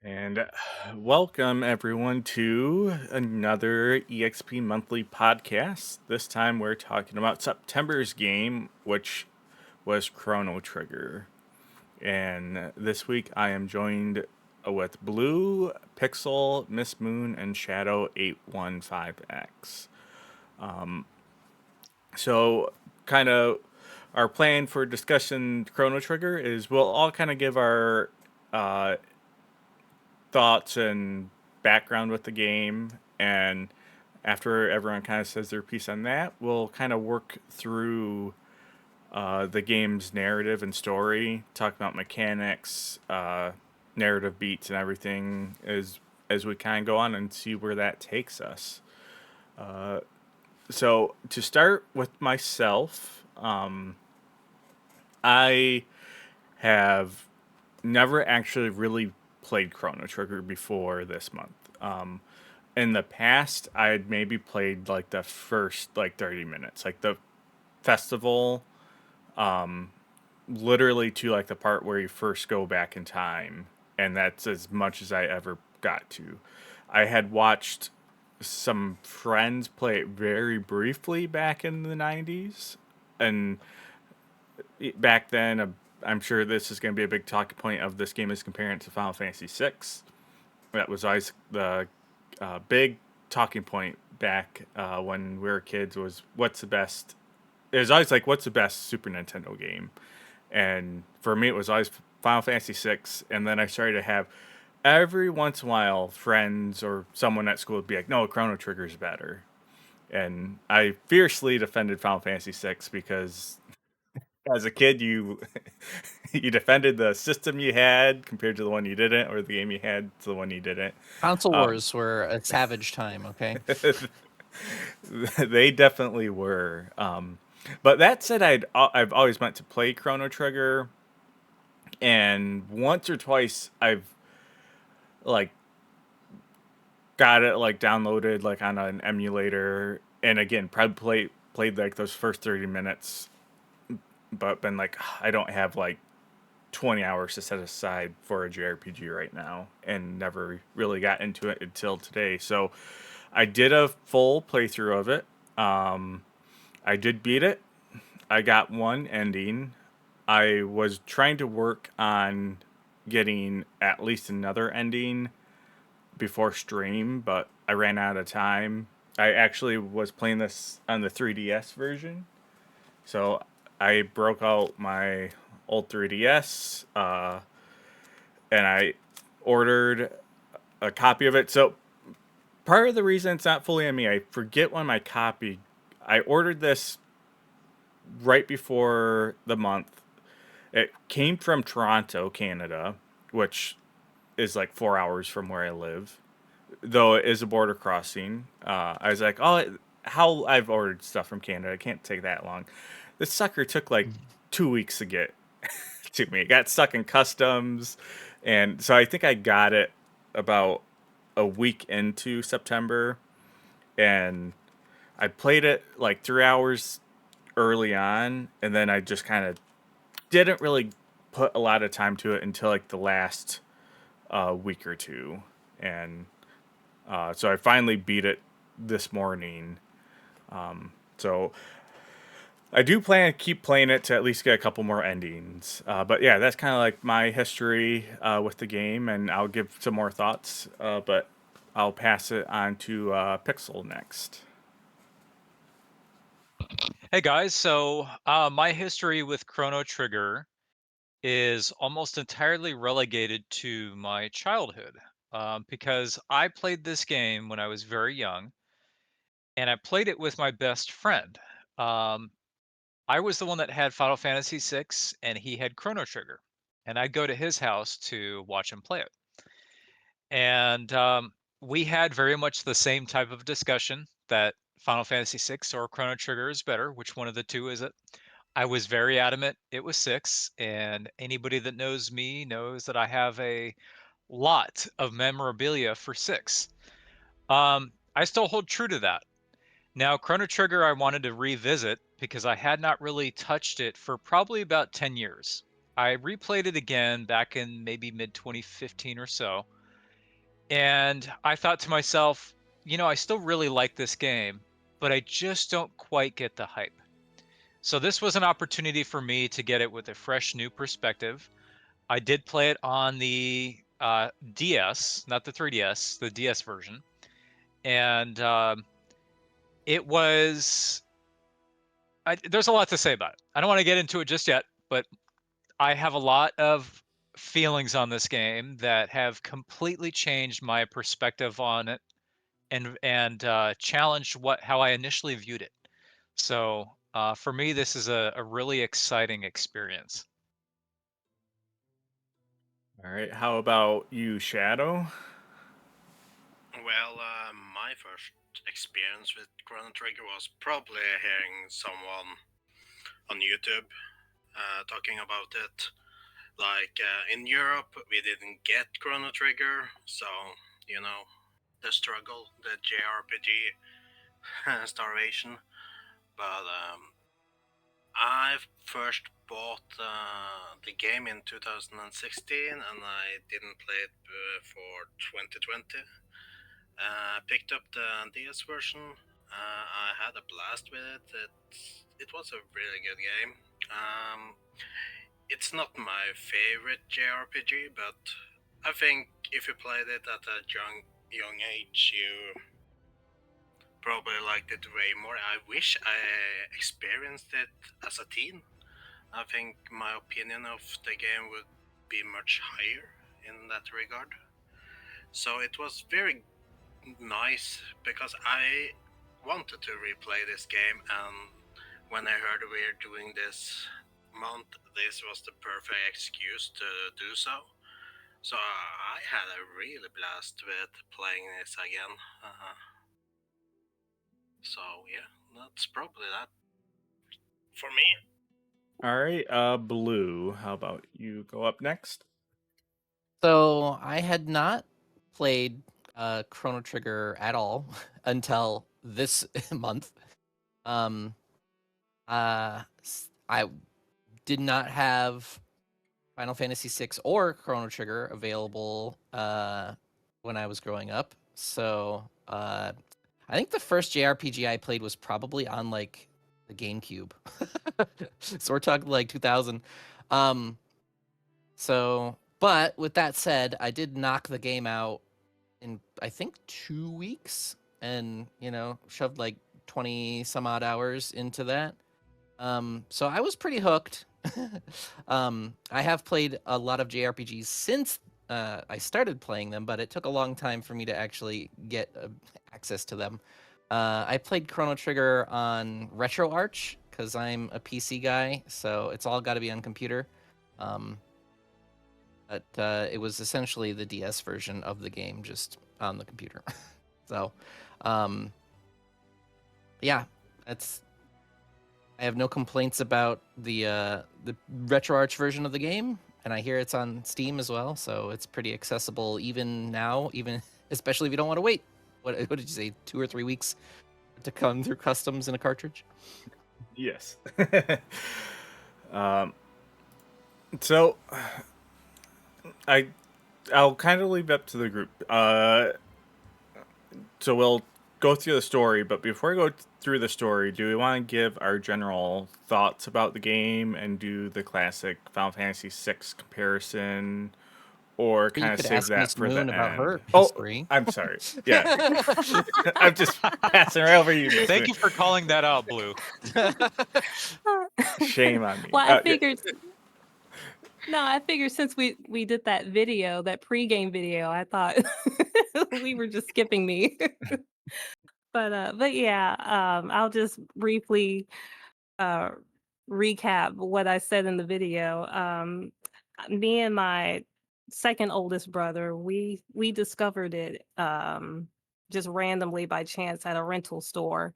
And welcome everyone to another EXP Monthly podcast. This time we're talking about September's game, which was Chrono Trigger. And this week I am joined with Blue, Pixel, MsMoon, and Shadow 815X. So, kind of our plan for discussion Chrono Trigger is we'll all kind of give our uh, thoughts and background with the game, and after everyone kind of says their piece on that, we'll kind of work through the game's narrative and story, talk about mechanics, narrative beats, and everything as we kind of go on and see where that takes us. So to start with myself, I have never actually really played Chrono Trigger before this month. In the past, I had maybe played like the first like 30 minutes, like the festival, literally to like the part where you first go back in time, and that's as much as I ever got to. I had watched some friends play it very briefly back in the 90s, and back then, I'm sure this is going to be a big talking point of this game is comparing it to Final Fantasy VI. That was always the big talking point back when we were kids. Was what's the best? It was always like, what's the best Super Nintendo game? And for me, it was always Final Fantasy VI. And then I started to have every once in a while friends or someone at school would be like, "No, Chrono Trigger is better." And I fiercely defended Final Fantasy VI because as a kid you you defended the system you had compared to the one you didn't, or the game you had to the one you didn't. Console Um, wars were a savage time, okay? they definitely were. But that said, I've always meant to play Chrono Trigger, and once or twice I've like got it like downloaded like on an emulator, and again probably played like those first 30 minutes, but been like, I don't have like 20 hours to set aside for a JRPG right now, and never really got into it until today. So I did a full playthrough of it. I did beat it. I got one ending. I was trying to work on getting at least another ending before stream, but I ran out of time. I actually was playing this on the 3DS version. So I broke out my old 3DS, and I ordered a copy of it. So part of the reason it's not fully on me, I forget when my copy. I ordered this right before the month. It came from Toronto, Canada, which is like 4 hours from where I live, though it is a border crossing. I was like, oh, how I've ordered stuff from Canada, it can't take that long. This sucker took like 2 weeks to get to me. It got stuck in customs, and so I think I got it about a week into September, and I played it like 3 hours early on, and then I just kind of didn't really put a lot of time to it until like the last week or two, and so I finally beat it this morning. So I do plan to keep playing it to at least get a couple more endings. But yeah, that's kind of like my history with the game, and I'll give some more thoughts. But I'll pass it on to Pixel next. Hey guys, so my history with Chrono Trigger is almost entirely relegated to my childhood because I played this game when I was very young and I played it with my best friend. Um, I was the one that had Final Fantasy VI and he had Chrono Trigger, and I'd go to his house to watch him play it. And we had very much the same type of discussion that Final Fantasy VI or Chrono Trigger is better. Which one of the two is it? I was very adamant it was 6, and anybody that knows me knows that I have a lot of memorabilia for 6. I still hold true to that. Now, Chrono Trigger I wanted to revisit because I had not really touched it for probably about 10 years. I replayed it again back in maybe mid 2015 or so, And I thought to myself, I still really like this game, but I just don't quite get the hype. So this was an opportunity for me to get it with a fresh new perspective. I did play it on the DS, not the 3DS, the DS version. And it was there's a lot to say about it. I don't want to get into it just yet, but I have a lot of feelings on this game that have completely changed my perspective on it and challenged how I initially viewed it. So for me, this is a really exciting experience. All right. How about you, Shadow? Well, my first experience with Chrono Trigger was probably hearing someone on YouTube talking about it. Like in Europe, we didn't get Chrono Trigger, so you know the struggle, the JRPG starvation. But I first bought the game in 2016, and I didn't play it for 2020. Picked up the DS version. I had a blast with it. It was a really good game. It's not my favorite JRPG, but I think if you played it at a young age, you probably liked it way more. I wish I experienced it as a teen. I think my opinion of the game would be much higher in that regard. So it was very nice because I wanted to replay this game, and when I heard we were doing this month, this was the perfect excuse to do so. So I had a really blast with playing this again. So yeah, that's probably that for me. All right. Blue. How about you go up next? So I had not played Chrono Trigger at all until this month. I did not have Final Fantasy VI or Chrono Trigger available when I was growing up. So I think the first JRPG I played was probably on like the GameCube. So we're talking like 2000. But with that said, I did knock the game out in I think 2 weeks, and shoved like 20 some odd hours into that. So I was pretty hooked. I have played a lot of JRPGs since I started playing them, but it took a long time for me to actually get access to them. I played Chrono Trigger on RetroArch because I'm a PC guy, so it's all got to be on computer. But it was essentially the DS version of the game, just on the computer. So, yeah, that's. I have no complaints about the RetroArch version of the game, and I hear it's on Steam as well, so it's pretty accessible even now, even especially if you don't want to wait. What did you say? 2 or 3 weeks to come through customs in a cartridge? Yes. um, so I'll kind of leave it up to the group. So we'll go through the story, but before we go through the story, do we want to give our general thoughts about the game and do the classic Final Fantasy VI comparison, or Or you kind of could save ask that Miss for the Moon about end? her Oh, history. I'm sorry. Yeah, I'm just passing right over you. Miss Thank Moon. you for calling that out, Blue. Shame on me. Well, I Yeah. figured no, I figured since we did that video, that pregame video, I thought we were just skipping me. But yeah, I'll just briefly uh recap what I said in the video. Me and my second oldest brother, we discovered it just randomly by chance at a rental store,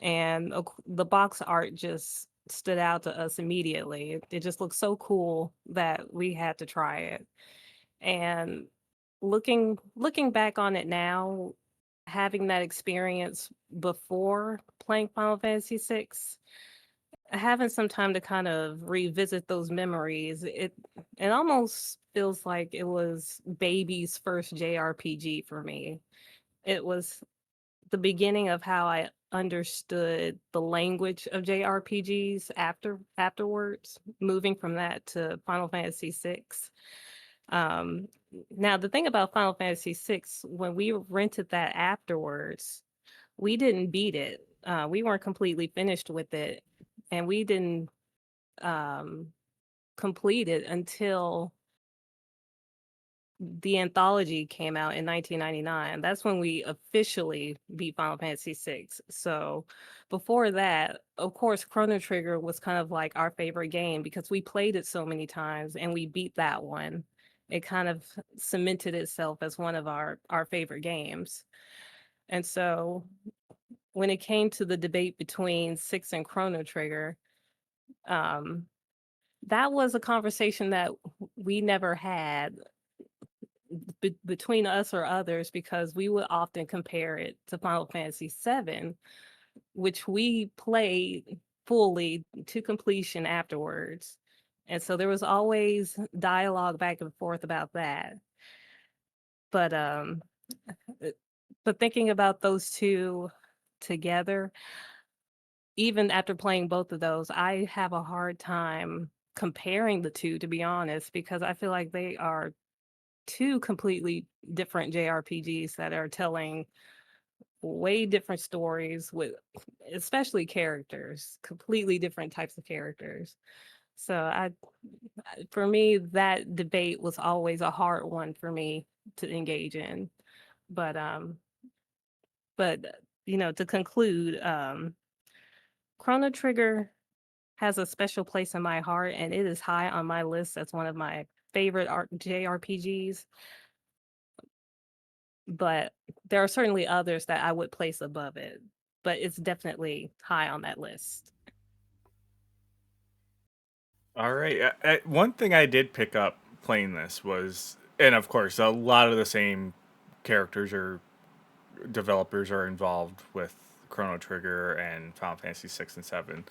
and the box art just stood out to us immediately. It just looked so cool that we had to try it. And looking back on it now, having that experience before playing Final Fantasy VI, having some time to kind of revisit those memories, It almost feels like it was baby's first JRPG for me. It was the beginning of how I understood the language of JRPGs afterwards, moving from that to Final Fantasy VI. Um, Now the thing about Final Fantasy VI, when we rented that afterwards, we didn't beat it. We weren't completely finished with it, and we didn't um, complete it until the anthology came out in 1999. That's when we officially beat Final Fantasy VI. So before that, of course, Chrono Trigger was kind of like our favorite game because we played it so many times and we beat that one. It kind of cemented itself as one of our favorite games. And so when it came to the debate between Six and Chrono Trigger, um, that was a conversation that we never had between us or others because we would often compare it to Final Fantasy VII, which we played fully to completion afterwards. And so there was always dialogue back and forth about that. But uh, but thinking about those two together, even after playing both of those, I have a hard time comparing the two, to be honest, because I feel like they are two completely different JRPGs that are telling way different stories with especially characters, completely different types of characters. So for me, that debate was always a hard one for me to engage in. But to conclude, Chrono Trigger has a special place in my heart, and it is high on my list as one of my favorite JRPGs. But there are certainly others that I would place above it, but it's definitely high on that list. All right. One thing I did pick up playing this was, and of course, a lot of the same characters or developers are involved with Chrono Trigger and Final Fantasy 6 and 7.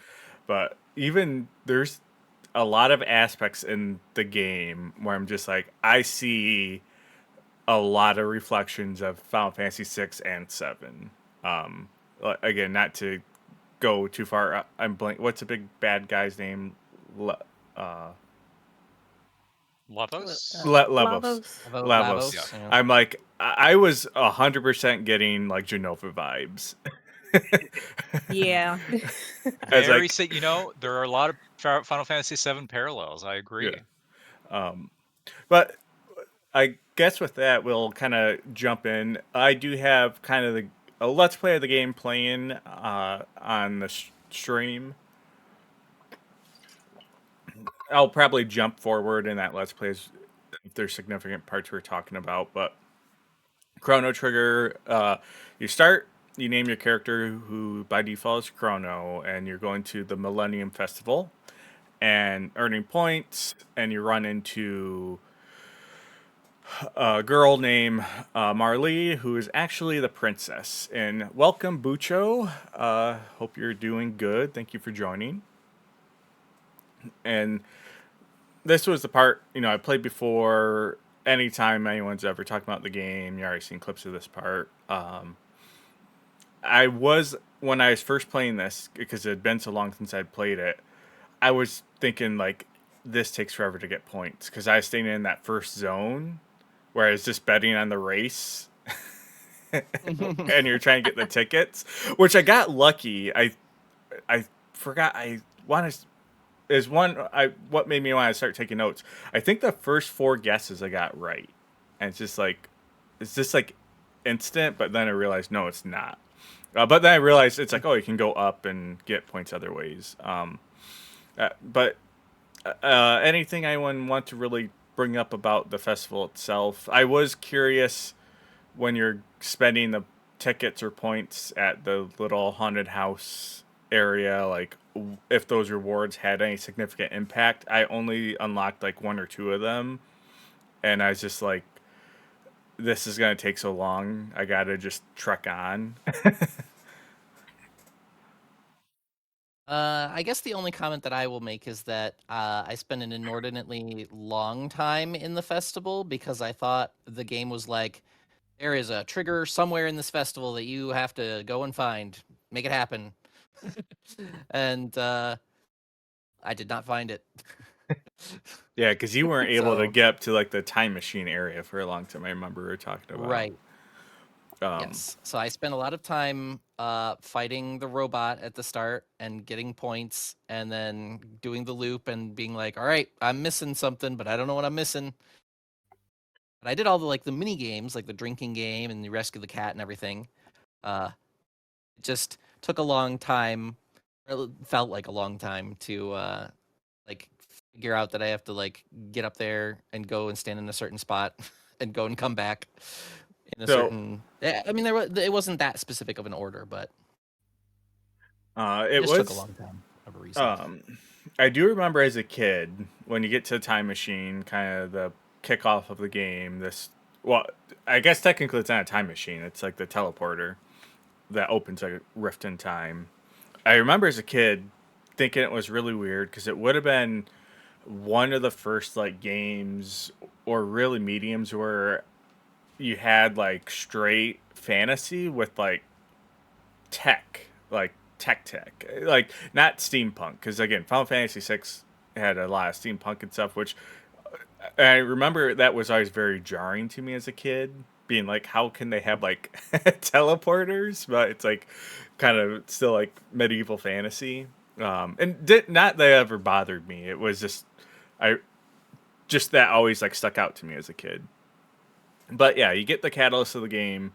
But even there's a lot of aspects in the game where I'm just like, I see a lot of reflections of Final Fantasy 6 and 7. Again, not to go too far. I'm blank. What's a big bad guy's name? Le- uh, Lavos? Levos. Lavos. Yeah. Lavos, Lavos. you know. I'm like, I was 100% getting like Genova vibes. Yeah. As Very like, say, there are a lot of Final Fantasy VII parallels. I yeah. agree. But I guess with that, we'll kind of jump in. I do have kind of a let's play of the game playing on the stream. I'll probably jump forward in that let's plays if there's significant parts we're talking about. But Chrono Trigger, you start, you name your character who by default is Chrono, and you're going to the Millennium Festival and earning points, and you run into a girl named Marley, who is actually the princess. And welcome, Bucho. Hope you're doing good. Thank you for joining. And this was the part, I played before. Anytime anyone's ever talking about the game, you already seen clips of this part. When I was first playing this, because it had been so long since I'd played it, I was thinking, like, this takes forever to get points. Because I was staying in that first zone where I was just betting on the race and you're trying to get the tickets, which I got lucky. I forgot I want to is one I what made me want to start taking notes. I think the first four guesses I got right, and it's just like instant. But then I realized no, it's not. But then I realized it's like, oh, you can go up and get points other ways. But anything anyone want to really bring up about the festival itself? I was curious when you're spending the tickets or points at the little haunted house area, like if those rewards had any significant impact. I only unlocked like one or two of them, and I was just like, this is gonna take so long. I gotta just trek on. I guess the only comment that I will make is that I spent an inordinately long time in the festival because I thought the game was like, there is a trigger somewhere in this festival that you have to go and find, make it happen. And I did not find it. Yeah, because you weren't able to So, get up to like the time machine area for a long time. I remember we were talking about. right. Um, Yes. So I spent a lot of time fighting the robot at the start and getting points and then doing the loop and being like, all right, I'm missing something, but I don't know what I'm missing. But I did all the mini games, like the drinking game and the rescue the cat and everything. It just took a long time, or it felt like a long time to like figure out that I have to like get up there and go and stand in a certain spot and go and come back in a so certain. I mean, it wasn't that specific of an order, but it it just took a was. long time of a reason. I do remember as a kid when you get to the time machine, kind of the kickoff of the game. Well, I guess technically it's not a time machine. It's like the teleporter that opens like a rift in time. I remember as a kid thinking it was really weird because it would have been one of the first like games or really mediums where you had like straight fantasy with like tech, like not steampunk. Because again, Final Fantasy VI had a lot of steampunk and stuff, which I remember that was always very jarring to me as a kid. Being like, how can they have like teleporters? But it's like kind of still like medieval fantasy. And did not that ever bothered me. It was I just that always like stuck out to me as a kid. But yeah, you get the catalyst of the game.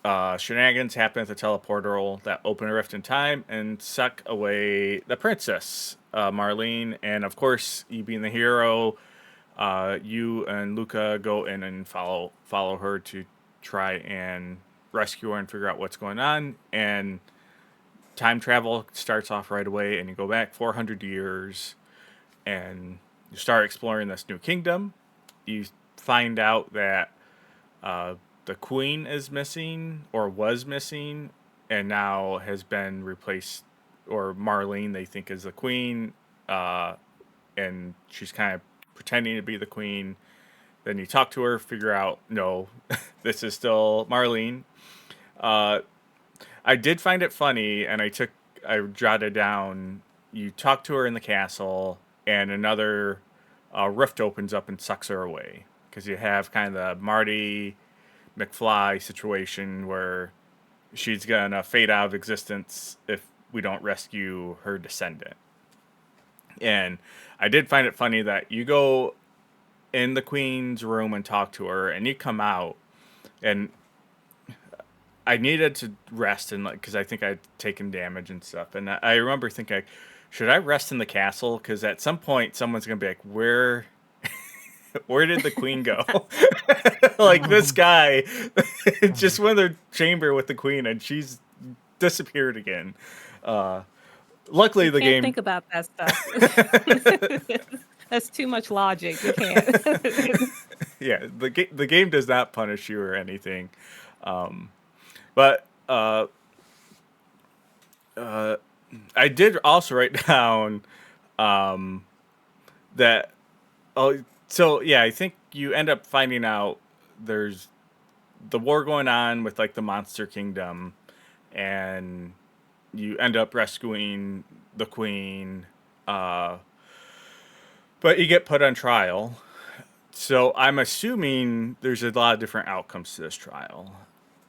Shenanigans happen at the teleportal that open a rift in time and suck away the princess, Marlene. And of course, you being the hero, you and Luca go in and follow her to try and rescue her and figure out what's going on. And time travel starts off right away, and you go back 400 years, and you start exploring this new kingdom. You find out that uh, the queen is missing or was missing, and now has been replaced, or Marlene they think is the queen, uh, and she's kind of pretending to be the queen. Then you talk to her, figure out no, this is still Marlene. Uh, I did find it funny, and I jotted down. You talk to her in the castle, and another rift opens up and sucks her away because you have kind of the Marty McFly situation where she's gonna fade out of existence if we don't rescue her descendant. And I did find it funny that you go in the queen's room and talk to her, and you come out, and I needed to rest and like because I think I'd taken damage and stuff, and I remember thinking, should I rest in the castle? Because at some point someone's gonna be like, where did the queen go? Like this guy just went in the chamber with the queen and she's disappeared again. Luckily, You the can't game. think about that stuff. That's too much logic. You can't. Yeah, the game does not punish you or anything. But I did also write down that. Oh, so yeah, I think you end up finding out there's the war going on with like the monster kingdom, and you end up rescuing the queen, uh, but you get put on trial. So I'm assuming there's a lot of different outcomes to this trial.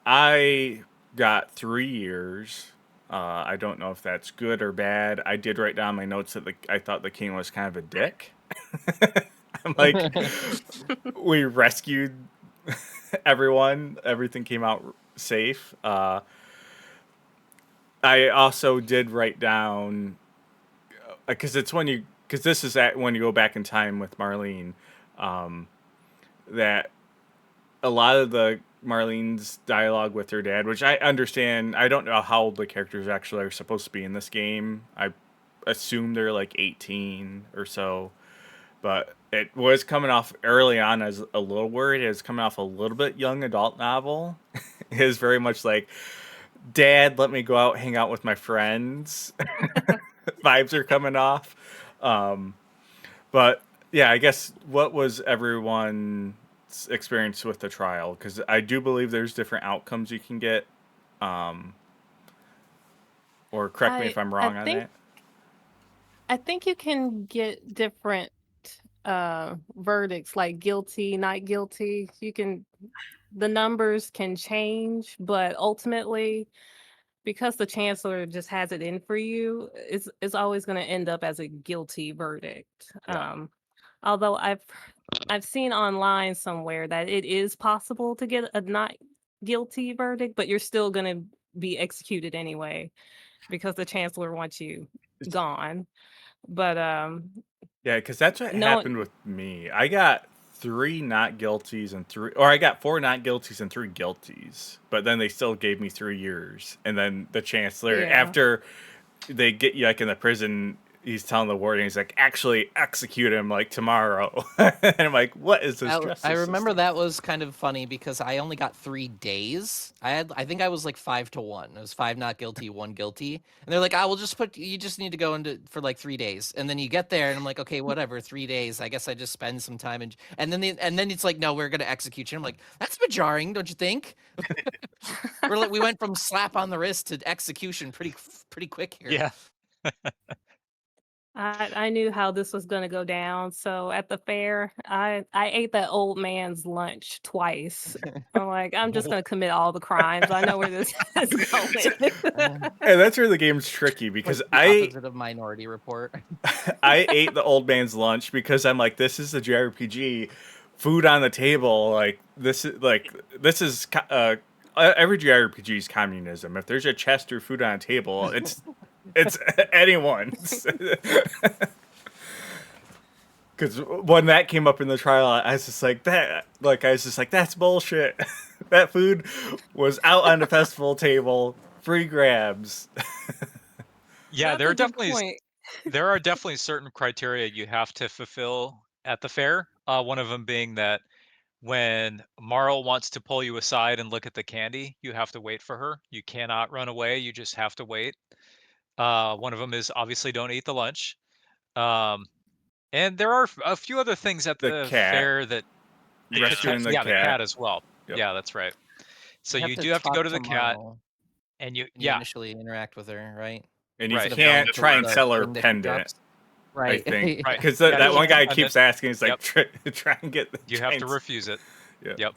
I got 3 years. I don't know if that's good or bad. I did write down my notes that I thought the king was kind of a dick. I'm like, we rescued everyone. Everything came out safe. I also did write down because this is when you go back in time with Marlene, um, that a lot of the Marlene's dialogue with her dad, which I understand. I don't know how old the characters actually are supposed to be in this game. I assume they're like 18 or so, but it was coming off early on as a little worried. It was coming off a little bit young adult novel. It is very much like Dad, let me go out, hang out with my friends. Vibes are coming off. But yeah, I guess what was everyone's experience with the trial? Because I do believe there's different outcomes you can get. Um, or correct me if I'm I wrong on think that. I think you can get different verdicts, like guilty, not guilty. The numbers can change, but ultimately, because the chancellor just has it in for you, it's always going to end up as a guilty verdict. Yeah. Although I've seen online somewhere that it is possible to get a not guilty verdict, but you're still going to be executed anyway because the chancellor wants you gone. But Yeah, because that's what no, happened with me. I got 3 not guilties and 3, or I got 4 not guilties and 3 guilties, but then they still gave me 3 years. And then the chancellor, yeah. after they get you like in the prison, he's telling the warden, he's like, actually execute him like tomorrow. And I'm like, what is this justice I remember system? that was kind of funny because I only got 3 days. I think I was like 5-1. It was 5 not guilty, 1 guilty. And they're like, "I will just you just need to go into for like 3 days." And then you get there and I'm like, "Okay, whatever, 3 days. I guess I just spend some time and then it's like, "No, we're going to execute you." I'm like, "That's a bit jarring, don't you think?" We went from slap on the wrist to execution pretty quick here. Yeah. I knew how this was going to go down. So at the fair, I ate that old man's lunch twice. I'm like, I'm just going to commit all the crimes. I know where this is going. And that's where the game's tricky Like because the opposite of Minority Report. I ate the old man's lunch because I'm like, this is a JRPG, food on the table. This is every JRPG is communism. If there's a chest or food on a table, it's anyone's. Because when that came up in the trial, I was just like that. Like I was just like, that's bullshit. That food was out on the festival table, free grabs. Yeah, That's a good point. there are definitely certain criteria you have to fulfill at the fair. One of them being that when Marl wants to pull you aside and look at the candy, you have to wait for her. You cannot run away. You just have to wait. One of them is obviously don't eat the lunch. Um, and there are a few other things at The the cat, fair that rescuing the yeah, the cat cat. as well. Yep. Yeah, that's right. So You have you to do have to go talk to to the cat, Marl and when you initially interact with her, right? And you right, Instead of going can't to try and the sell her thing that she pendant. drops. I Right. think Yeah. right. because Yeah, that you one can't, guy and then keeps asking, he's like, yep, try and get the. you have to refuse it. Yeah. Yep.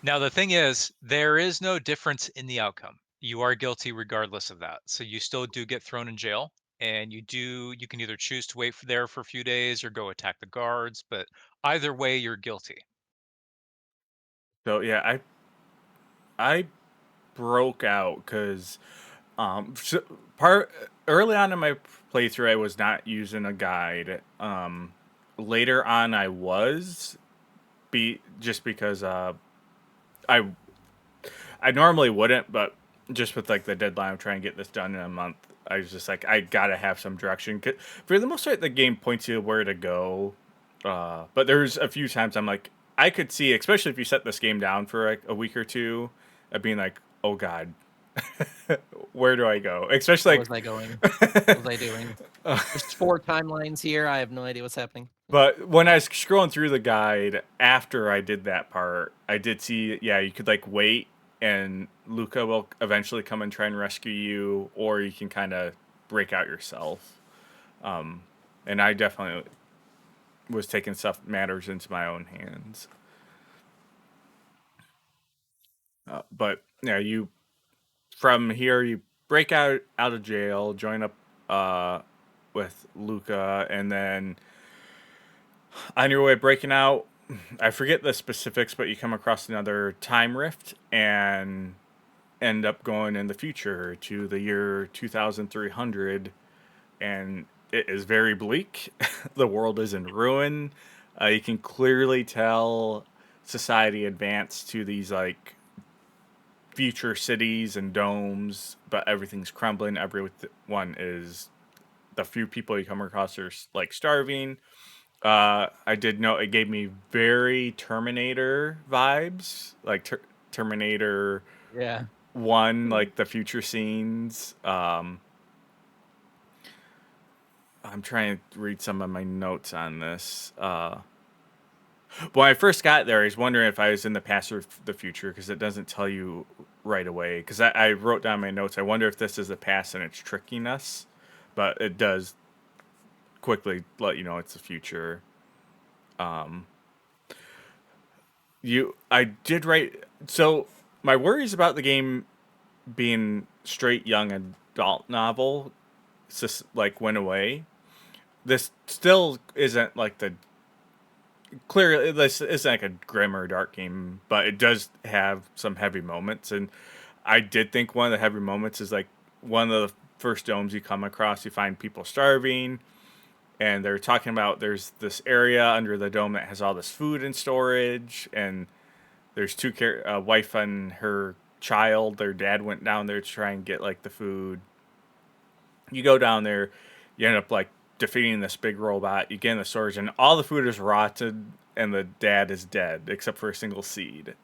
Now the thing is, there is no difference in the outcome. You are guilty regardless of that. So you still do get thrown in jail, and you can either choose to wait there for a few days or go attack the guards, but either way you're guilty. So yeah, I broke out because so part early on in my playthrough I was not using a guide. Later on I was just because I I normally wouldn't, but just with like the deadline of trying to get this done in a month, I was just like, I gotta have some direction. 'Cause for the most part, the game points you where to go. But there's a few times I'm like, I could see, especially if you set this game down for like a week or two, of being like, oh god, where do I go? Especially Where like, was I going? What was I doing? There's 4 timelines here. I have no idea what's happening. but when I was scrolling through the guide after I did that part, I did see, yeah, you could like wait and Luca will eventually come and try and rescue you, or you can kind of break out yourself. And I definitely was taking stuff matters into my own hands. But yeah, you from here you break out of jail, join up with Luca, and then on your way breaking out, I forget the specifics, but you come across another time rift and end up going in the future to the year 2300, and it is very bleak. The world is in ruin. You can clearly tell society advanced to these like future cities and domes, but everything's crumbling. Everyone is the few people you come across are like starving. I did know it gave me very Terminator vibes, like Terminator, Yeah. one, like the future scenes. I'm trying to read some of my notes on this. When I first got there, I was wondering if I was in the past or the future because it doesn't tell you right away. Because I wrote down my notes. I wonder if this is the past and it's tricking us, but it does quickly let you know it's the future. Um, I did write. So my worries about the game being straight young adult novel just like went away. This still isn't like the clearly this isn't like a grim or dark game, but it does have some heavy moments. And I did think one of the heavy moments is like one of the first domes you come across, you find people starving, and they're talking about there's this area under the dome that has all this food and storage, and there's a wife and her child. Their dad went down there to try and get like the food. You go down there, you end up like defeating this big robot. You get in the storage, and all the food is rotted, and the dad is dead except for a single seed.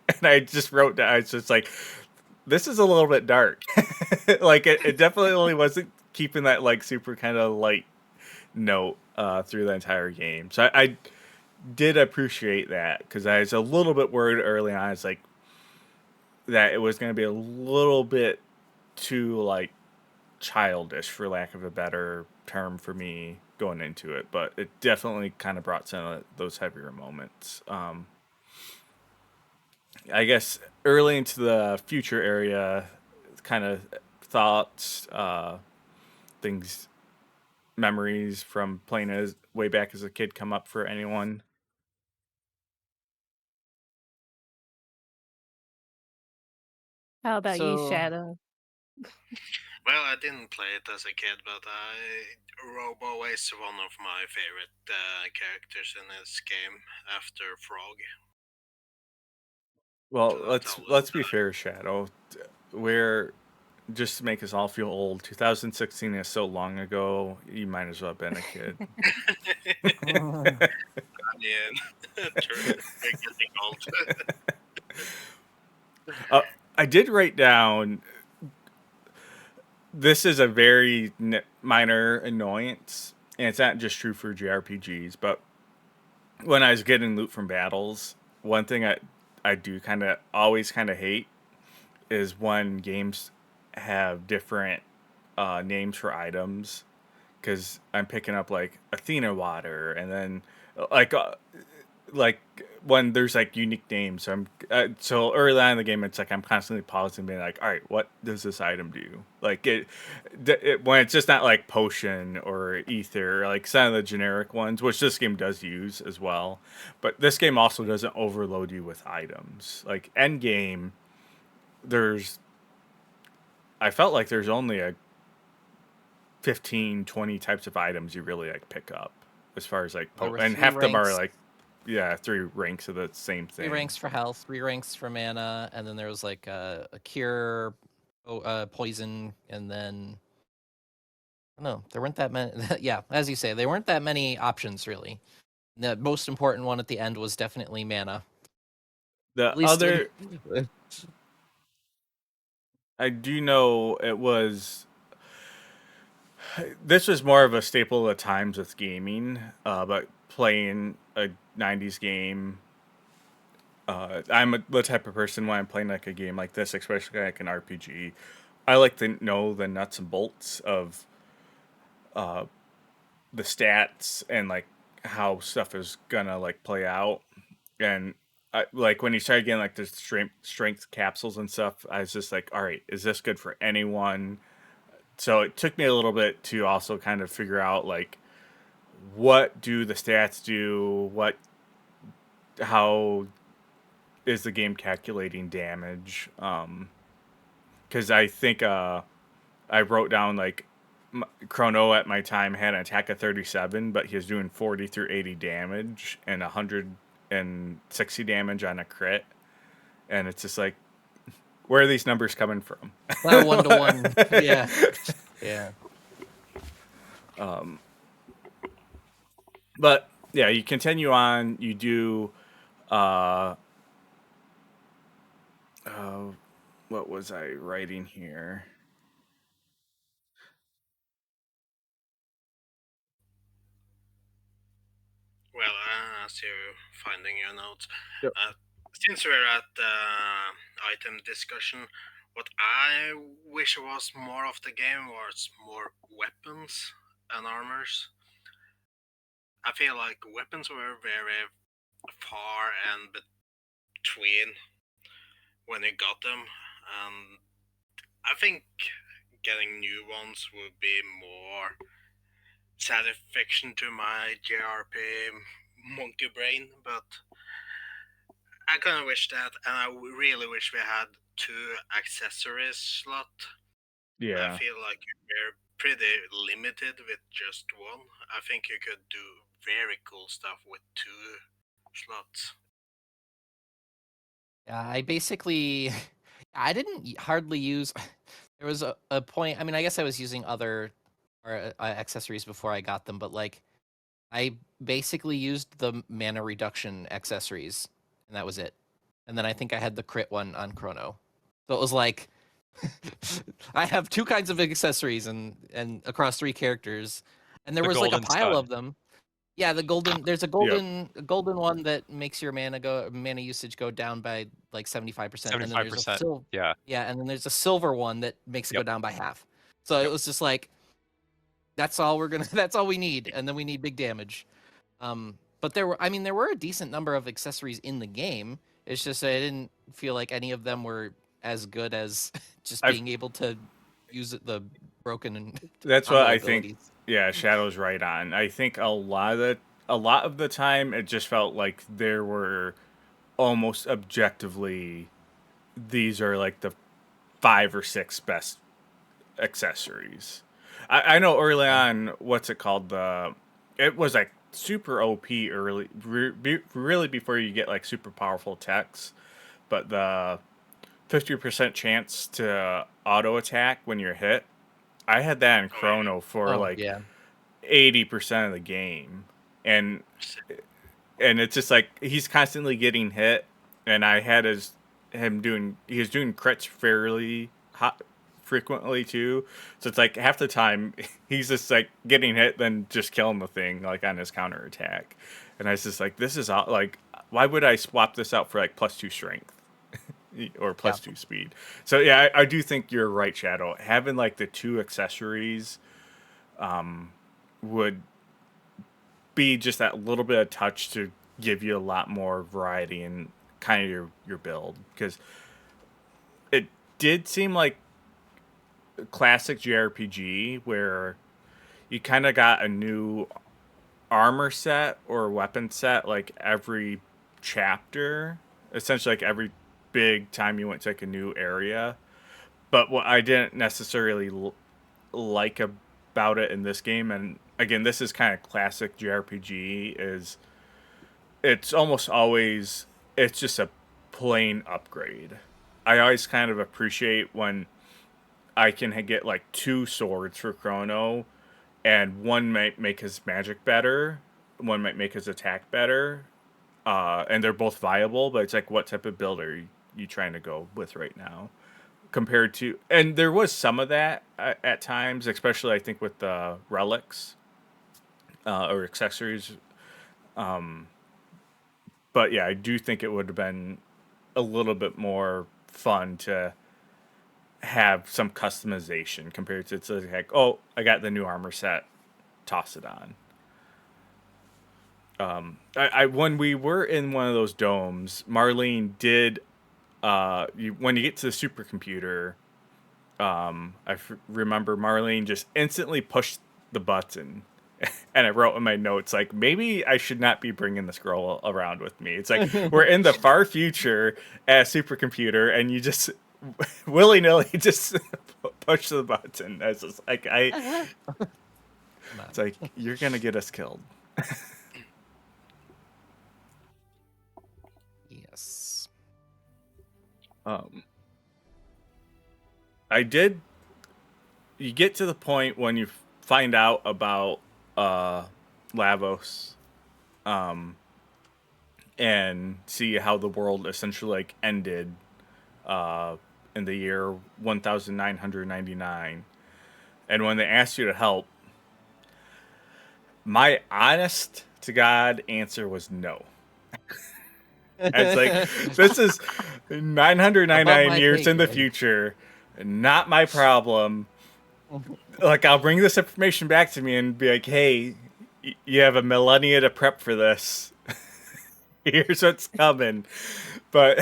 And I just wrote down, it's just like, this is a little bit dark. Like it definitely wasn't keeping that like super kind of light note through the entire game. So I did appreciate that because I was a little bit worried early on. It's like that it was going to be a little bit too like childish, for lack of a better term, for me going into it. But it definitely kind of brought some of those heavier moments. I guess early into the future area, kind of thoughts, things, memories from playing as way back as a kid come up for anyone. How about you, So Shadow? Well, I didn't play it as a kid, but Robo is one of my favorite characters in this game after Frog. Well, Cannot let's tell let's be fair, Shadow. We're just to make us all feel old. 2016 is so long ago. You might as well have been a kid. Yeah, true. We're getting old. I did write down. This is a very minor annoyance, and it's not just true for JRPGs. But when I was getting loot from battles, one thing I do kind of always kind of hate is when games have different names for items, because I'm picking up like Athena water, and then like uh, like when there's like unique names. So I'm so early on in the game, it's like I'm constantly pausing, being like, all right, what does this item do? Like when it's just not like potion or ether, like some of the generic ones, which this game does use as well. But this game also doesn't overload you with items. Like end game, there's I felt like there's only a 15, 20 types of items you really like pick up as far as like there were and three half of them are ranks, like, yeah, three ranks of the same three thing. ranks for health, three ranks for mana, and then there was like a cure, poison, and then no, there weren't that many. Yeah, as you say, there weren't that many options really. The most important one at the end was definitely mana. The At least other, I do know it was, this was more of a staple of times with gaming, but playing a 90s game. The type of person when I'm playing like a game like this, especially like an RPG, I like to know the nuts and bolts of the stats and like how stuff is gonna like play out. And like when you started getting like the strength capsules and stuff, I was just like, all right, is this good for anyone? So it took me a little bit to also kind of figure out like what do the stats do, what how is the game calculating damage? Because I think I wrote down like Chrono at my time had an attack of 37, but he was doing 40 through 80 damage and 160 damage on a crit. And it's just like, where are these numbers coming from? 1-to-1. Yeah, yeah. But yeah, you continue on. You do. Uh, what was I writing here? Well, as you're finding your notes, Yep. since we're at item discussion, what I wish was more of the game was more weapons and armors. I feel like weapons were very far and between when you got them, and I think getting new ones would be more satisfaction to my JRP monkey brain, but I kind of wish that, and I really wish we had 2 accessories slot. I Yeah. feel like we're pretty limited with just one. I think you could do very cool stuff with 2 slots. I basically, I didn't hardly use. There was a point. I mean, I guess I was using other accessories before I got them, but like, I basically used the mana reduction accessories, and that was it. And then I think I had the crit one on Chrono. So it was like, I have 2 kinds of accessories and across 3 characters, and there The was like a golden pile stud. of them. Yeah, the golden. There's a golden one that makes your mana usage go down by like 75%, and then there's a 75%. silver. Yeah. Yeah, and then there's a silver one that makes it go Yep. down by half. So it Yep. was just like, that's all we're gonna. That's all we need, and then we need big damage. But there were a decent number of accessories in the game. It's just I didn't feel like any of them were as good as just I've being able to use the broken and That's what combo I think. abilities. Yeah, Shadow's right on. I think a lot of the time it just felt like there were almost objectively these are like the 5 or 6 best accessories. I know early Yeah. on, what's it called? It was like super OP early, really before you get like super powerful techs. But the 50% chance to auto attack when you're hit, I had that in Oh yeah, Chrono for Oh like yeah. 80% of the game, and S- and it's just like he's constantly getting hit, and I had he was doing crits fairly hot frequently too, so it's like half the time he's just like getting hit then just killing the thing like on his counter attack, and I was just like, this is like, why would I swap this out for like +2 strength or Yeah. +2 speed? So yeah, I do think you're right, Shadow. Having like the 2 accessories would be just that little bit of touch to give you a lot more variety in kind of your build, because it did seem like a classic JRPG where you kind of got a new armor set or weapon set like every chapter, essentially like every big time you went to like a new area. But what I didn't necessarily like about it in this game, and again this is kind of classic JRPG, is it's almost always it's just a plain upgrade. I always kind of appreciate when I can get like 2 swords for Chrono, and one might make his magic better, one might make his attack better, and they're both viable. But it's like, what type of build are you trying to go with right now? Compared to, and there was some of that at times, especially I think with the relics or accessories. But yeah, I do think it would have been a little bit more fun to have some customization compared to it's like, oh, I got the new armor set, toss it on. I when we were in one of those domes, Marlene did. When you get to the supercomputer, remember Marlene just instantly pushed the button, and I wrote in my notes like, maybe I should not be bringing this girl around with me. It's like we're in the far future at a supercomputer, and you just willy nilly just push the button. It's just like Come it's on. like, you're gonna get us killed. Yes. Um, I did. You get to the point when you find out about Lavos, um, and see how the world essentially like ended in the year 1999. And when they asked you to help, my honest to God answer was no. It's like, this is Above 999 my years pay in the grade. future, not my problem. Like, I'll bring this information back to me and be like, hey, you have a millennia to prep for this. Here's what's coming. But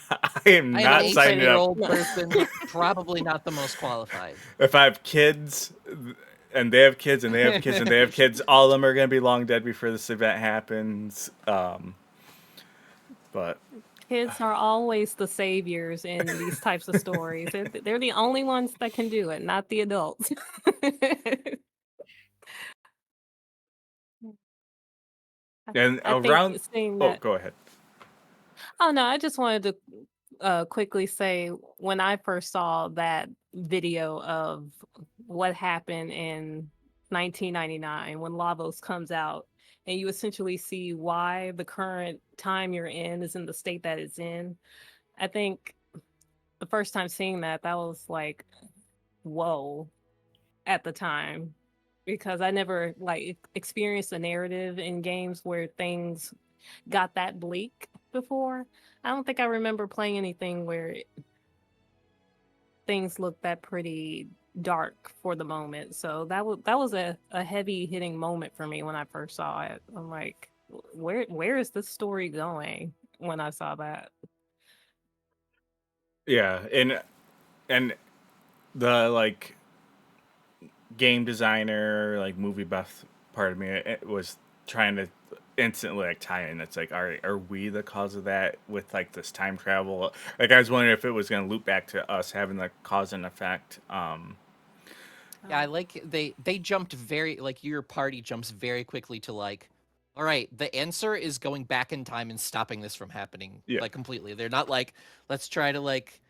I am I am an not signing up. 18-year-old person, probably not the most qualified. If I have kids and they have kids and they have kids and they have kids, all of them are going to be long dead before this event happens. But Kids are always the saviors in these types of stories. They're the only ones that can do it, not the adults. and I think around, seeing oh, that. go ahead. Oh no, I just wanted to quickly say when I first saw that video of what happened in 1999 when Lavos comes out, and you essentially see why the current time you're in is in the state that it's in. I think the first time seeing that, that was like, whoa, at the time, because I never like experienced a narrative in games where things got that bleak before. I don't think I remember playing anything where things looked that pretty dark for the moment. So that was a heavy hitting moment for me when I first saw it. I'm like, where is this story going when I saw that? Yeah, and the like game designer, like movie buff part of me, it was trying to instantly like tie in. It's like, all right, are we the cause of that with like this time travel? Like, I was wondering if it was going to loop back to us having the cause and effect. Yeah, I like they jumped very like your party jumps very quickly to like, all right, the answer is going back in time and stopping this from happening Yeah. like completely. They're not like, let's try to like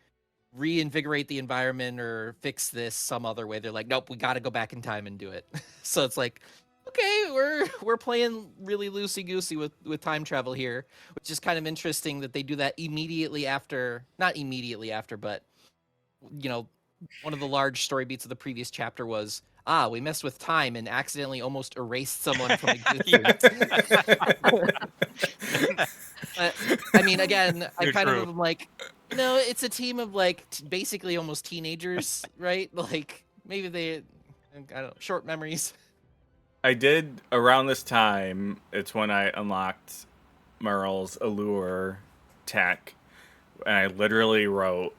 reinvigorate the environment or fix this some other way. They're like, nope, we got to go back in time and do it. So it's like, okay, we're playing really loosey goosey with time travel here, which is kind of interesting that they do that immediately after, not immediately after, but you know, one of the large story beats of the previous chapter was, we messed with time and accidentally almost erased someone from existence. But, I mean, again, I Too kind of true. am like, it's a team of like basically almost teenagers, right? Like maybe I don't know, short memories. I did around this time. It's when I unlocked Merle's allure tech, and I literally wrote,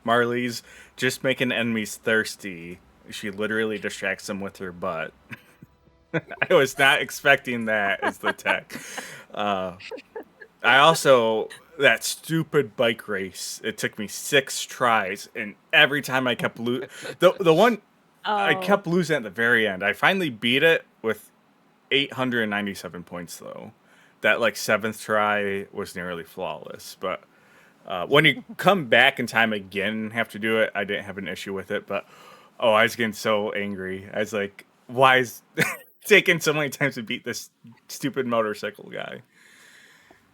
Marley's just making enemies thirsty. She literally distracts them with her butt. I was not expecting that as the tech. I also, that stupid bike race, it took me 6 tries, and every time I kept losing. The one I Oh, kept losing at the very end. I finally beat it with 897 points, though. That, like, 7th try was nearly flawless. But when you come back in time again and have to do it, I didn't have an issue with it. But, oh, I was getting so angry. I was like, why is taking so many times to beat this stupid motorcycle guy?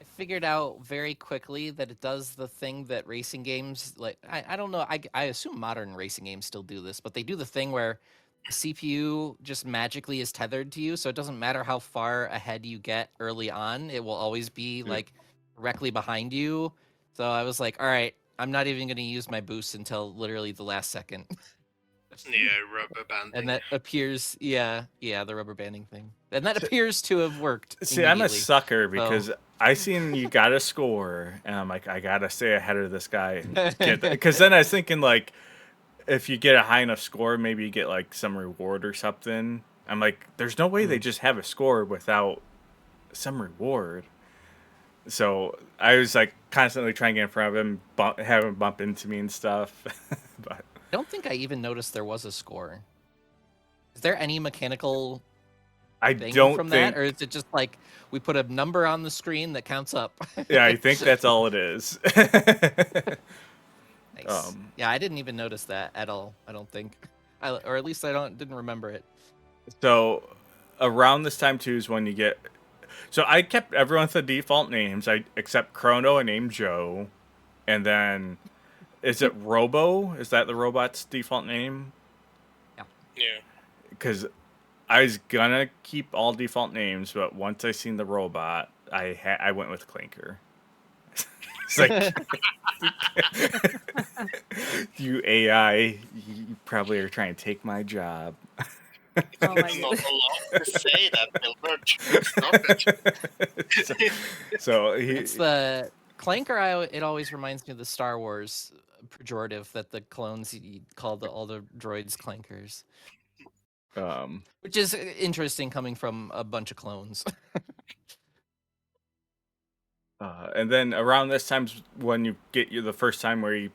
I figured out very quickly that it does the thing that racing games like I don't know, I assume modern racing games still do this, but they do the thing where the CPU just magically is tethered to you, so it doesn't matter how far ahead you get early on, it will always be like directly behind you. So I was like, all right, I'm not even going to use my boost until literally the last second. Yeah, rubber banding. And that appears, yeah, the rubber banding thing. And that appears to have worked See, I'm a immediately. sucker because I seen you got to score, and I'm like, I gotta stay ahead of this guy and get. Because then I was thinking like, if you get a high enough score, maybe you get like some reward or something. I'm like, there's no way they just have a score without some reward. So I was like constantly trying to get in front of him, have him bump into me and stuff. But I don't think I even noticed there was a score. Is there any mechanical I thing don't from think. that, or is it just like we put a number on the screen that counts up? Yeah, I think that's all it is. Nice. Yeah, I didn't even notice that at all. I don't think, or at least didn't remember it. So around this time too is when you get. So I kept everyone with the default names. I except Chrono, I named Joe. and then is it Robo? Is that the robot's default name? Yeah. Because I was gonna keep all default names, but once I seen the robot, I went with Clinker. It's like you AI, you probably are trying to take my job. Oh my You're not goodness. allowed to say that, Wilbert. Stop it. So It's the Clanker. It always reminds me of the Star Wars pejorative that the clones call all the droids clankers, which is interesting coming from a bunch of clones. and then around this time when you get the first time where you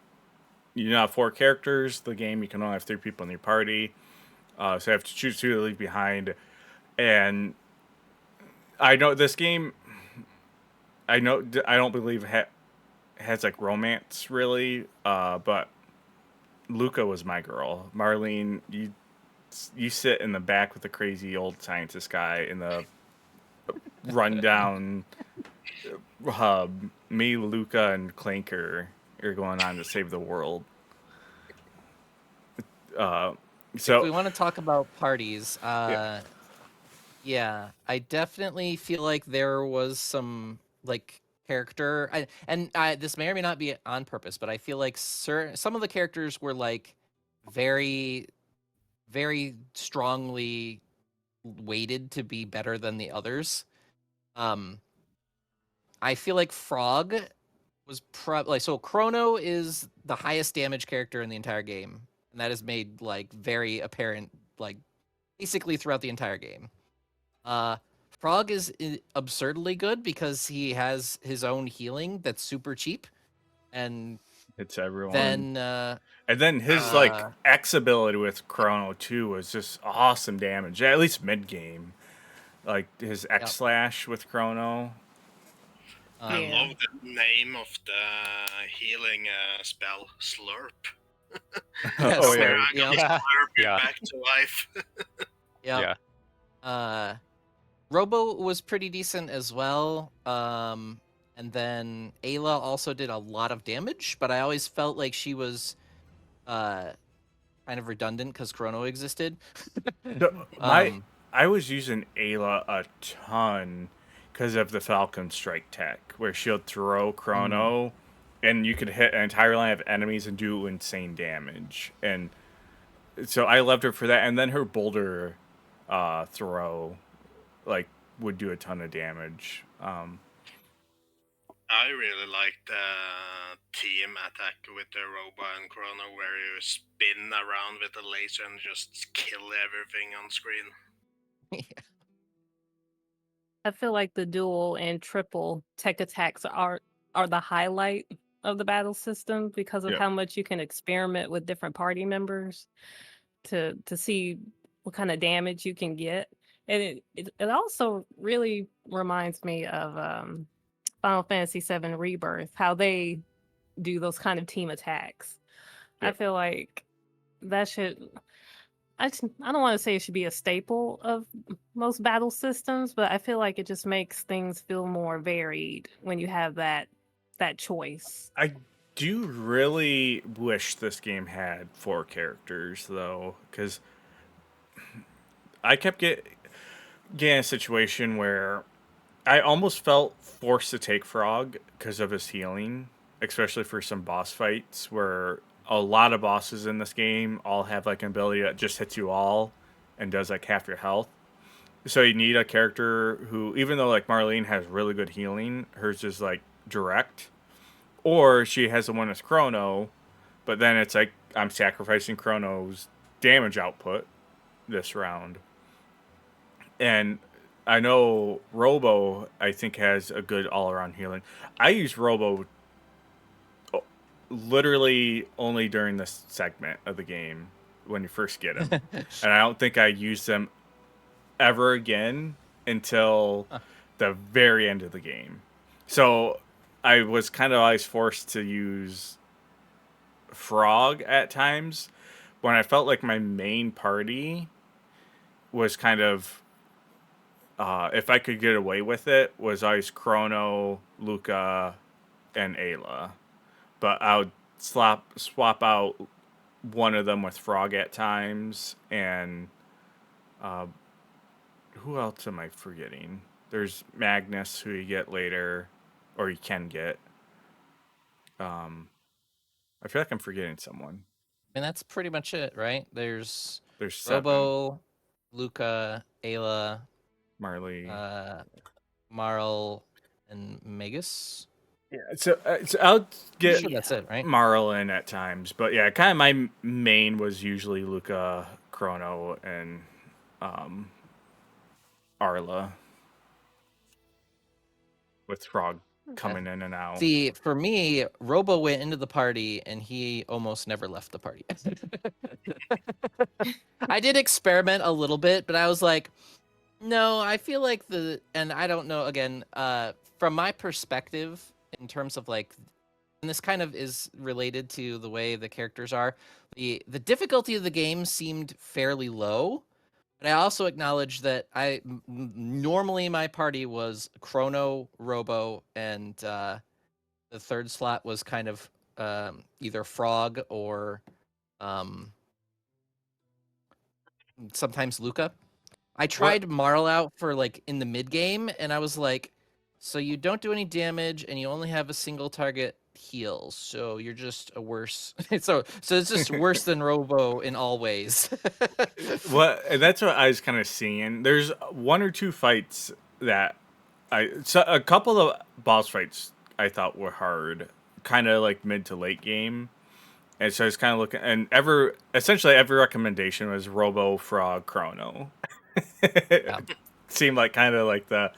now have 4 characters. The game you can only have 3 people in your party, so you have to choose 2 to leave behind. And I know this game. I don't believe has like romance really, but Luca was my girl. Marlene, you sit in the back with the crazy old scientist guy in the rundown hub. Me, Luca, and Clanker are going on to save the world. If So we want to talk about parties, yeah. yeah, I definitely feel like there was some like character, this may or may not be on purpose, but I feel like some of the characters were like very, very strongly weighted to be better than the others. I feel like Frog was like, so Chrono is the highest damage character in the entire game, and that is made like very apparent, like basically throughout the entire game. Frog is absurdly good because he has his own healing that's super cheap, and It's everyone. then and then his like X ability with Chrono too was just awesome damage. At least mid game, like his X slash with Chrono. I love the name of the healing spell, Slurp. Oh yeah. Yeah. Slurp you Yeah. back to life. Yeah. Robo was pretty decent as well. And then Ayla also did a lot of damage, but I always felt like she was kind of redundant because Chrono existed. I was using Ayla a ton because of the Falcon Strike tech, where she'll throw Chrono, and you could hit an entire line of enemies and do insane damage. And so I loved her for that. And then her Boulder throw, like, would do a ton of damage. I really like the team attack with the Robo and Chrono, where you spin around with the laser and just kill everything on screen. I feel like the dual and triple tech attacks are the highlight of the battle system because of how much you can experiment with different party members to see what kind of damage you can get. And it also really reminds me of Final Fantasy VII Rebirth, how they do those kind of team attacks. I feel like that should. I don't want to say it should be a staple of most battle systems, but I feel like it just makes things feel more varied when you have that choice. I do really wish this game had 4 characters though, because I kept getting a situation where I almost felt forced to take Frog because of his healing, especially for some boss fights where a lot of bosses in this game all have like an ability that just hits you all and does like half your health. So you need a character who, even though like Marlene has really good healing, hers is like direct, or she has the one with Chrono, but then it's like I'm sacrificing Chrono's damage output this round. And I know Robo, I think, has a good all around healing. I use Robo literally only during this segment of the game when you first get him. And I don't think I use them ever again until the very end of the game. So I was kind of always forced to use Frog at times when I felt like my main party was kind of if I could get away with it, was always Chrono, Luca, and Ayla. but I would swap out one of them with Frog at times, and who else am I forgetting? There's Magnus, who you get later, or you can get. I feel like I'm forgetting someone. And that's pretty much it, right? There's There's 7. Robo, Luca, Ayla, Marley. Marl, and Magus. Yeah, so I'll get Sure, that's it, right? Marl in at times, but yeah, kind of my main was usually Luca, Chrono, and Arla, with Frog coming in and out. See, for me, Robo went into the party and he almost never left the party. I did experiment a little bit, but I was like, no, I feel like and I don't know, again, from my perspective, in terms of like, and this kind of is related to the way the characters are, the difficulty of the game seemed fairly low. But I also acknowledge that normally my party was Chrono, Robo, and the third slot was kind of either Frog or sometimes Luca. I tried Marl out for like in the mid game, and I was like, so you don't do any damage, and you only have a single target heal, so you're just a worse. so it's just worse than Robo in all ways. And that's what I was kind of seeing. There's 1 or 2 fights that a couple of boss fights I thought were hard, kind of like mid to late game. And so I was kind of looking, and essentially every recommendation was Robo, Frog, Chrono. Yeah. Seemed like kind of like the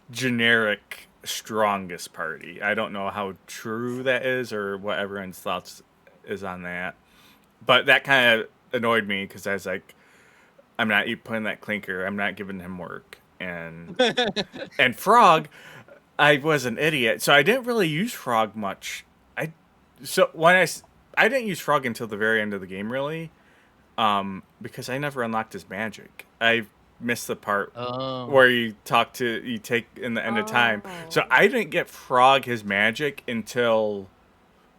generic strongest party. I don't know how true that is or what everyone's thoughts is on that. But that kind of annoyed me because I was like, I'm not putting that clinker. I'm not giving him work. And Frog, I was an idiot, so I didn't really use Frog much. I didn't use Frog until the very end of the game, really, because I never unlocked his magic. I missed the part where you take in the end of time. So I didn't get Frog his magic until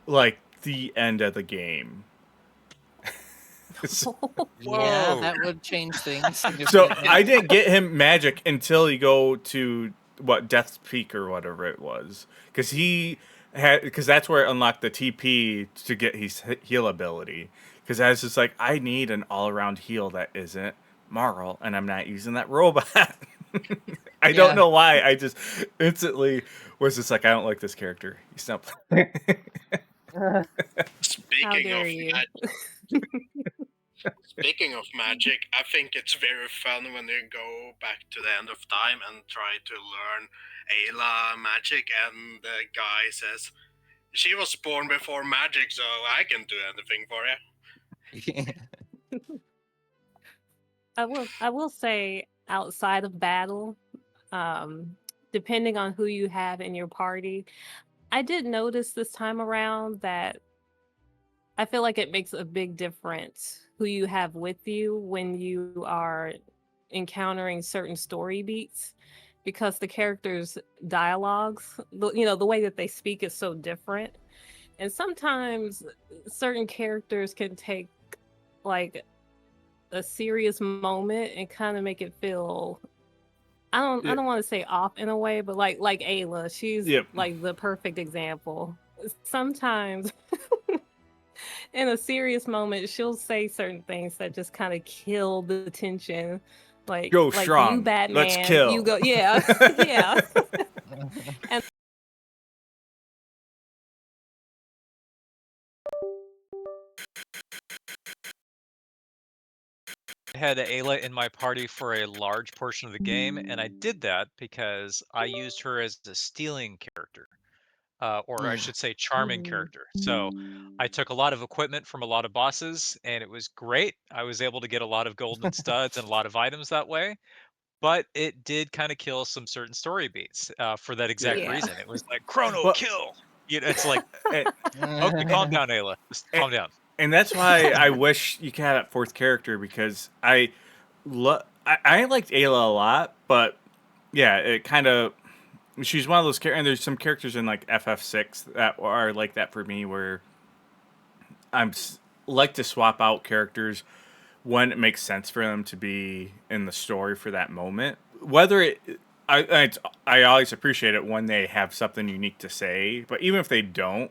like the end of the game. Yeah, that would change things. So I didn't get him magic until you go to Death's Peak or whatever it was, because that's where it unlocked the TP to get his heal ability. Because I was just like, I need an all around heal that isn't Marl, and I'm not using that robot. I don't know why. I just instantly was just like, I don't like this character. He's not playing. Speaking of magic, I think it's very fun when you go back to the end of time and try to learn Ayla magic, and the guy says, she was born before magic, so I can do anything for you. I will say, outside of battle, depending on who you have in your party, I did notice this time around that I feel like it makes a big difference who you have with you when you are encountering certain story beats, because the characters' dialogues, the way that they speak is so different. And sometimes certain characters can take like a serious moment and kind of make it feel, I don't want to say off in a way, but like Ayla, she's like the perfect example. Sometimes in a serious moment, she'll say certain things that just kind of kill the tension. Like, go strong. You, Batman, let's kill. You go, yeah, yeah. And I had Ayla in my party for a large portion of the game, and I did that because I used her as a stealing character, or I should say charming character. So I took a lot of equipment from a lot of bosses, and it was great. I was able to get a lot of golden studs and a lot of items that way, but it did kind of kill some certain story beats for that exact reason. It was like, Chrono, kill! It's like, okay, calm down, Ayla. Just calm down. And that's why I wish you could have that 4th character, because I liked Ayla a lot, but yeah, it kind of she's one of those and there's some characters in like FF6 that are like that for me, where I'm like to swap out characters when it makes sense for them to be in the story for that moment. Whether it, I always appreciate it when they have something unique to say, but even if they don't,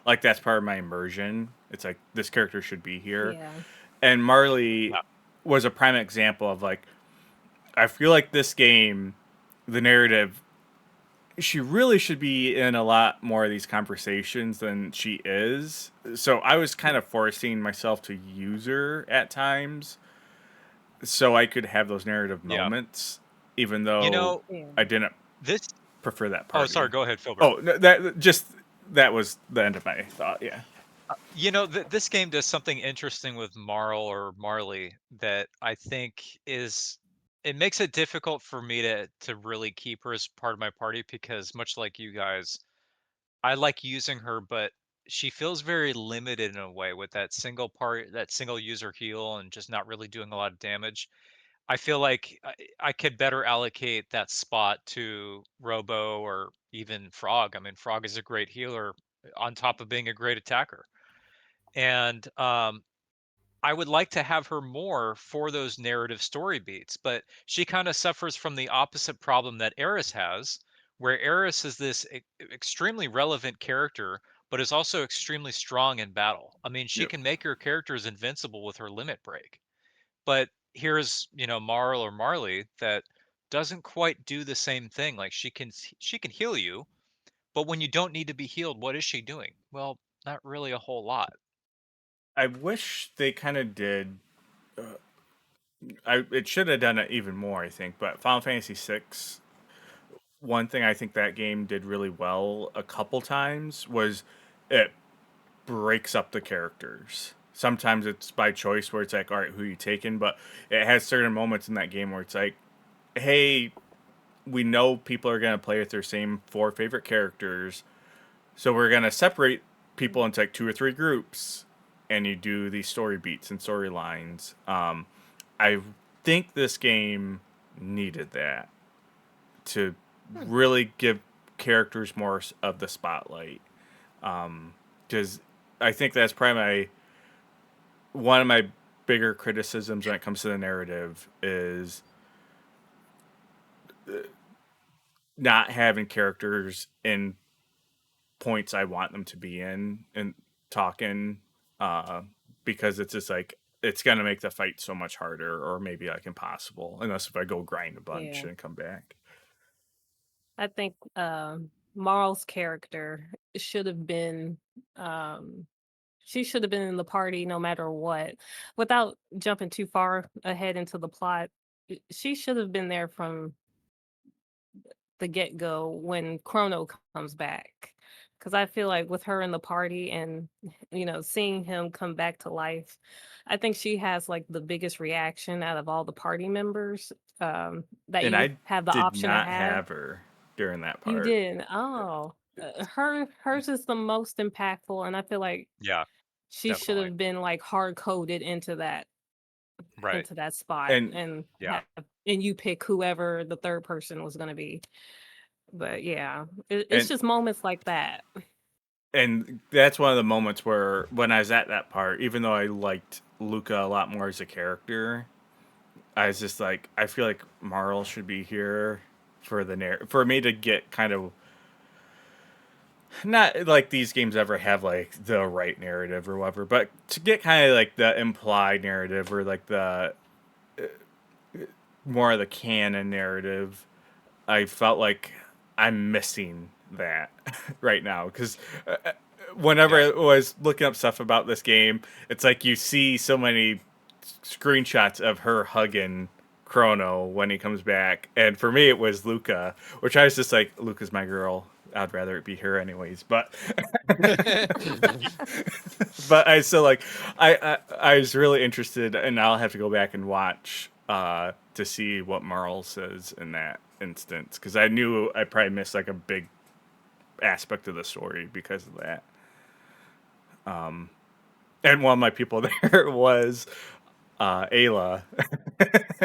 like that's part of my immersion. It's like this character should be here, Yeah. and Marley Yeah. was a prime example of like, I feel like this game, the narrative, she really should be in a lot more of these conversations than she is. So I was kind of forcing myself to use her at times so I could have those narrative Yeah. moments, even You though know, Yeah. I didn't this. prefer that Oh, party. sorry. Go ahead, Filbert. Oh, no, that was the end of my thought. Yeah. You know, this game does something interesting with Marl or Marley that I think is it makes it difficult for me to really keep her as part of my party because much like you guys, I like using her, but she feels very limited in a way with that single user heal and just not really doing a lot of damage. I feel like I could better allocate that spot to Robo or even Frog. I mean, Frog is a great healer on top of being a great attacker. And I would like to have her more for those narrative story beats, but she kind of suffers from the opposite problem that Eris has, where Eris is this extremely relevant character, but is also extremely strong in battle. I mean, she Yep. can make her characters invincible with her limit break. But here's, Marl or Marley that doesn't quite do the same thing. Like she can heal you, but when you don't need to be healed, what is she doing? Well, not really a whole lot. I wish they kind of did. It should have done it even more, I think. But Final Fantasy VI, one thing I think that game did really well a couple times was it breaks up the characters. Sometimes it's by choice where it's like, all right, who you taking? But it has certain moments in that game where it's like, hey, we know people are going to play with their same four favorite characters. So we're going to separate people into like two or three groups and you do these story beats and storylines. I think this game needed that to Hmm. really give characters more of the spotlight. Because I think that's probably one of my bigger criticisms when it comes to the narrative is not having characters in points I want them to be in and talking, uh, because it's just like it's gonna make the fight so much harder or maybe like impossible unless if I go grind a bunch Yeah. and come back. I think Marl's character should have been um she should have been in the party no matter what. Without jumping too far ahead into the plot, she should have been there from the get-go when Chrono comes back. Cuz I feel like with her in the party and seeing him come back to life, I think she has like the biggest reaction out of all the party members that And you I have the did option to not have. have her during that You part. did. Oh, hers is the most impactful, and I feel like Yeah, she should definitely. have been like hard coded Right. into that spot, And and Yeah. you pick whoever the third person was going to be. But yeah, it's and just moments like that. and that's one of the moments where when I was at that part, even though I liked Luca a lot more as a character, I was just like, I feel like Marl should be here for for me to get kind of not like these games ever have like the right narrative or whatever, but to get kind of like the implied narrative or like the more of the canon narrative, I felt like I'm missing that right now because whenever Yeah. I was looking up stuff about this game, it's like you see so many screenshots of her hugging Chrono when he comes back, and for me it was Luca, which I was just like, Luca's my girl. I'd rather it be her anyways, but but I still like I was really interested, and I'll have to go back and watch to see what Marl says in that instance because I knew I probably missed like a big aspect of the story because of that. And one of my people there was Ayla.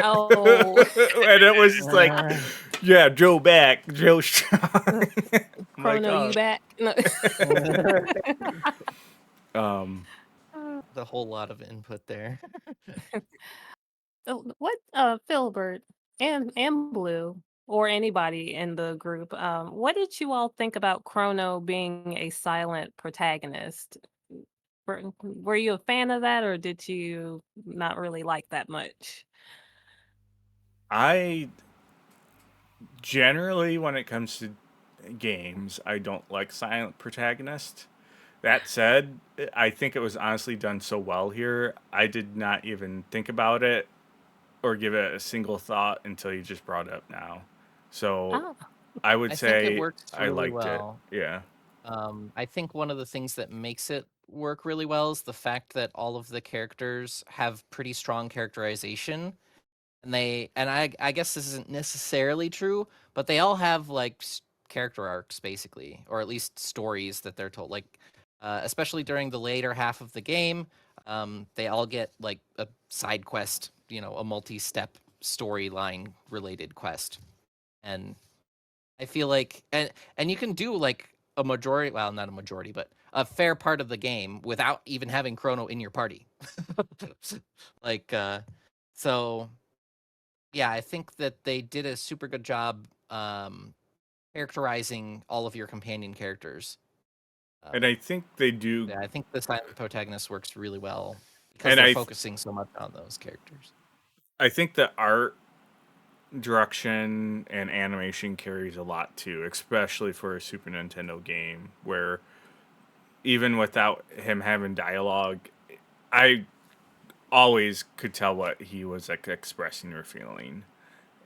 Oh. And it was just like, Uh, yeah, Joe back, Joe strong. I'm like, Chrono, you oh. back? No. the whole lot of input there. Oh, what Philbert and Blue or anybody in the group, what did you all think about Chrono being a silent protagonist? Were you a fan of that, or did you not really like that much? I generally, when it comes to games, I don't like silent protagonist. That said, I think it was honestly done so well here. I did not even think about it or give it a single thought until you just brought it up now. So Oh, I would I think it say works I really liked it. well. Yeah. I think one of the things that makes it work really well is the fact that all of the characters have pretty strong characterization, and I guess this isn't necessarily true, but they all have like character arcs basically, or at least stories that they're told. Like, especially during the later half of the game, they all get like a side quest, a multi-step storyline related quest, and I feel like and you can do like a majority, well, not a majority, but a fair part of the game without even having Chrono in your party. like so yeah, I think that they did a super good job characterizing all of your companion characters. And I think they do, Yeah, I think the silent protagonist works really well because and they're focusing so much on those characters. I think the art direction and animation carries a lot too, especially for a Super Nintendo game where even without him having dialogue, I always could tell what he was like expressing or feeling.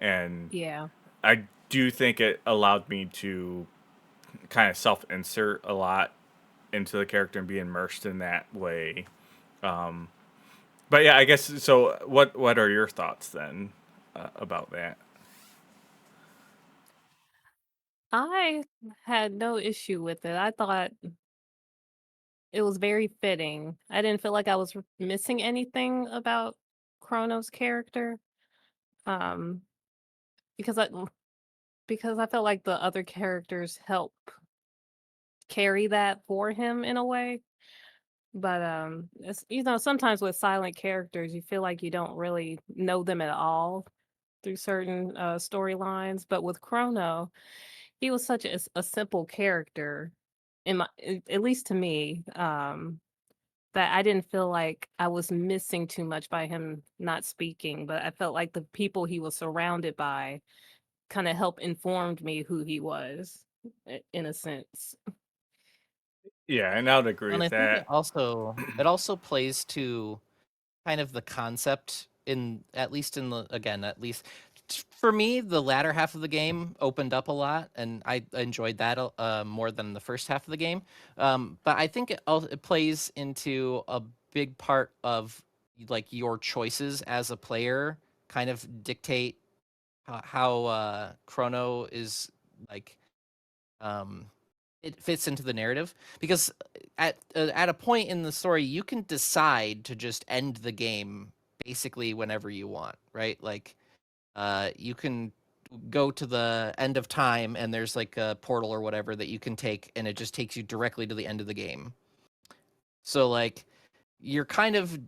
And yeah. I do think it allowed me to kind of self insert a lot into the character and be immersed in that way. Um, but yeah, I guess so. What are your thoughts then about that? I had no issue with it. I thought it was very fitting. I didn't feel like I was missing anything about Chrono's character. Um, because I felt like the other characters help carry that for him in a way. But it's, sometimes with silent characters, you feel like you don't really know them at all through certain storylines. But with Chrono, he was such a simple character, at least to me, that I didn't feel like I was missing too much by him not speaking. But I felt like the people he was surrounded by kind of helped informed me who he was, in a sense. Yeah, and I would agree And I with think that. it also plays to kind of the concept in at least in the again at least for me the latter half of the game opened up a lot and I enjoyed that more than the first half of the game, but I think it plays into a big part of like your choices as a player kind of dictate how Chrono is like um it fits into the narrative because at a point in the story you can decide to just end the game basically whenever you want, right? Like you can go to the end of time and there's like a portal or whatever that you can take and it just takes you directly to the end of the game. So like you're kind of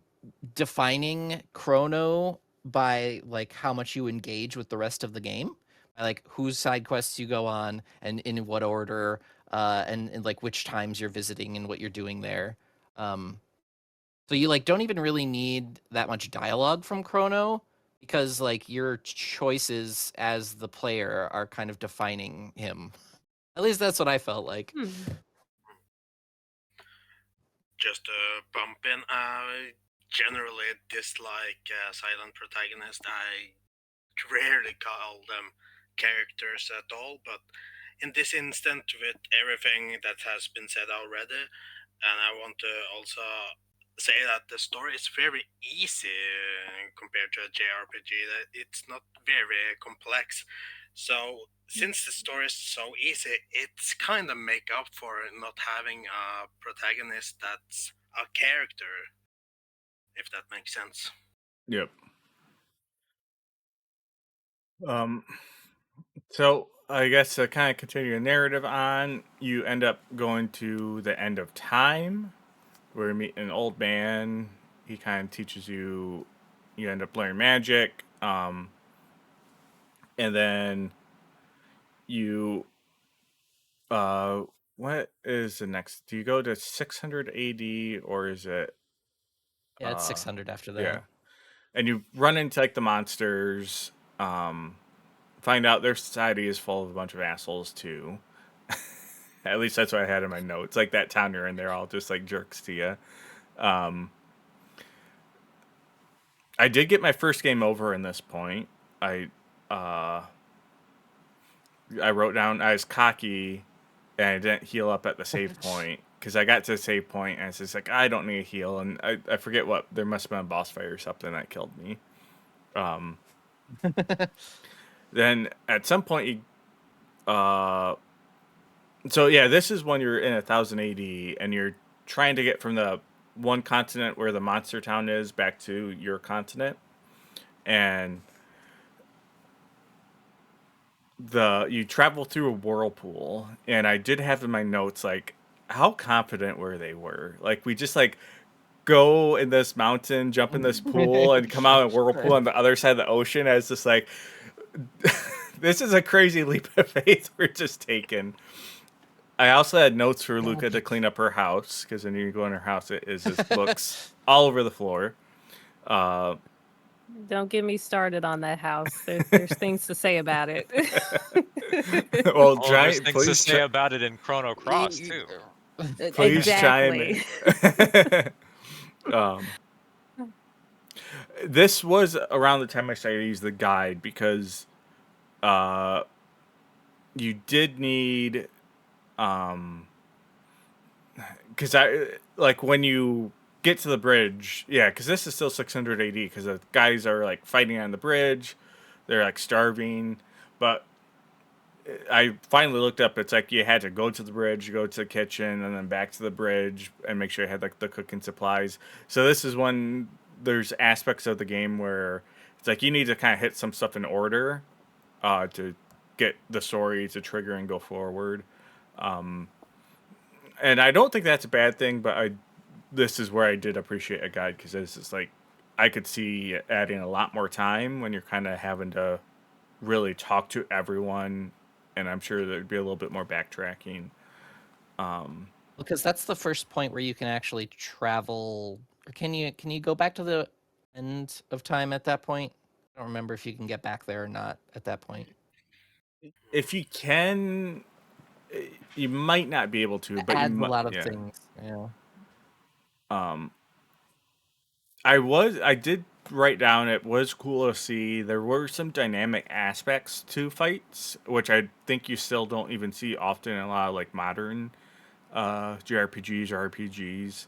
defining Chrono by like how much you engage with the rest of the game, by like whose side quests you go on and in what order, and like which times you're visiting and what you're doing there. Um, so you like don't even really need that much dialogue from Chrono because like your choices as the player are kind of defining him. At least that's what I felt like. Hmm. Just to bump in, I generally dislike silent protagonists. I rarely call them characters at all, but in this instant, with everything that has been said already, and I want to also say that the story is very easy compared to a JRPG. That it's not very complex. So since the story is so easy, it's kind of make up for not having a protagonist that's a character, if that makes sense. Yep. Um, so I guess to kind of continue the narrative on, you end up going to the end of time, where you meet an old man. He kind of teaches you. You end up learning magic, and then you uh, what is the next? Do you go to 600 AD or is it Yeah, it's 600 after that. yeah? And you run into like the monsters. Um, find out their society is full of a bunch of assholes too. At least that's what I had in my notes. Like that town you're in, they're all just like jerks to you. Um, I did get my first game over in this point. Uh, I wrote down I was cocky and I didn't heal up at the save point because I got to the save point and it's just like I don't need a heal and I forget what there must have been a boss fight or something that killed me. Um, then at some point so yeah, this is when you're in 1000 AD and you're trying to get from the one continent where the monster town is back to your continent, and you travel through a whirlpool. And I did have in my notes like how confident were like we just like go in this mountain, jump in this pool, and come out in a whirlpool on the other side of the ocean as just like this is a crazy leap of faith we're just taking. I also had notes for Luca to clean up her house because when you go in her house, it is just books all over the floor. Uh, Don't get me started on that house. There's things to say about it. well, Oh, there's giant, things to please, say about it in Chrono Cross too. please chime Exactly. in. um, this was around the time I started to use the guide because you did need because I like when you get to the bridge, yeah, because this is still 600 AD because the guys are like fighting on the bridge, they're like starving, but I finally looked up. It's like you had to go to the bridge, go to the kitchen, and then back to the bridge, and make sure you had like the cooking supplies. So this is when there's aspects of the game where it's like you need to kind of hit some stuff in order to get the story to trigger and go forward. And I don't think that's a bad thing, but this is where I did appreciate a guide because it's just like I could see adding a lot more time when you're kind of having to really talk to everyone, and I'm sure there'd be a little bit more backtracking. Because that's the first point where you can actually travel. Or can you go back to the end of time at that point? I don't remember if you can get back there or not at that point. If you can, you might not be able to, It but you adds a might. lot of Yeah. things. Yeah. I did write down it was cool to see there were some dynamic aspects to fights, which I think you still don't even see often in a lot of like modern JRPGs or RPGs,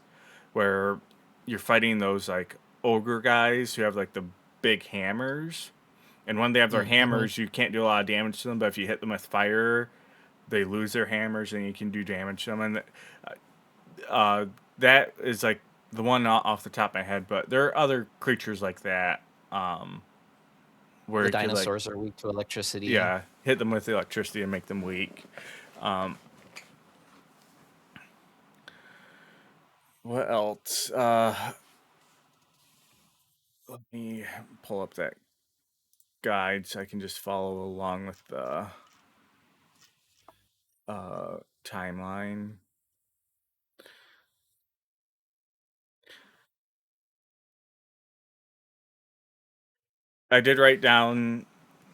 where you're fighting those like ogre guys who have like the big hammers, and when they have their Mm-hmm. hammers, you can't do a lot of damage to them. But if you hit them with fire, they lose their hammers, and you can do damage to them. And uh, that is like the one off the top of my head. But there are other creatures like that where The you could like dinosaurs are weak to electricity. yeah hit them with electricity and make them weak. What else? Let me pull up that guide so I can just follow along with the timeline. I did write down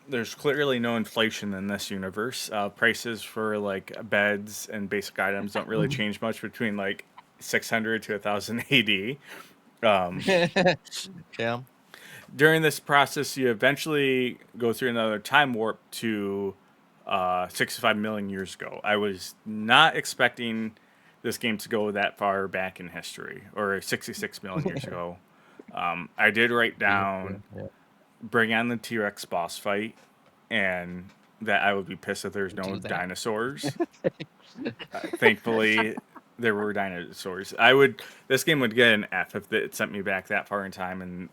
there's clearly no inflation in this universe. Prices for like beds and basic items don't really change much between like 600 to 1000 AD. Yeah. During this process, you eventually go through another time warp to 65 million years ago. I was not expecting this game to go that far back in history, or 66 million years ago. I did write down Yeah. bring on the T Rex boss fight, and that I would be pissed if there's no Do that. dinosaurs. Thankfully, there were dinosaurs. This game would get an F if it sent me back that far in time, and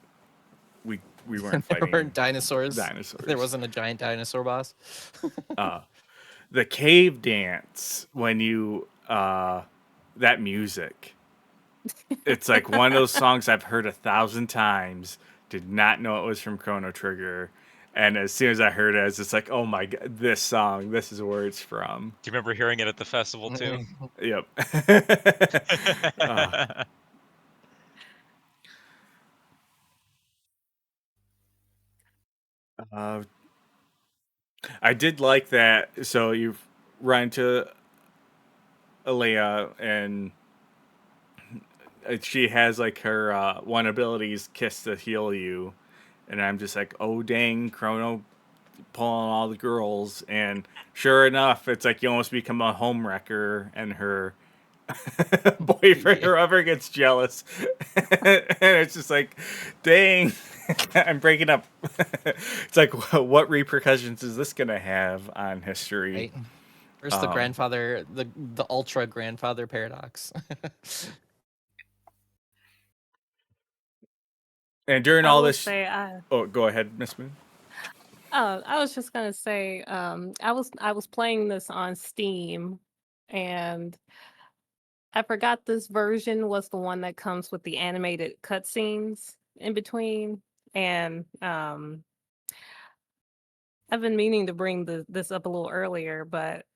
we we weren't There fighting weren't dinosaurs. dinosaurs. There wasn't a giant dinosaur boss. The cave dance when you that music. It's like one of those songs I've heard 1,000 times. Did not know it was from Chrono Trigger, and as soon as I heard it, I was just like, "Oh my god, this song! This is where it's from." Do you remember hearing it at the festival too? Yep. uh, uh, I did like that. So you run to Alea, and she has like her one ability is Kiss to heal you, and I'm just like, "Oh dang, Chrono pulling all the girls," and sure enough, it's like you almost become a home wrecker, and her boyfriend or whoever gets jealous, and it's just like, dang, I'm breaking up. It's like, what repercussions is this gonna have on history? Right. Where's the grandfather, the ultra grandfather paradox? And during I all will this, say, oh, go ahead, Miss Moon. oh, I was just gonna say, I was playing this on Steam, and I forgot this version was the one that comes with the animated cutscenes in between, and I've been meaning to bring this up a little earlier, but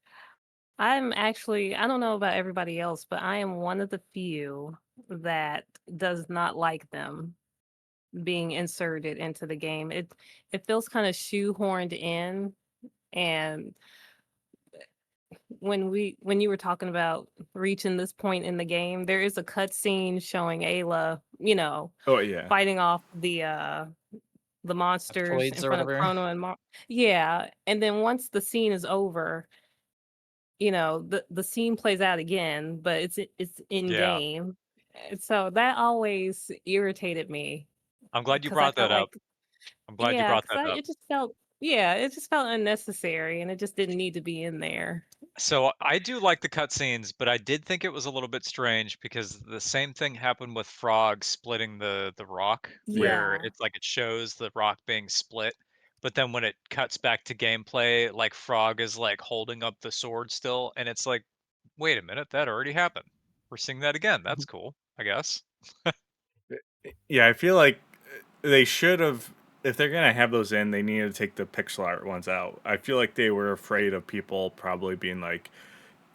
I don't know about everybody else, but I am one of the few that does not like them being inserted into the game. It feels kind of shoehorned in, and when you were talking about reaching this point in the game, there is a cutscene showing Ayla, Oh yeah. fighting off the monsters in Toids or front of whatever. Chrono and yeah, and then once the scene is over, the scene plays out again, but it's in Yeah. game. So that always irritated me I'm glad you because I brought felt that up. like, I'm glad you yeah, brought because that up. it just felt unnecessary, and it just didn't need to be in there. So I do like the cutscenes, but I did think it was a little bit strange because the same thing happened with Frog splitting the rock, Yeah. where Yeah, it's like it shows the rock being split, but then when it cuts back to gameplay, like Frog is like holding up the sword still, and it's like, wait a minute, that already happened. We're seeing that again. That's cool, I guess. Yeah, I feel like they should have. If they're gonna have those in, they need to take the pixel art ones out. I feel like they were afraid of people probably being like,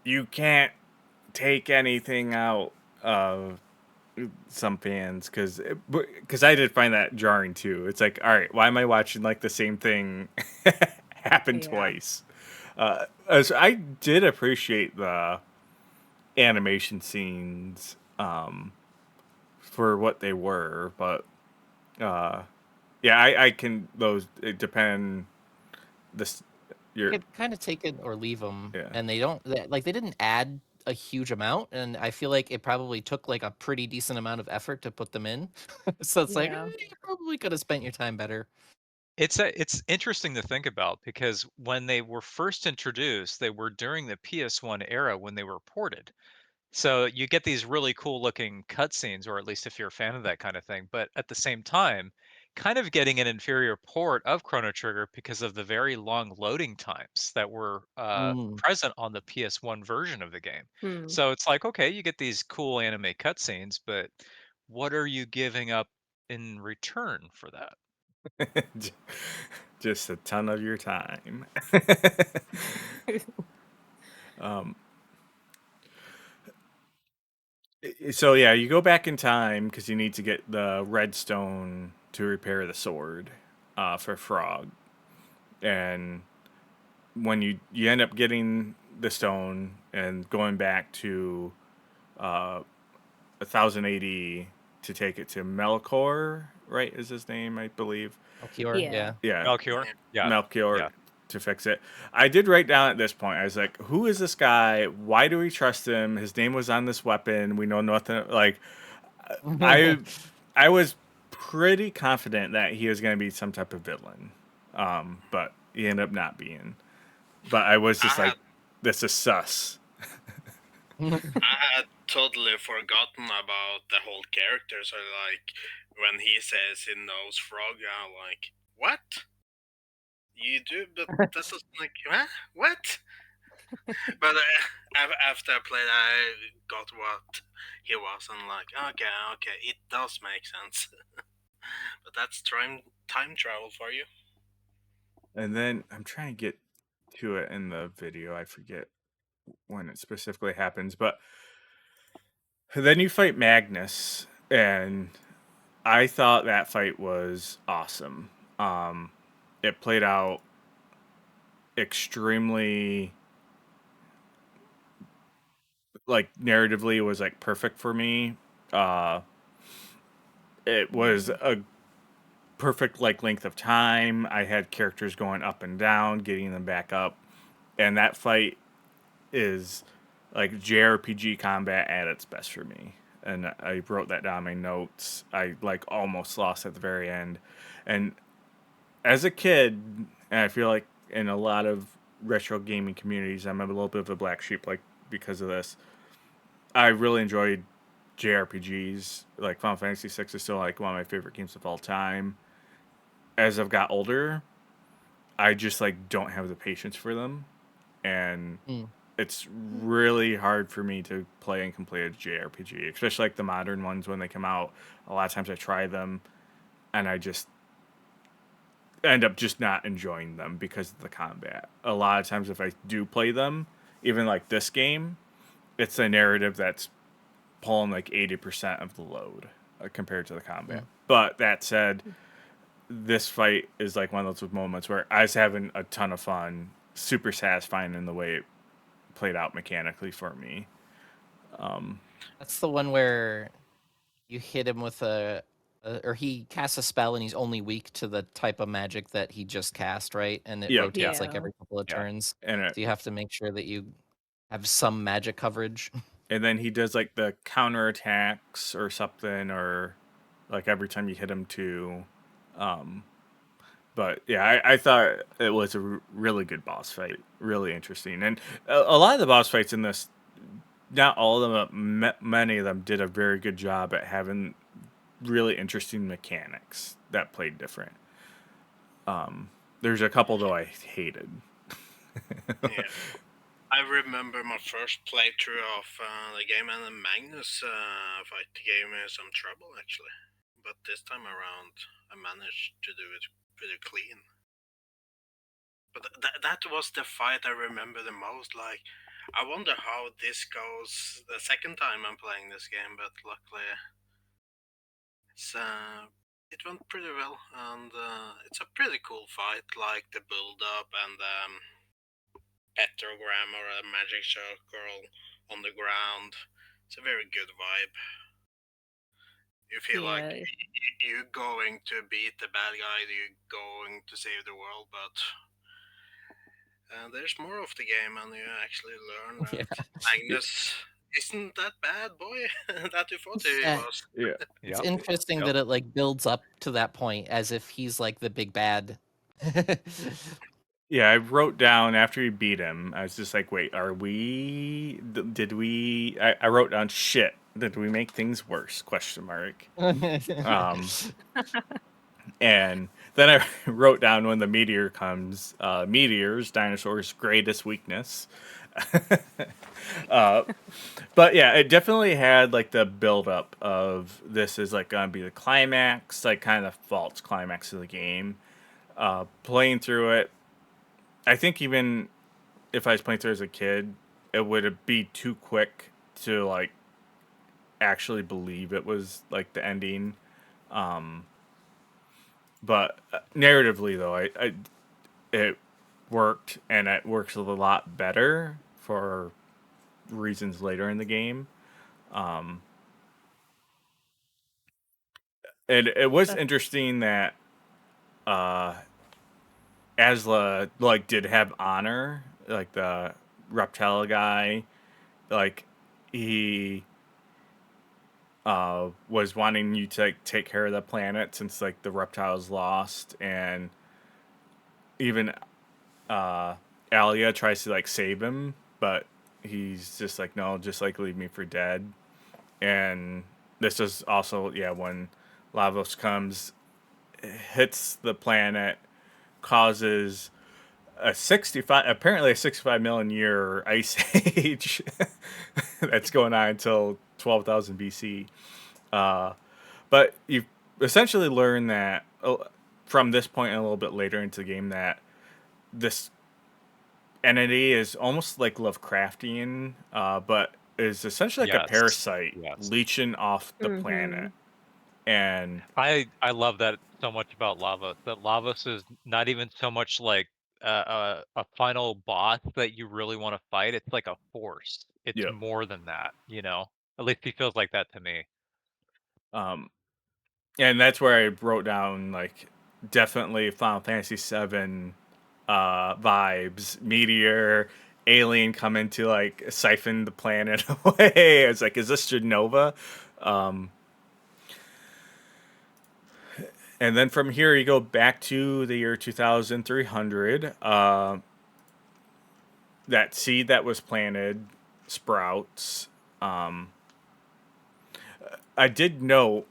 "You can't take anything out of some fans," because I did find that jarring too. It's like, all right, why am I watching like the same thing happen yeah, twice? As I did appreciate the animation scenes for what they were, but uh, yeah, I can those it depend this your Could kind of take it or leave them, yeah. and they didn't add a huge amount, and I feel like it probably took like a pretty decent amount of effort to put them in. So it's like, yeah, you probably could have spent your time better. It's interesting to think about because when they were first introduced, they were during the PS1 era when they were ported. So you get these really cool looking cutscenes, or at least if you're a fan of that kind of thing. But at the same time, kind of getting an inferior port of Chrono Trigger because of the very long loading times that were Mm. present on the PS1 version of the game. hmm. So it's like, okay, you get these cool anime cutscenes, but what are you giving up in return for that? Just a ton of your time. um, so yeah, you go back in time because you need to get the redstone to repair the sword for Frog, and when you end up getting the stone and going back to 1080 to take it to Melkor, right? Is his name, I believe. Melchior, Yeah. yeah. Yeah, Melchior? Yeah. Melchior Yeah. to fix it. I did write down at this point. I was like, "Who is this guy? Why do we trust him? His name was on this weapon. We know nothing." Like, I I was pretty confident that he was going to be some type of villain, but he ended up not being. But I was I just had like, "This is sus." I had totally forgotten about the whole character. So like when he says he knows frog, I'm like, what? You do, but that doesn't like, huh? What? But after I played, I got what he was, and like, okay, it does make sense. But that's time travel for you. And then I'm trying to get to it in the video. I forget when it specifically happens, but then you fight Magnus, and I thought that fight was awesome. It played out extremely, like, narratively, it was like perfect for me. Uh, it was a perfect like length of time. I had characters going up and down, getting them back up, and that fight is like JRPG combat at its best for me. And I wrote that down in my notes. I like almost lost at the very end, and as a kid, and I feel like in a lot of retro gaming communities, I'm a little bit of a black sheep, like because of this. I really enjoyed JRPGs. Like Final Fantasy VI is still like one of my favorite games of all time. As I've got older, I just like don't have the patience for them, and Mm. it's really hard for me to play and complete a JRPG, especially like the modern ones when they come out. A lot of times I try them, and I just end up just not enjoying them because of the combat. A lot of times, if I do play them, even like this game, it's a narrative that's pulling like 80% of the load compared to the combat. Mm. But that said, this fight is like one of those moments where I was having a ton of fun, super satisfying in the way it played out mechanically for me. That's the one where you hit him with or he casts a spell and he's only weak to the type of magic that he just cast, right? And it Yeah, rotates like Yeah. every couple of yeah, turns. and So you have to make sure that you have some magic coverage. and then he does like the counter attacks or something, or like every time you hit him too. But yeah, I thought it was a really good boss fight, really interesting, and a lot of the boss fights in this, not all of them, but many of them did a very good job at having really interesting mechanics that played different. There's a couple though I hated. Yeah. I remember my first playthrough of the game, and the Magnus fight gave me some trouble actually. But this time around, I managed to do it pretty clean. But that was the fight I remember the most. Like, I wonder how this goes the second time I'm playing this game. But luckily, it's it went pretty well, and it's a pretty cool fight. Like the build up and pentagram or a magic circle on the ground. It's a very good vibe. You feel like Yeah. you're going to beat the bad guy, you're going to save the world, but there's more of the game, and you actually learn Yeah. that Magnus isn't that bad boy that you thought he Yeah. was. Yeah, It's Yep. interesting Yep. that it like builds up to that point as if he's like the big bad. yeah. I wrote down after you beat him. I was just like, wait, are we? Did we? I wrote down shit. Did we make things worse? Question mark. And then I wrote down when the meteor comes. Meteors, dinosaurs' greatest weakness. But yeah, it definitely had like the build up of this is like gonna be the climax, like kind of false climax of the game. Playing through it, I think even if I was playing through as a kid, it would be too quick to like actually believe it was like the ending. But narratively, though, I it worked, and it works a lot better for reasons later in the game. And it was That's interesting that Asla like did have honor, like the reptile guy, like he was wanting you to like, take care of the planet since like the reptiles lost, and even Alia tries to like save him, but he's just like no, just like leave me for dead. and this is also when Lavos comes, hits the planet, causes a 65 million year ice age that's going on until 12,000 BC. But you essentially learn that from this point and a little bit later into the game that this entity is almost like Lovecraftian, but is essentially like a Yes. parasite Yes. leeching off the Mm-hmm. planet. And I love that so much about Lava. That Lavos is not even so much like a final boss that you really want to fight. It's like a force. It's yep. more than that, you know. At least he feels like that to me. Um, and that's where I wrote down like definitely Final Fantasy VII vibes, meteor, alien coming to like siphon the planet away. It's like, is this Genova? Um, and then from here you go back to the year 2300. That seed that was planted sprouts. Um, I did know.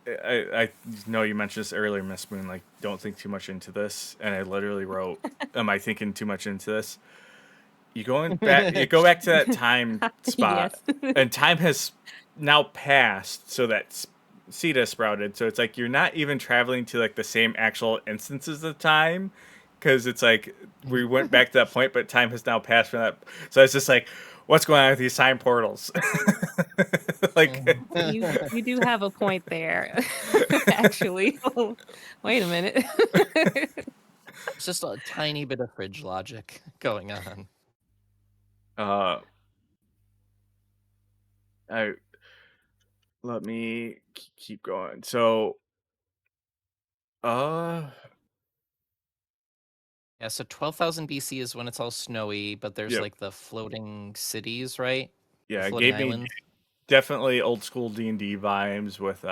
I know you mentioned this earlier, MsMoon. Like, don't think too much into this. And I literally wrote, "Am I thinking too much into this?" You go back to that time spot, Yes. and time has now passed, so that seed has sprouted. So it's like you're not even traveling to like the same actual instances of time, because it's like we went back to that point, but time has now passed from that. So it's just like, what's going on with these time portals? Like, You do have a point there, actually. Wait a minute. It's just a tiny bit of fridge logic going on. uh, I let me keep going. So, uh, Yeah, so 12,000 BC is when it's all snowy, but there's yeah, like the floating cities, right? The yeah, it floating gave me islands. definitely old school D&D vibes with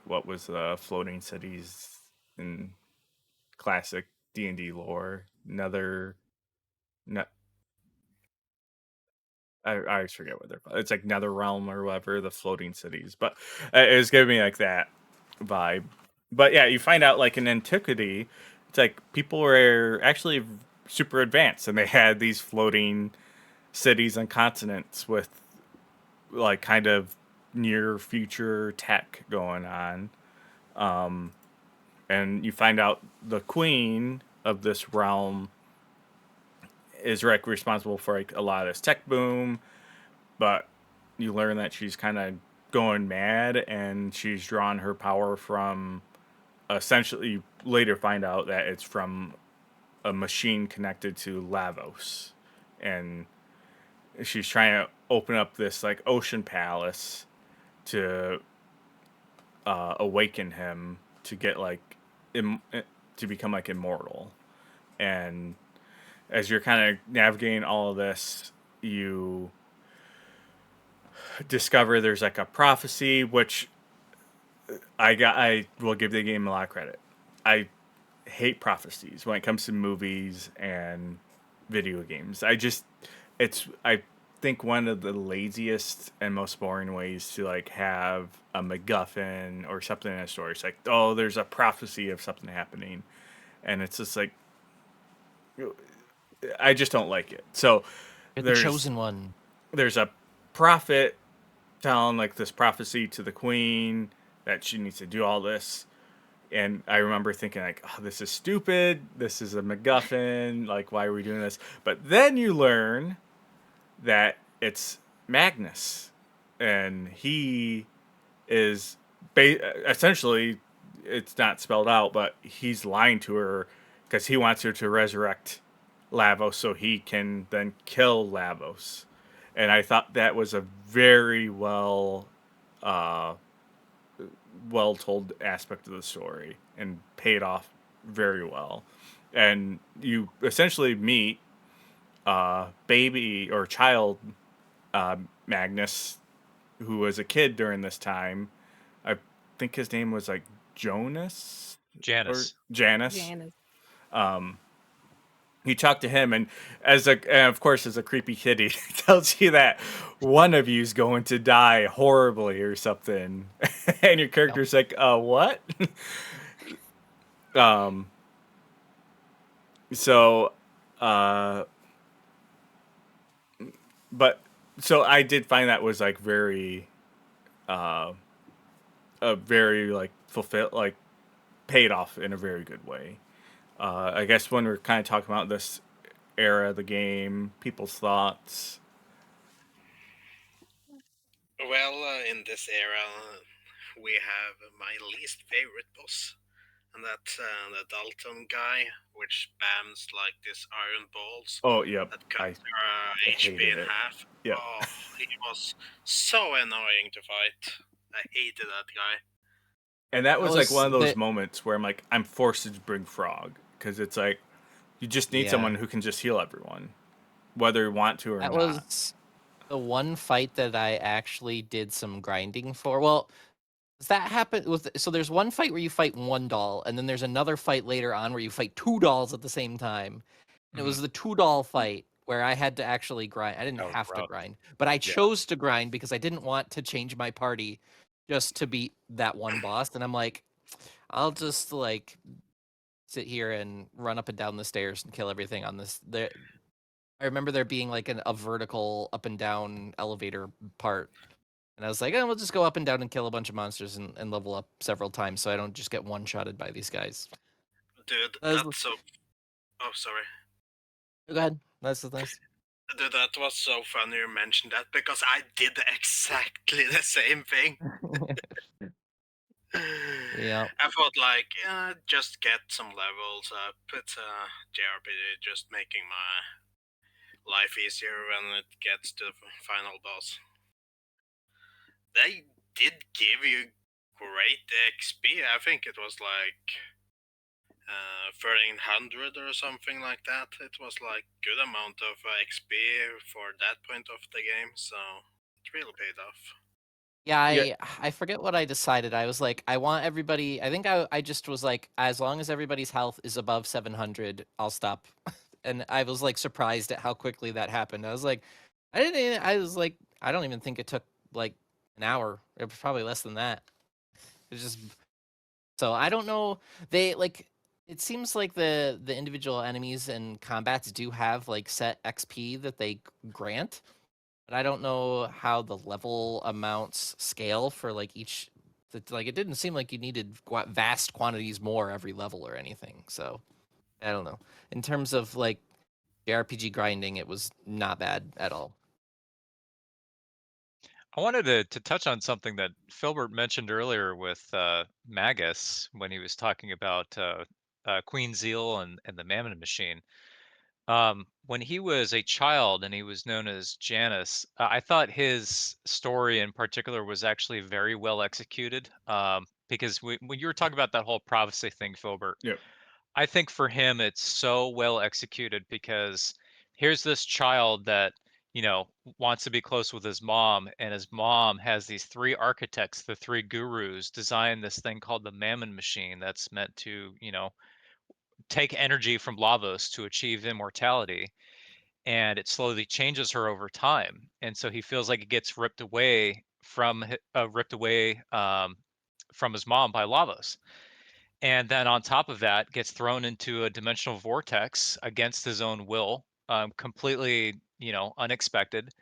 what was floating cities in classic D&D lore. Another no, I always forget what they're called. It's like Netherrealm or whatever, the floating cities. But it was giving me like that vibe. But yeah, you find out like in antiquity, it's like people were actually super advanced and they had these floating cities and continents with like kind of near future tech going on. And you find out the queen of this realm is like responsible for like a lot of this tech boom, but you learn that she's kind of going mad and she's drawn her power from essentially you later find out that it's from a machine connected to Lavos, and she's trying to open up this like ocean palace to awaken him to get like to become like immortal. And as you're kind of navigating all of this, you discover there's like a prophecy, which I will give the game a lot of credit. I hate prophecies when it comes to movies and video games. I think one of the laziest and most boring ways to like have a MacGuffin or something in a story. It's like, oh, there's a prophecy of something happening, and it's just like I just don't like it. So You're the there's chosen one. there's a prophet telling like this prophecy to the queen that she needs to do all this. And I remember thinking like, oh, this is stupid. This is a MacGuffin. Like, why are we doing this? But then you learn that it's Magnus, and he is essentially it's not spelled out, but he's lying to her because he wants her to resurrect Lavos so he can then kill Lavos. And I thought that was a very uh, well told aspect of the story and paid off very well. And you essentially meet baby or child Magnus, who was a kid during this time. I think his name was like Jonas or Janice. Janus. Janice. You talk to him, and and of course, as a creepy kid, he tells you that one of you's going to die horribly or something, and your Yep. character's like, what?" um. So, uh, but so I did find that was like very, uh, a very like fulfilled, like paid off in a very good way. I guess when we're kind of talking about this era of the game, people's thoughts. Well, in this era, we have my least favorite boss, and that's the Dalton guy, which spams like these iron balls Oh, yep, that cut I your HP hated in it. half. Yep. Oh, he was so annoying to fight. I hated that guy. And that That was like was one of those the moments where I'm like, I'm forced to bring Frog because it's like you just need yeah. someone who can just heal everyone, whether you want to or That not. was the one fight that I actually did some grinding for. Well, does that happen with so there's one fight where you fight one doll, and then there's another fight later on where you fight two dolls at the same time. And it Mhm. was the two doll fight where I had to actually grind. I didn't That was have to rough. grind, but I Yeah. chose to grind because I didn't want to change my party just to beat that one boss. And I'm like, I'll just like sit here and run up and down the stairs and kill everything on this. I remember there being like a vertical up and down elevator part. And I was like, oh, we'll just go up and down and kill a bunch of monsters and level up several times so I don't just get one-shotted by these guys. Dude, That was, that's so. Oh, sorry. go ahead. That's Dude, that was so funny you mentioned that because I did exactly the same thing. yeah. I thought like, just get some levels up. It's JRPG, just making my life easier when it gets to the final boss. They did give you great XP. I think it was like 1300 or something like that. It was like good amount of XP for that point of the game, so it really paid off. Yeah, Yeah, I forget what I decided. I was like, I want everybody. I think I just was like, as long as everybody's health is above 700, I'll stop. And I was like surprised at how quickly that happened. I was like, I was like, I don't even think it took like an hour. It was probably less than that. It's just so I don't know. They like it seems like the individual enemies and combats do have like set XP that they grant, but I don't know how the level amounts scale for like each. Like it didn't seem like you needed vast quantities more every level or anything. So I don't know. In terms of like JRPG grinding, it was not bad at all. I wanted to touch on something that Filbert mentioned earlier with Magus when he was talking about Queen Zeal and the Mammon Machine. When he was a child and he was known as Janus, I thought his story in particular was actually very well executed. Because when you were talking about that whole prophecy thing, Filbert, yep. I think for him it's so well executed because here's this child that, wants to be close with his mom, and his mom has these three architects, the three gurus, design this thing called the Mammon Machine that's meant to, take energy from Lavos to achieve immortality, and it slowly changes her over time. And so he feels like it gets ripped away from his mom by Lavos, and then on top of that gets thrown into a dimensional vortex against his own will, completely unexpected,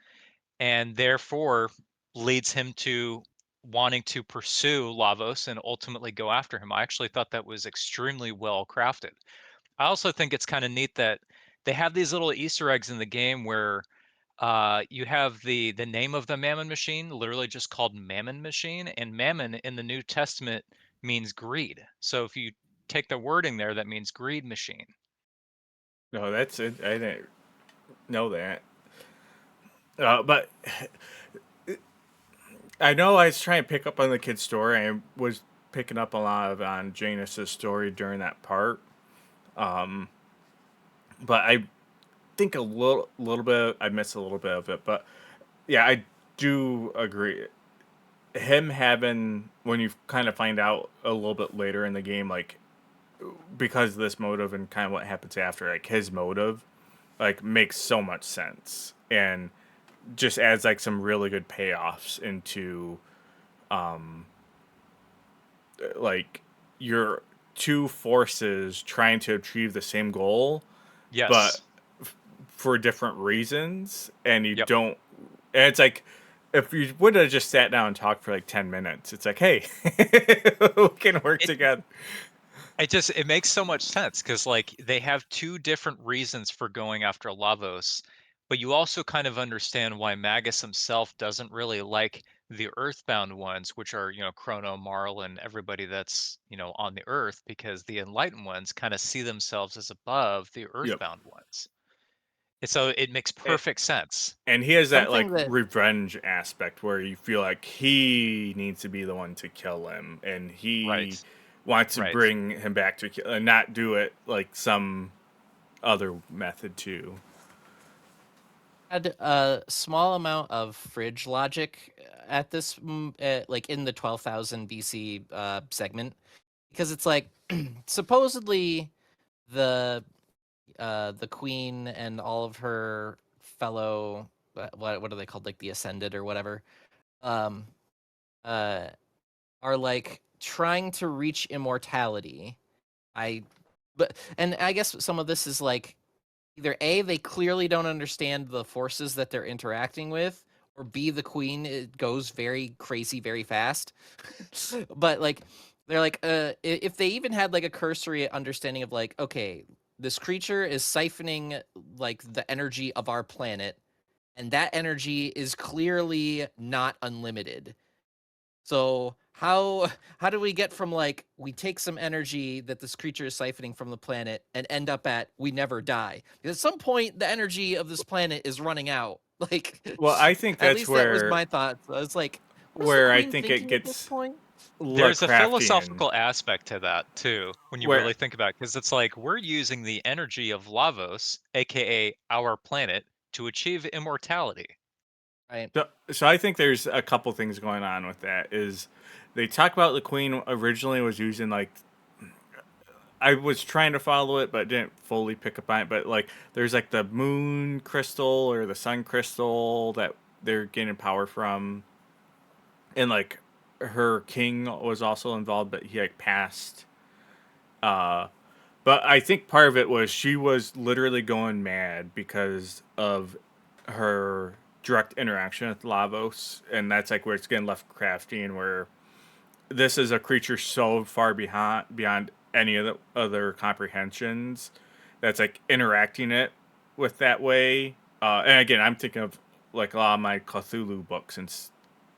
and therefore leads him to wanting to pursue Lavos and ultimately go after him. I actually thought that was extremely well crafted. I also think it's kind of neat that they have these little Easter eggs in the game where you have the name of the Mammon Machine literally just called Mammon Machine, and Mammon in the New Testament means greed. So if you take the wording there, that means greed machine. No, that's it. I didn't know that. But I know I was trying to pick up on the kid's story. I was picking up a lot of on Janus's story during that part. But I think a little bit. I missed a little bit of it. But yeah, I do agree. Him having when you kind of find out a little bit later in the game, like because of this motive and kind of what happens after, like his motive, like makes so much sense and just adds like some really good payoffs into like your two forces trying to achieve the same goal, but Yes. for different reasons, and you Yep. don't. And it's like if you would have just sat down and talked for like 10 minutes, it's like, hey, we can work It together. it makes so much sense because like they have two different reasons for going after Lavos, but you also kind of understand why Magus himself doesn't really like the Earthbound ones, which are, Chrono, Marl, and everybody that's, on the Earth, because the Enlightened ones kind of see themselves as above the Yep. Earthbound ones. And so it makes perfect sense. And he has that like Something that revenge aspect where you feel like he needs to be the one to kill him, and Right. he wants to Right. bring him back to kill and not do it like some other method too. had a small amount of fridge logic at this, like in the 12,000 BC segment, because it's like supposedly the the queen and all of her fellow what are they called, like the ascended or whatever, um uh are like trying to reach immortality. I but and I guess some of this is like either A, they clearly don't understand the forces that they're interacting with, or B, the queen, it goes very crazy very fast. But like they're like if they even had like a cursory understanding of like, okay, this creature is siphoning like the energy of our planet, and that energy is clearly not unlimited. So how do we get from like we take some energy that this creature is siphoning from the planet and end up at we never die? Because at some point the energy of this planet is running out. Like Well, I think at that's least that was my thought. So it's like, what is the where I queen think it thinking at this gets point? There's a Lovecraftian. philosophical aspect to that too, when you Where really think about it, because it's like we're using the energy of Lavos, aka our planet, to achieve immortality. Right. so I think there's a couple things going on with that. Is they talk about the queen originally was using like I was trying to follow it, but didn't fully pick up on it. But like, there's like the moon crystal or the sun crystal that they're getting power from, and like her king was also involved, but he like passed. Uh, but I think part of it was she was literally going mad because of her direct interaction with Lavos, and that's like where it's getting Lovecraftian, where this is a creature so far beyond any of the other comprehensions that's like interacting it with that way. And again, I'm thinking of like a lot of my Cthulhu books and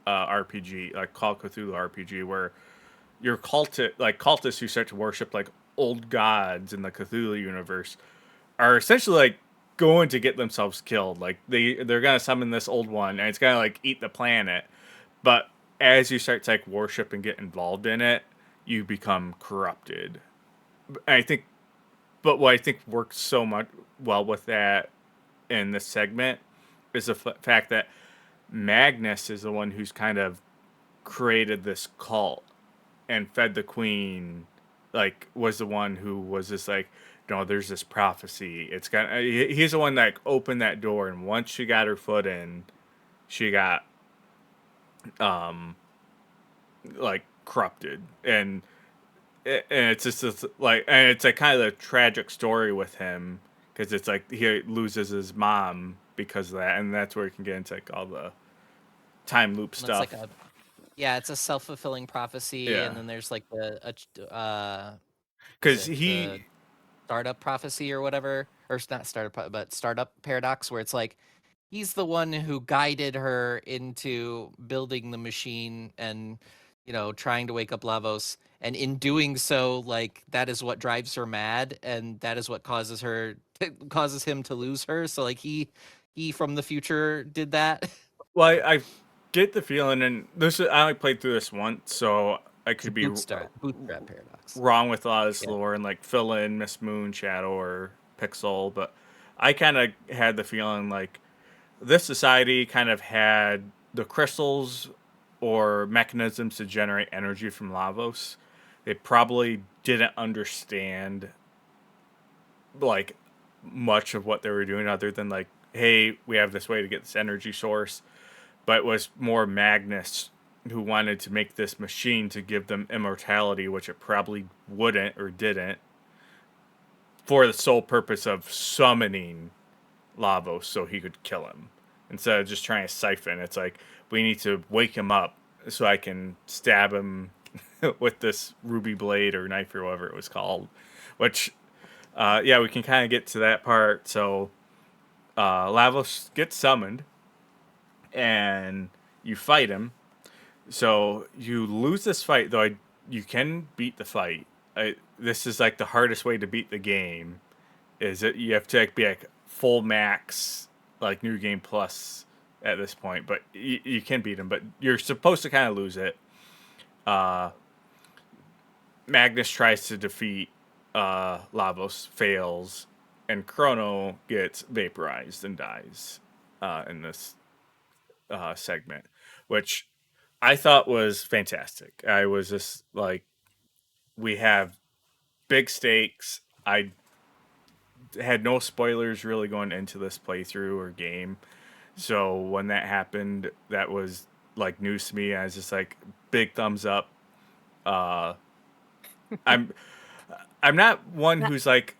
RPG, like Call of Cthulhu RPG, where your cultists who start to worship like old gods in the Cthulhu universe are essentially like going to get themselves killed. Like they're gonna summon this old one and it's gonna like eat the planet. But as you start to like worship and get involved in it, you become corrupted. And I think, but what I think works so much well with that in this segment is the fact that Magnus is the one who's kind of created this cult and fed the queen, like was the one who was just like, no, there's this prophecy. It's got. He's the one that opened that door, and once she got her foot in, she got um like corrupted, and it's just this, like, and it's like kind of a tragic story with him because it's like he loses his mom because of that, and that's where you can get into like all the time loop And it's like stuff. a yeah, it's a self-fulfilling prophecy, and Yeah, then there's like is because it the he startup prophecy or whatever, or it's not startup, but startup paradox, where it's like he's the one who guided her into building the machine and trying to wake up Lavos, and in doing so, like that is what drives her mad, and that is what causes him to lose her. So like he from the future did that. well, I get the feeling, and this is, I only played through this once, so I It's a could be bootstrap paradox. wrong with a lot of this Yeah. lore and like fill in MsMoon, Shadow, or Pixel, but I kind of had the feeling like this society kind of had the crystals or mechanisms to generate energy from Lavos. They probably didn't understand like much of what they were doing other than like, hey, we have this way to get this energy source, but it was more Magnus who wanted to make this machine to give them immortality, which it probably wouldn't or didn't, for the sole purpose of summoning Lavos so he could kill him. Instead of just trying to siphon, it's like, we need to wake him up so I can stab him with this ruby blade or knife or whatever it was called. Which, yeah, we can kind of get to that part. So, Lavos gets summoned, and you fight him. So you lose this fight, though you can beat the fight. This is like the hardest way to beat the game. Is that you have to like, be like full max, like New Game Plus at this point, but you can beat him. But you're supposed to kind of lose it. Magnus tries to defeat Lavos, fails, and Chrono gets vaporized and dies in this segment, which I thought was fantastic. I was just like, we have big stakes. I had no spoilers really going into this playthrough or game. So when that happened, that was like news to me. I was just like, big thumbs up. I'm I'm not one who's like,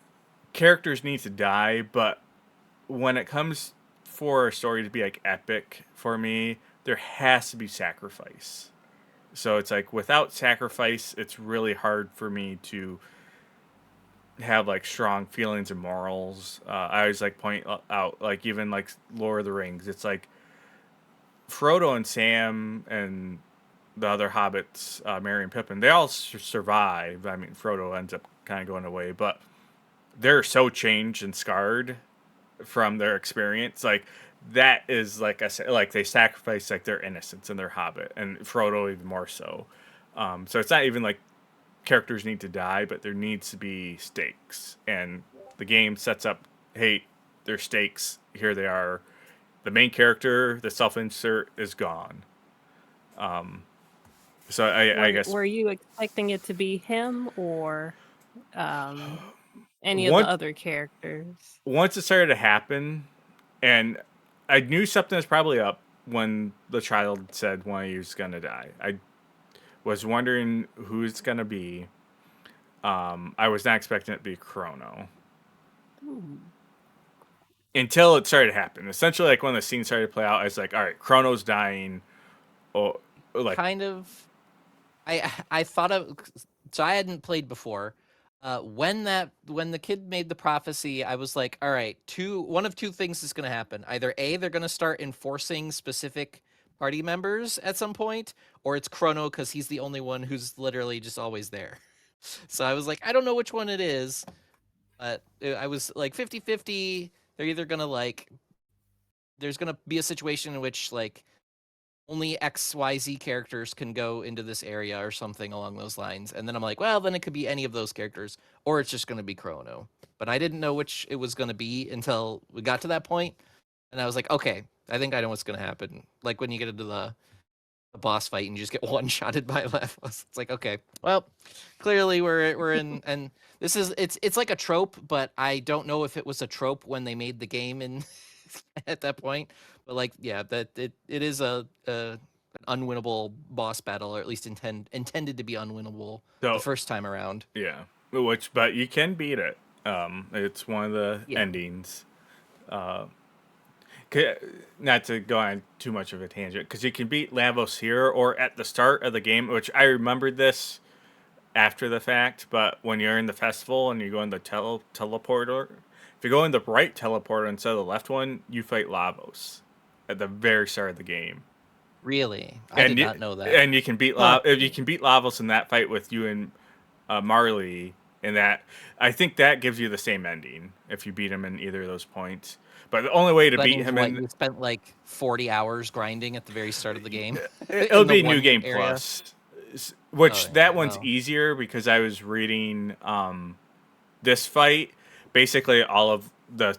characters need to die, but when it comes for a story to be like epic for me, there has to be sacrifice. So it's like, without sacrifice, it's really hard for me to have like strong feelings and morals. I always like point out, like, even like Lord of the Rings, it's like Frodo and Sam and the other hobbits, Merry and Pippin, they all survive. I mean, Frodo ends up kind of going away, but they're so changed and scarred from their experience. Like, that is, like I said, like, they sacrifice like their innocence and their hobbit, and Frodo even more so. So it's not even like characters need to die, but there needs to be stakes, and the game sets up, hey, there's stakes, here they are. The main character, the self-insert, is gone. So I guess Were you expecting it to be him or any of the once other characters? once it started to happen, and I knew something was probably up when the child said one of you's gonna die. I was wondering who it's gonna be. I was not expecting it to be Chrono Ooh. until it started to happen. Essentially, like, when the scene started to play out, I was like, all right, Chrono's dying. Oh, like, Kind of. I thought of, so I hadn't played before. When the kid made the prophecy, I was like, all right, one of two things is going to happen. Either A, they're going to start enforcing specific party members at some point, or it's Chrono because he's the only one who's literally just always there. So I was like, I don't know which one it is, but I was like 50-50. They're either going to like, there's going to be a situation in which like only XYZ characters can go into this area or something along those lines. And then I'm like, well, then it could be any of those characters, or it's just going to be Chrono. But I didn't know which it was going to be until we got to that point. And I was like, okay, I think I know what's going to happen. Like when you get into the boss fight and you just get one-shotted by Levos. It's like, okay, well, clearly we're in, and this is, it's like a trope, but I don't know if it was a trope when they made the game and at that point. But like, yeah, that it is an unwinnable boss battle, or at least intended to be unwinnable the so first time around. yeah, but you can beat it. It's one of the Yeah. endings. Not to go on too much of a tangent, because you can beat Lavos here or at the start of the game, which I remembered this after the fact, but when you're in the festival and you go in the teleporter, if you go in the right teleporter instead of the left one, you fight Lavos at the very start of the game. Really, I did not know that. And you can beat you can beat Lavos in that fight with you and Marley. And that, I think that gives you the same ending if you beat him in either of those points. But the only way to That beat means him what, in you spent like 40 hours grinding at the very start of the game. it'll in the be New one Game area? Plus, which Oh, yeah, that one's well. easier because I was reading this fight, basically all of the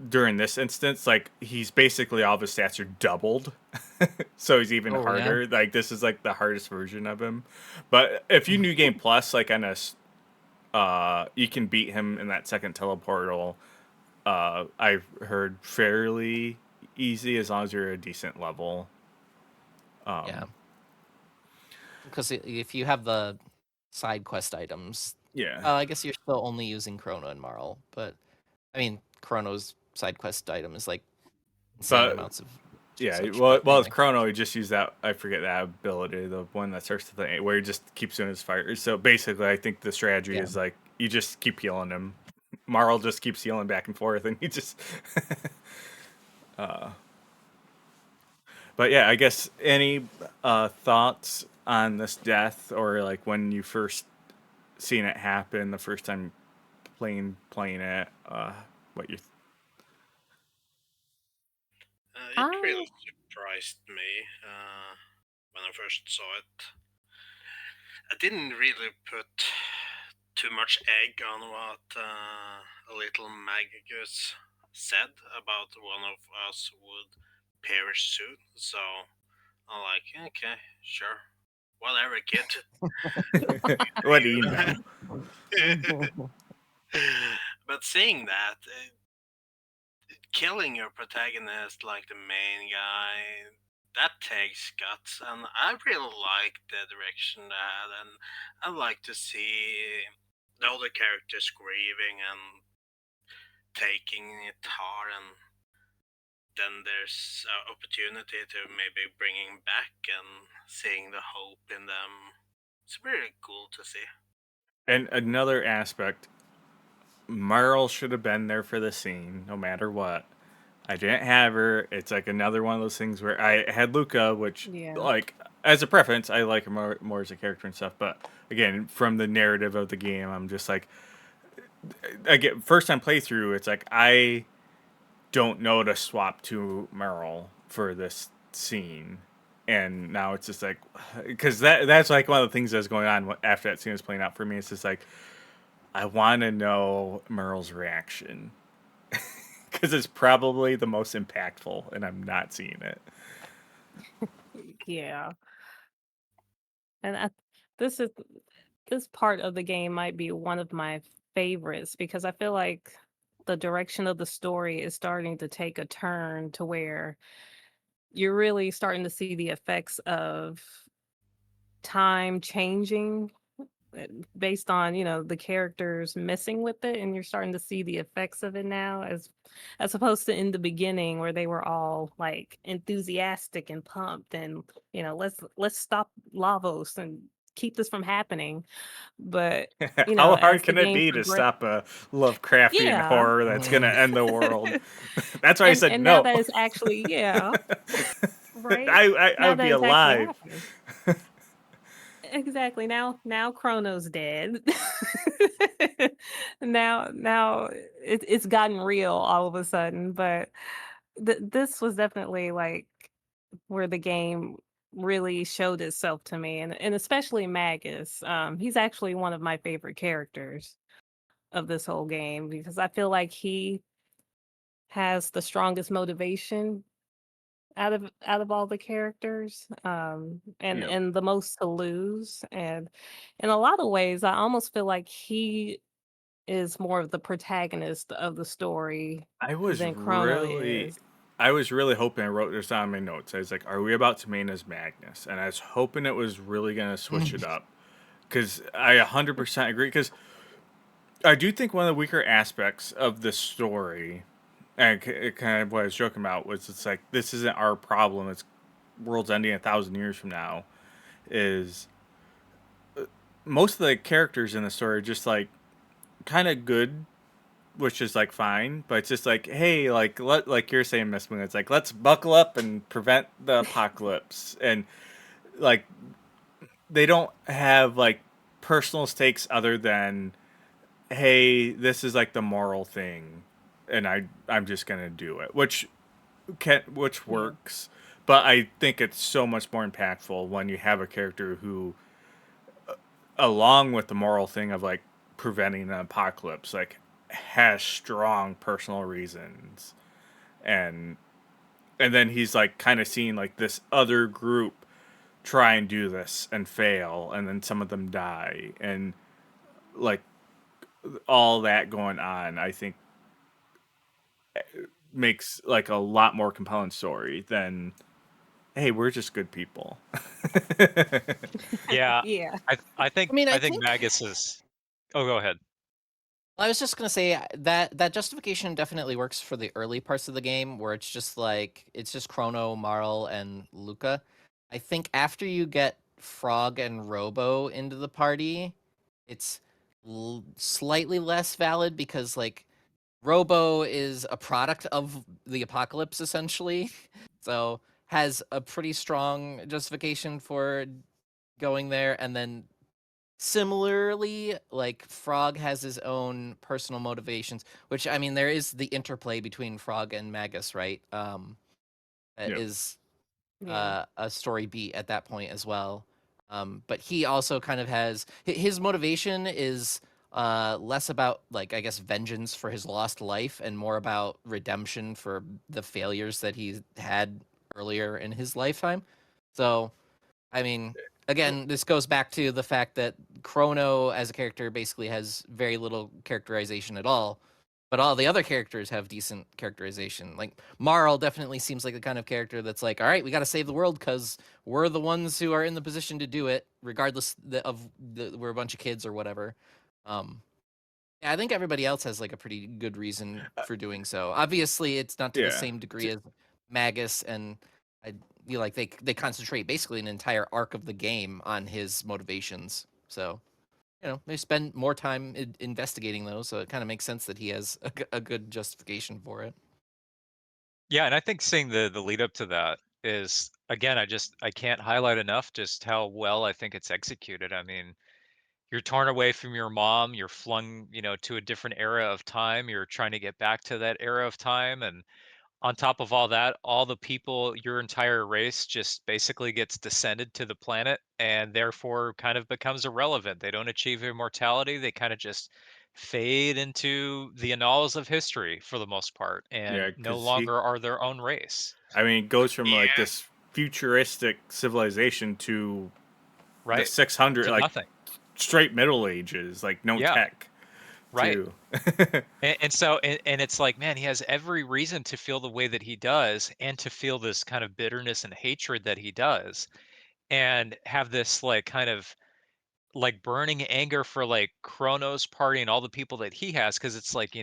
during this instance, like, he's basically all of his stats are doubled. So he's even Oh, yeah? harder. Like, this is like the hardest version of him. But if you New Game Plus, like, on a you can beat him in that second teleportal. I've heard fairly easy as long as you're a decent level. Yeah. Because if you have the side quest items, Yeah. I guess you're still only using Chrono and Marl, but I mean, Chrono's side quest item is like insane But amounts of yeah, usage. well, But with anyway, Chrono, he just used that. I forget that ability, the one that starts to the where he just keeps doing his fire. So basically, I think the strategy Yeah. is like you just keep healing him. Marl just keeps healing back and forth, and he just. But yeah, I guess any thoughts on this death, or like when you first seen it happen, the first time playing it, what you. It I really surprised me when I first saw it. I didn't really put too much egg on what a little Magus said about one of us would perish soon. So I'm like, okay, sure, whatever, kid. What do you know? But seeing that, killing your protagonist like the main guy, that takes guts, and I really like the direction that, and I like to see the other characters grieving and taking it hard, and then there's opportunity to maybe bringing back and seeing the hope in them. It's really cool to see. And another aspect, Merle should have been there for the scene, no matter what. I didn't have her. It's like another one of those things where I had Luca, which yeah. like as a preference, I like her more as a character and stuff. But again, from the narrative of the game, I'm just like, I get first time playthrough. It's like I don't know to swap to Merle for this scene, and now it's just like because that's like one of the things that's going on after that scene was playing out for me. It's just like I want to know Merle's reaction because it's probably the most impactful, and I'm not seeing it. Yeah. And this is this part of the game might be one of my favorites because I feel like the direction of the story is starting to take a turn to where you're really starting to see the effects of time changing based on the characters messing with it, and you're starting to see the effects of it now as opposed to in the beginning where they were all like enthusiastic and pumped and let's stop Lavos and keep this from happening. But How hard as the can it game be to progressed, stop a Lovecraftian yeah. horror that's gonna end the world? That's why I said And now no. that it's actually, yeah, right, I now would that be it's actually alive. happening. Exactly. Now Chrono's dead. Now it's gotten real all of a sudden, but this was definitely like where the game really showed itself to me, and especially Magus. He's actually one of my favorite characters of this whole game because I feel like he has the strongest motivation out of all the characters, and Yep. the most to lose, and in a lot of ways I almost feel like he is more of the protagonist of the story I was than Chrono really, is. I was really hoping. I wrote this down in my notes. I was like, "Are we about to main as Magnus?" And I was hoping it was really gonna switch it up because I 100% agree. Because I do think one of the weaker aspects of this story, and it kind of what I was joking about, was it's like this isn't our problem. It's world's ending 1,000 years from now. Is most of the characters in the story are just like kind of good, which is like fine, but it's just like, hey, like you're saying, MsMoon, it's like let's buckle up and prevent the apocalypse, and like they don't have like personal stakes other than hey, this is like the moral thing, and I'm just gonna do it, which Yeah. works, but I think it's so much more impactful when you have a character who, along with the moral thing of like preventing an apocalypse, like has strong personal reasons, and then he's like kind of seeing like this other group try and do this and fail, and then some of them die, and like all that going on, I think makes like a lot more compelling story than hey, we're just good people. Yeah, Yeah. I I mean, I think think Magus is. Oh, go ahead. I was just gonna say that justification definitely works for the early parts of the game where it's just like it's just Chrono, Marl, and Luca. I think after you get Frog and Robo into the party, it's slightly less valid because like Robo is a product of the apocalypse essentially, so has a pretty strong justification for going there, and then similarly, like Frog has his own personal motivations, which I mean, there is the interplay between Frog and Magus, right? That Yep. is Yeah. a story beat at that point as well. But he also kind of has his motivation is less about like I guess vengeance for his lost life and more about redemption for the failures that he had earlier in his lifetime. So I mean, again, this goes back to the fact that Chrono as a character basically has very little characterization at all, but all the other characters have decent characterization. Like Marl definitely seems like the kind of character that's like, all right, we got to save the world because we're the ones who are in the position to do it, regardless we're a bunch of kids or whatever. Um, yeah, I think everybody else has like a pretty good reason for doing so. Obviously, it's not to the Yeah. same degree as Magus, and I feel like they concentrate basically an entire arc of the game on his motivations. So they spend more time investigating those, so it kind of makes sense that he has a good justification for it. Yeah, and I think seeing the lead up to that is again, I can't highlight enough just how well I think it's executed. I mean, you're torn away from your mom, you're flung, to a different era of time, you're trying to get back to that era of time, and on top of all that, all the people, your entire race just basically gets descended to the planet and therefore kind of becomes irrelevant. They don't achieve immortality. They kind of just fade into the annals of history for the most part Yeah, and no because longer are their own race. I mean, it goes from like Yeah. this futuristic civilization to the Right? 600, To like nothing. straight Middle Ages, like no Yeah, tech, right. too. And it's like, man, he has every reason to feel the way that he does and to feel this kind of bitterness and hatred that he does and have this like kind of like burning anger for like Chronos party and all the people that he has because it's like,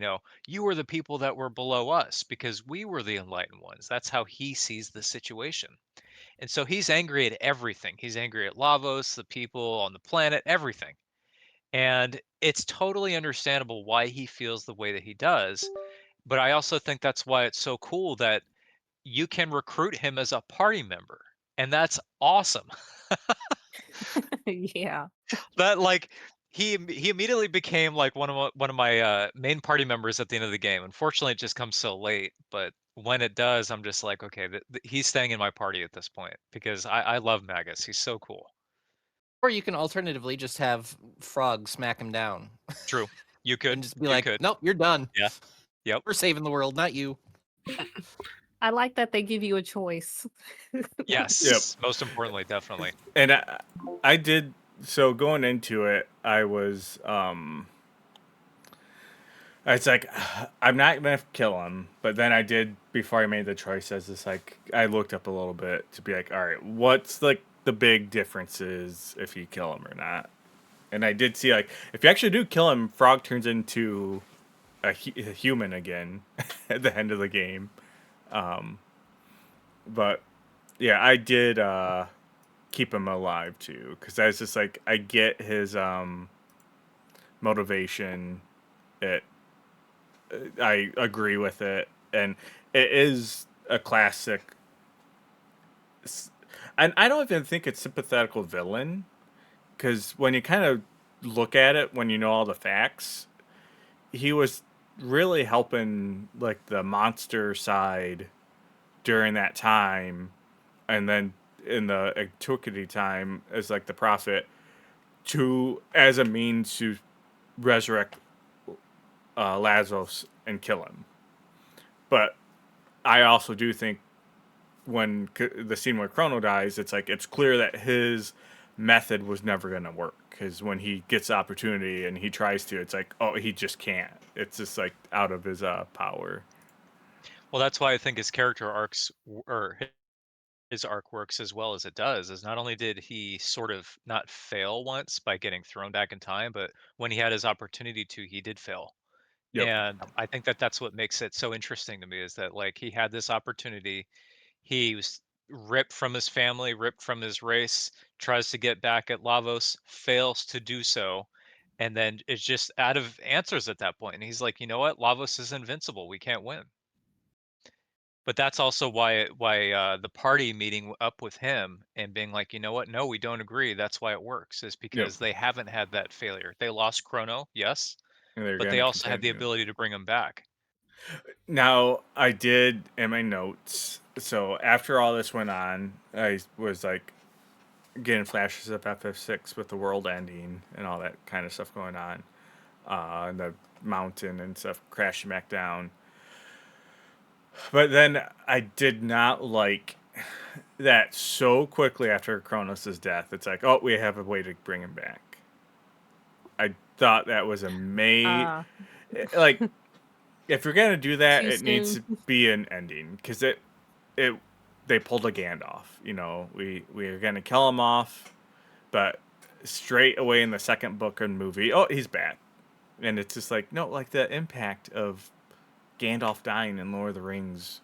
you were the people that were below us because we were the enlightened ones. That's how he sees the situation. And so he's angry at everything. He's angry at Lavos, the people on the planet, everything. And it's totally understandable why he feels the way that he does. But I also think that's why it's so cool that you can recruit him as a party member. And that's awesome. Yeah. That like he immediately became like one of my main party members at the end of the game. Unfortunately, it just comes so late, but when it does, I'm just like, okay, he's staying in my party at this point because I love Magus. He's so cool. Or you can alternatively just have Frog smack him down True. You and could. just be You like, could. nope, you're done. Yeah. Yep. We're saving the world, not you. I like that they give you a choice. Yep. Yes. Most importantly, definitely. And I did, so going into it, it's like, I'm not going to kill him. But then I did, before I made the choice, as this, like, I looked up a little bit to be like, all right, what's like the big differences if you kill him or not? And I did see, like, if you actually do kill him, Frog turns into a human again at the end of the game. But yeah, I did keep him alive too, because I was just like, I get his motivation. It, I agree with it, and it is a classic. And I don't even think it's sympathetical villain, because when you kind of look at it, when you know all the facts, he was really helping like the monster side during that time, and then in the antiquity time as like the prophet to as a means to resurrect Lazarus and kill him. But I also do think when the scene where Chrono dies, it's like it's clear that his method was never going to work, because when he gets the opportunity and he tries to, it's like, oh, he just can't. It's just like out of his power. Well, that's why I think his character arcs or his arc works as well as it does. Is not only did he sort of not fail once by getting thrown back in time, but when he had his opportunity to, he did fail. Yep. And I think that that's what makes it so interesting to me, is that like he had this opportunity, he was ripped from his family, ripped from his race, tries to get back at Lavos, fails to do so, and then it's just out of answers at that point. And he's like, you know what, Lavos is invincible, we can't win. But that's also why the party meeting up with him and being like, you know what, no, we don't agree, that's why it works, is Yep. because they haven't had that failure. They lost Chrono, yes, And they're but going they to also had the continue. ability to bring him back. Now, I did in my notes. So after all this went on, I was like getting flashes of FF6 with the world ending and all that kind of stuff going on, and the mountain and stuff crashing back down. But then I did not like that so quickly after Kronos' death. It's like, oh, we have a way to bring him back. I thought that was like, if you're gonna do that, Too it needs soon. to be an ending, because it they pulled a Gandalf. You know, we are gonna kill him off, but straight away in the second book and movie, oh, he's back, and it's just like, no, like the impact of Gandalf dying in Lord of the Rings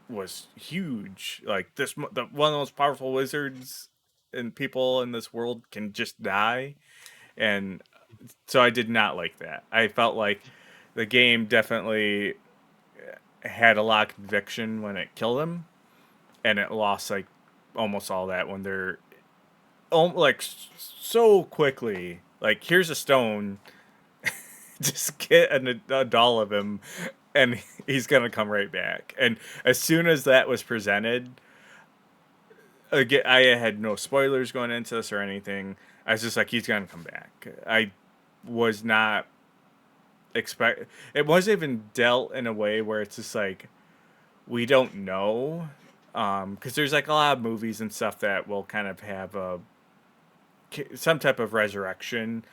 was huge. Like one of the most powerful wizards and people in this world can just die, and so I did not like that. I felt like the game definitely had a lot of conviction when it killed him, and it lost like almost all that when they're like so quickly. Like, here's a stone, just get a doll of him, and he's gonna come right back. And as soon as that was presented, again, I had no spoilers going into this or anything. I was just like, he's gonna come back. I was not expect. It wasn't even dealt in a way where it's just like, we don't know, because there's like a lot of movies and stuff that will kind of have some type of resurrection,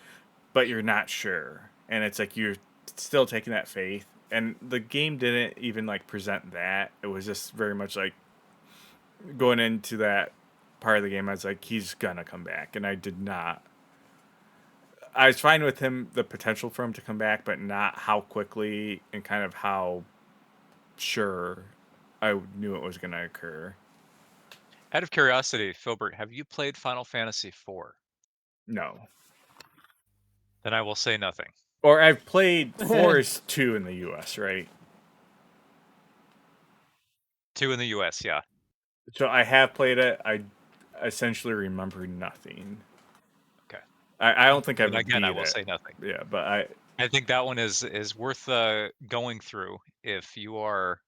but you're not sure, and it's like you're still taking that faith. And the game didn't even like present that. It was just very much like going into that part of the game. I was like, he's gonna come back, and I did not. I was fine with him, the potential for him to come back, but not how quickly and kind of how sure I knew it was gonna occur. Out of curiosity, Filbert, have you played Final Fantasy IV? No. Then I will say nothing. Or I've played 4 is 2 in the US, right? 2 in the US, yeah. So I have played it. I essentially remember nothing. Okay. I don't think Then I've again, I beat will it. say nothing. Yeah, but I think that one is worth going through if you are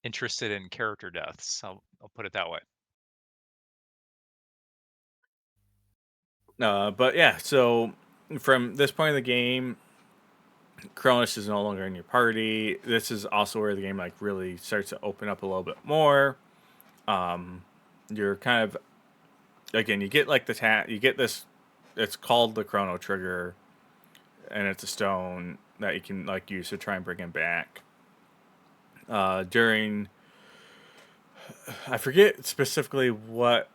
interested in character deaths. I'll put it that way. but yeah. So from this point in the game, Cronus is no longer in your party. This is also where the game like really starts to open up a little bit more. You're kind of, again, you get like you get this. It's called the Chrono Trigger, and it's a stone that you can like use to try and bring him back. During, I forget specifically what,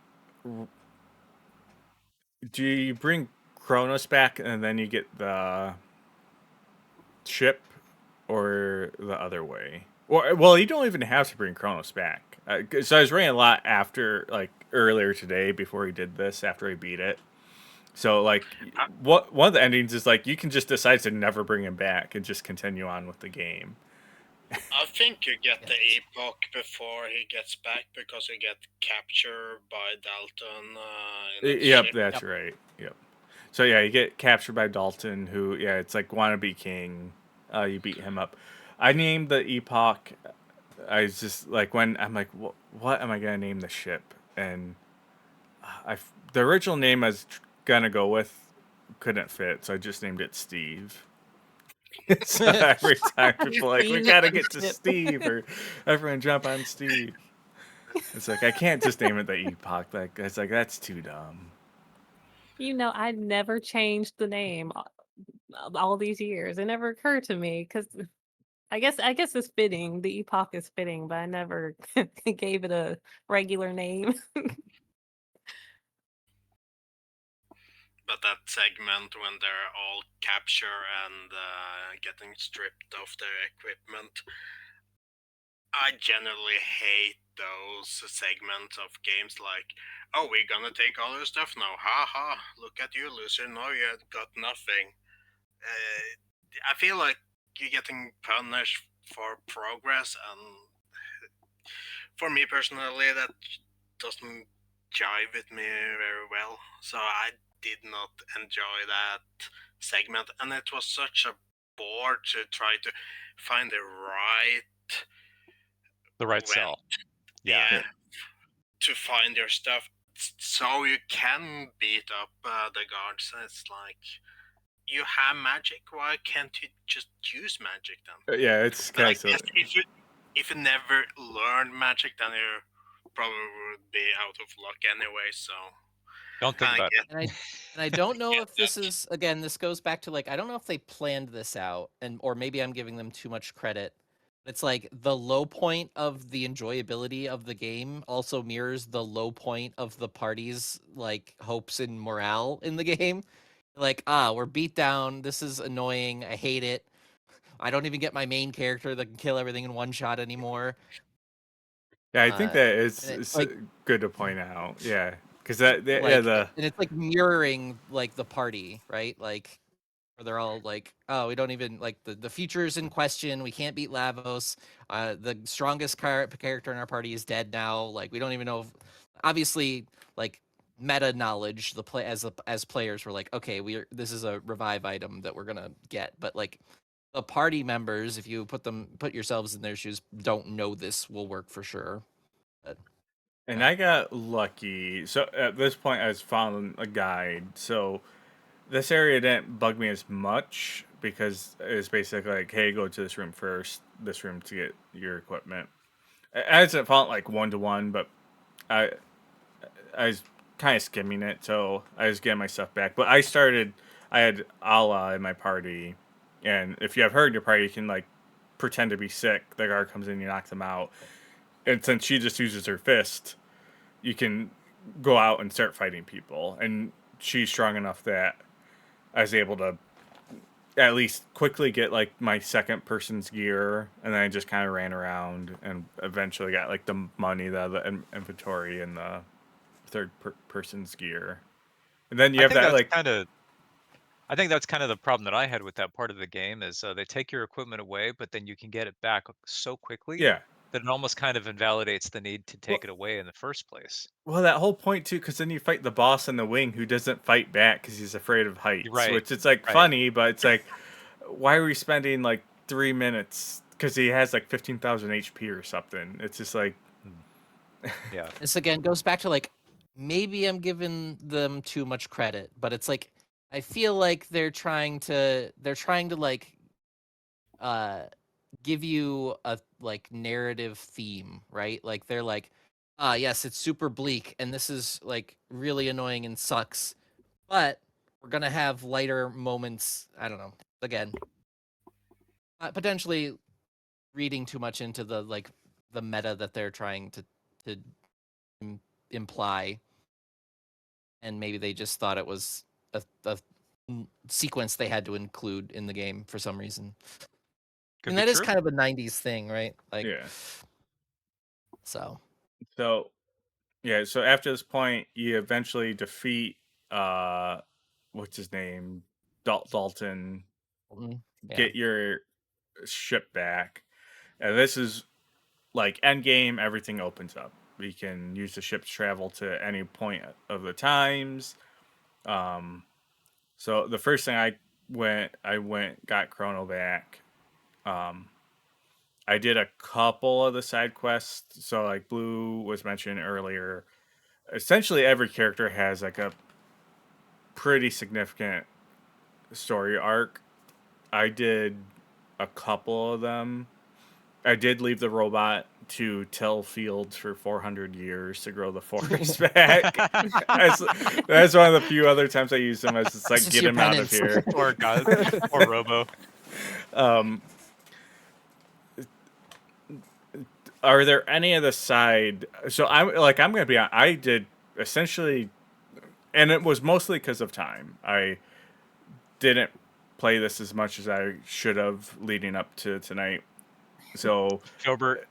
do you bring Kronos back and then you get the ship, or the other way? Or, well, you don't even have to bring Kronos back. So I was reading a lot after, like earlier today, before he did this, after he beat it. So like, what one of the endings is like, you can just decide to never bring him back and just continue on with the game. I think you get the Yes. epoch before he gets back because you get captured by Dalton in a Yep, ship. that's Yep. right. Yep. So yeah, you get captured by Dalton, who, yeah, it's like wannabe king. You beat him up. I named the epoch. I was just like, when I'm like, what am I gonna name the ship? And the original name I was gonna go with couldn't fit, so I just named it Steve. So every time people are like, we Steve gotta the get to ship. Steve, or everyone jump on Steve. It's like, I can't just name it the epoch. Like, it's like, that's too dumb. I never changed the name all these years. It never occurred to me because I guess it's fitting. The epoch is fitting, but I never gave it a regular name. But that segment when they're all captured and getting stripped of their equipment, I generally hate those segments of games like, oh, we're gonna take all your stuff now. Ha ha, look at you, loser. Now you got nothing. I feel like you're getting punished for progress, and for me personally, that doesn't jive with me very well. So I did not enjoy that segment, and it was such a bore to try to find the right The right when, cell. Yeah. yeah, to find your stuff so you can beat up the guards. It's like, you have magic, why can't you just use magic then? Yeah, it's But I kind of guess if you never learned magic, then you probably would be out of luck anyway. So Don't think kind of about get, And I don't know get if this that. is, again, this goes back to like I don't know if they planned this out, and or maybe I'm giving them too much credit. It's like the low point of the enjoyability of the game also mirrors the low point of the party's like hopes and morale in the game. Like, we're beat down. This is annoying. I hate it. I don't even get my main character that can kill everything in one shot anymore. yeah. I think that And it's is like good to point out. Yeah, because yeah, like the and it's like mirroring like the party, right? Like where they're all like, oh, we don't even like the features in question. We can't beat Lavos. The strongest character in our party is dead now. Like we don't even know. Obviously, like meta knowledge, the play as players, we're like, okay, this is a revive item that we're gonna get. But like the party members, if you put yourselves in their shoes, don't know this will work for sure. But and yeah. I got lucky. So at this point, I was following a guide. So this area didn't bug me as much because it's basically like, hey, go to this room first, this room to get your equipment. I hasn't felt like 1 to 1, but I I was kind of skimming it, so I was getting my stuff back. But I had Allah in my party, and if you have her in your party, you can like pretend to be sick. The guard comes in, you knock them out, and since she just uses her fist, you can go out and start fighting people. And she's strong enough that I was able to at least quickly get like my second person's gear, and then I just kind of ran around and eventually got like the money, the inventory, and the person's gear. And then you I have think that that's like, kind of I think that's kind of the problem that I had with that part of the game is they take your equipment away, but then you can get it back so quickly yeah. that it almost kind of invalidates the need to Well, take it away in the first place. well, that whole point too, because then you fight the boss in the wing who doesn't fight back because he's afraid of You're heights, right. which it's like Right. funny, but it's like, why are we spending like 3 minutes? Because he has like 15,000 HP or something. It's just like, Yeah. This again goes back to like maybe I'm giving them too much credit, but it's like I feel like they're trying to like uh give you a like narrative theme, right? Like they're like, yes, it's super bleak and this is like really annoying and sucks, but we're gonna have lighter moments. I don't know. Again, potentially reading too much into the like the meta that they're trying to imply, and maybe they just thought it was a sequence they had to include in the game for some reason. Could And be that is true. kind of a 90s thing, right? Like, yeah. so. So, yeah. So after this point, you eventually defeat, uh, what's his name? Dalton, Yeah. get your ship back. And this is like end game, everything opens up. We can use the ship to travel to any point of the times. Um, so the first thing I went, got Chrono back. Um, I did a couple of the side quests. So like Blue was mentioned earlier. Essentially, every character has like a pretty significant story arc. I did a couple of them. I did leave the robot to till fields for 400 years to grow the forest back. that's, that's one of the few other times I use him as just like This is get your him out of penance. here. Or God, or Robo. Are there any of the side? So I'm gonna be honest, I did essentially, and it was mostly because of time. I didn't play this as much as I should have leading up to tonight. So Gilbert,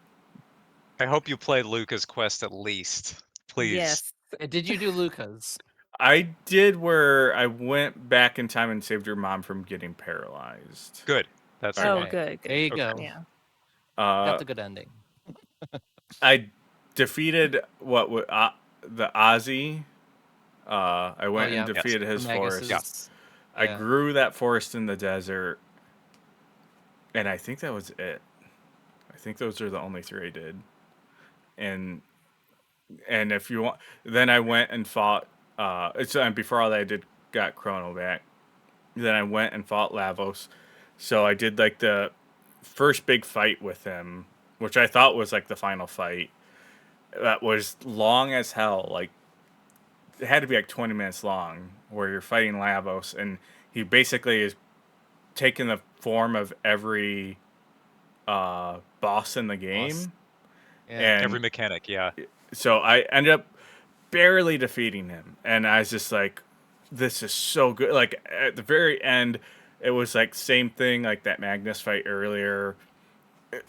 I hope you played Luca's quest at least. Please. Yes. Did you do Luca's? I did where I went back in time and saved your mom from getting paralyzed. Good. That's Okay. Oh, good. good. There you Good. go. Yeah. Got the good ending. I defeated the Aussie. I went and yeah. defeated his Magus's- forest. Yeah. I grew that forest in the desert, and I think that was it. I think those are the only 3 I did. And if you want, then I went and fought. And before all that, I got Chrono back. Then I went and fought Lavos. So I did like the first big fight with him, which I thought was like the final fight. That was long as hell. Like it had to be like 20 minutes long, where you're fighting Lavos, and he basically is taking the form of every boss in the game. Yeah. And Every mechanic, yeah. so I ended up barely defeating him, and I was just like, this is so good. Like at the very end, it was like same thing like that Magnus fight earlier.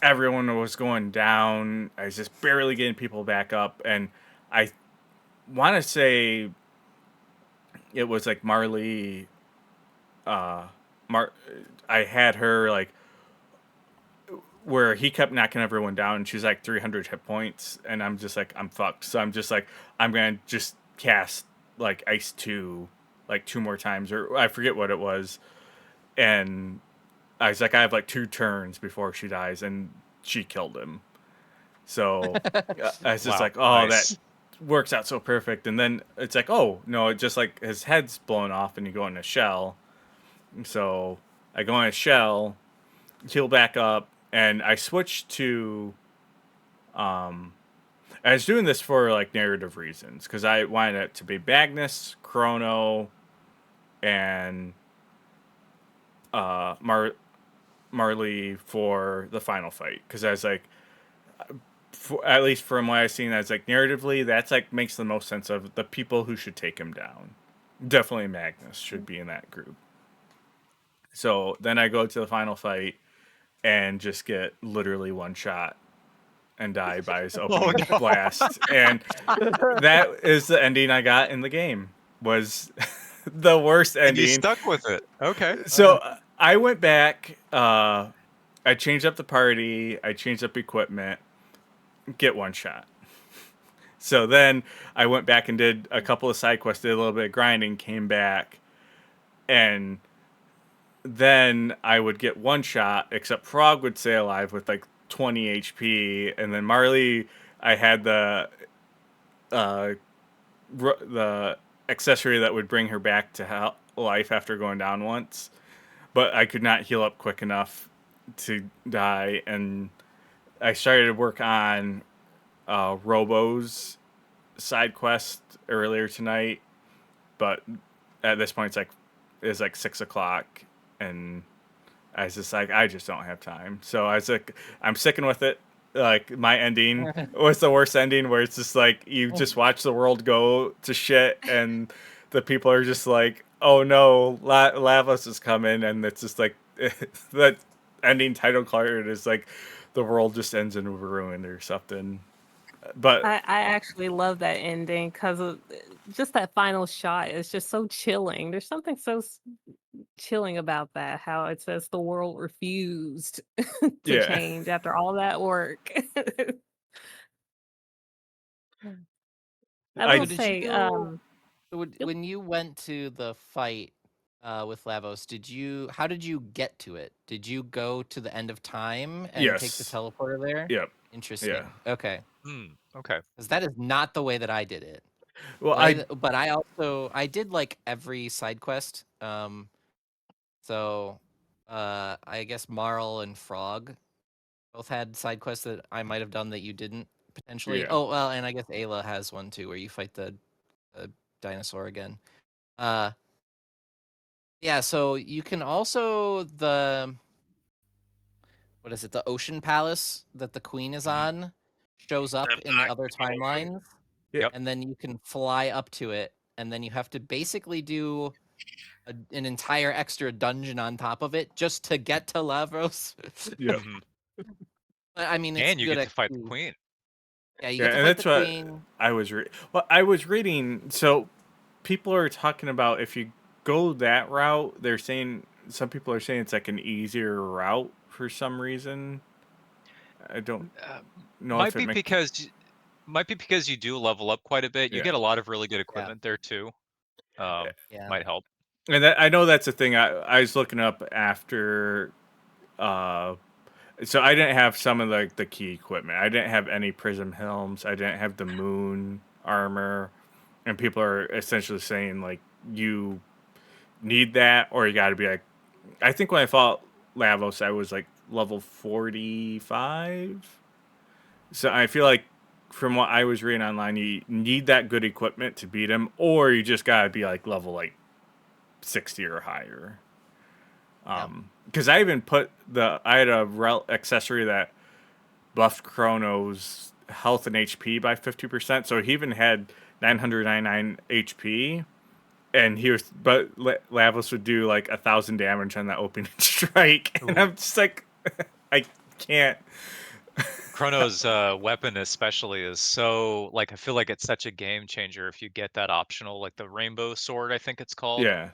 Everyone was going down. I was just barely getting people back up, and I want to say it was like Marley. I had her like where he kept knocking everyone down, and she's like 300 hit points, and I'm just like, I'm fucked. So I'm just like, I'm gonna just cast like Ice 2 like 2 more times, or I forget what it was. And I was like, I have like 2 turns before she dies, and she killed him. So I was just Wow, like, oh, nice. that works out so perfect. And then it's like, oh no, it just like his head's blown off, and you go in a shell. So I go in a shell, heal back up, and I switched to. I was doing this for like narrative reasons because I wanted it to be Magnus, Chrono, and Marley for the final fight. Because I was like, at least from what I've seen, I was like, narratively, that's like makes the most sense of the people who should take him down. Definitely Magnus should be in that group. So then I go to the final fight and just get literally one shot and die by his opening blast. And that is the ending I got in the game. Was the worst And you ending. stuck with it. Okay. So I went back. I changed up the party. I changed up equipment. Get one shot. So then I went back and did a couple of side quests. Did a little bit of grinding. Came back, and then I would get one shot. Except Frog would stay alive with like 20 HP, and then Marley, I had the accessory that would bring her back to life after going down once, but I could not heal up quick enough to die, and I started to work on Robo's side quest earlier tonight, but at this point it's like 6 o'clock, and I was just like, I just don't have time. So I was like, I'm sticking with it. Like my ending was the worst ending, where it's just like you just watch the world go to shit, and the people are just like, "Oh no, Lavos is coming," and it's just like that ending title card is like the world just ends in ruin or something. But I actually love that ending because of just that final shot is just so chilling. There's something so chilling about that, how it says the world refused to yeah, change after all that work. I I will So did you say, go? yep. When you went to the fight with Lavos, how did you get to it? Did you go to the end of time and take the yes, teleporter there? yep, yeah. Interesting. Okay. Okay. Because that is not the way that I did it. Well, But I did like every side quest. So I guess Marl and Frog both had side quests that I might have done that you didn't potentially. Yeah. Oh well, and I guess Ayla has one too, where you fight the dinosaur again. Uh, yeah. So you can also what is it? The Ocean Palace that the Queen is on shows up The in the black other dragon. timelines, Yep. and then you can fly up to it, and then you have to basically do an entire extra dungeon on top of it just to get to Lavros. Yep. Mhm. I mean, it's And you good get to fight the XP. queen. Yeah, you Yeah, get to and fight the that's what Queen. I was reading. So people are talking about if you go that route, they're saying some people are saying it's like an easier route for some reason. I don't Uh, know might if it be makes because might be because you do level up quite a bit. You yeah. get a lot of really good Yeah, equipment there too. yeah. Might help. And I know that's the thing. I was looking up after. Uh, so I didn't have some of the key equipment. I didn't have any prism helms. I didn't have the moon armor. And people are essentially saying like you need that, or you got to be like. I think when I fought Lavos, I was like level 45. So I feel like from what I was reading online, you need that good equipment to beat him, or you just gotta be like level like 60 or higher. Yeah. Because I even put I had a accessory that buffed Chrono's health and HP by 50%. So he even had 999 HP, and Lavos would do like 1,000 damage on that opening strike, and Ooh. I'm just like, I can't. Chrono's weapon especially is so like I feel like it's such a game changer if you get that optional like the rainbow sword I think it's called. Yeah,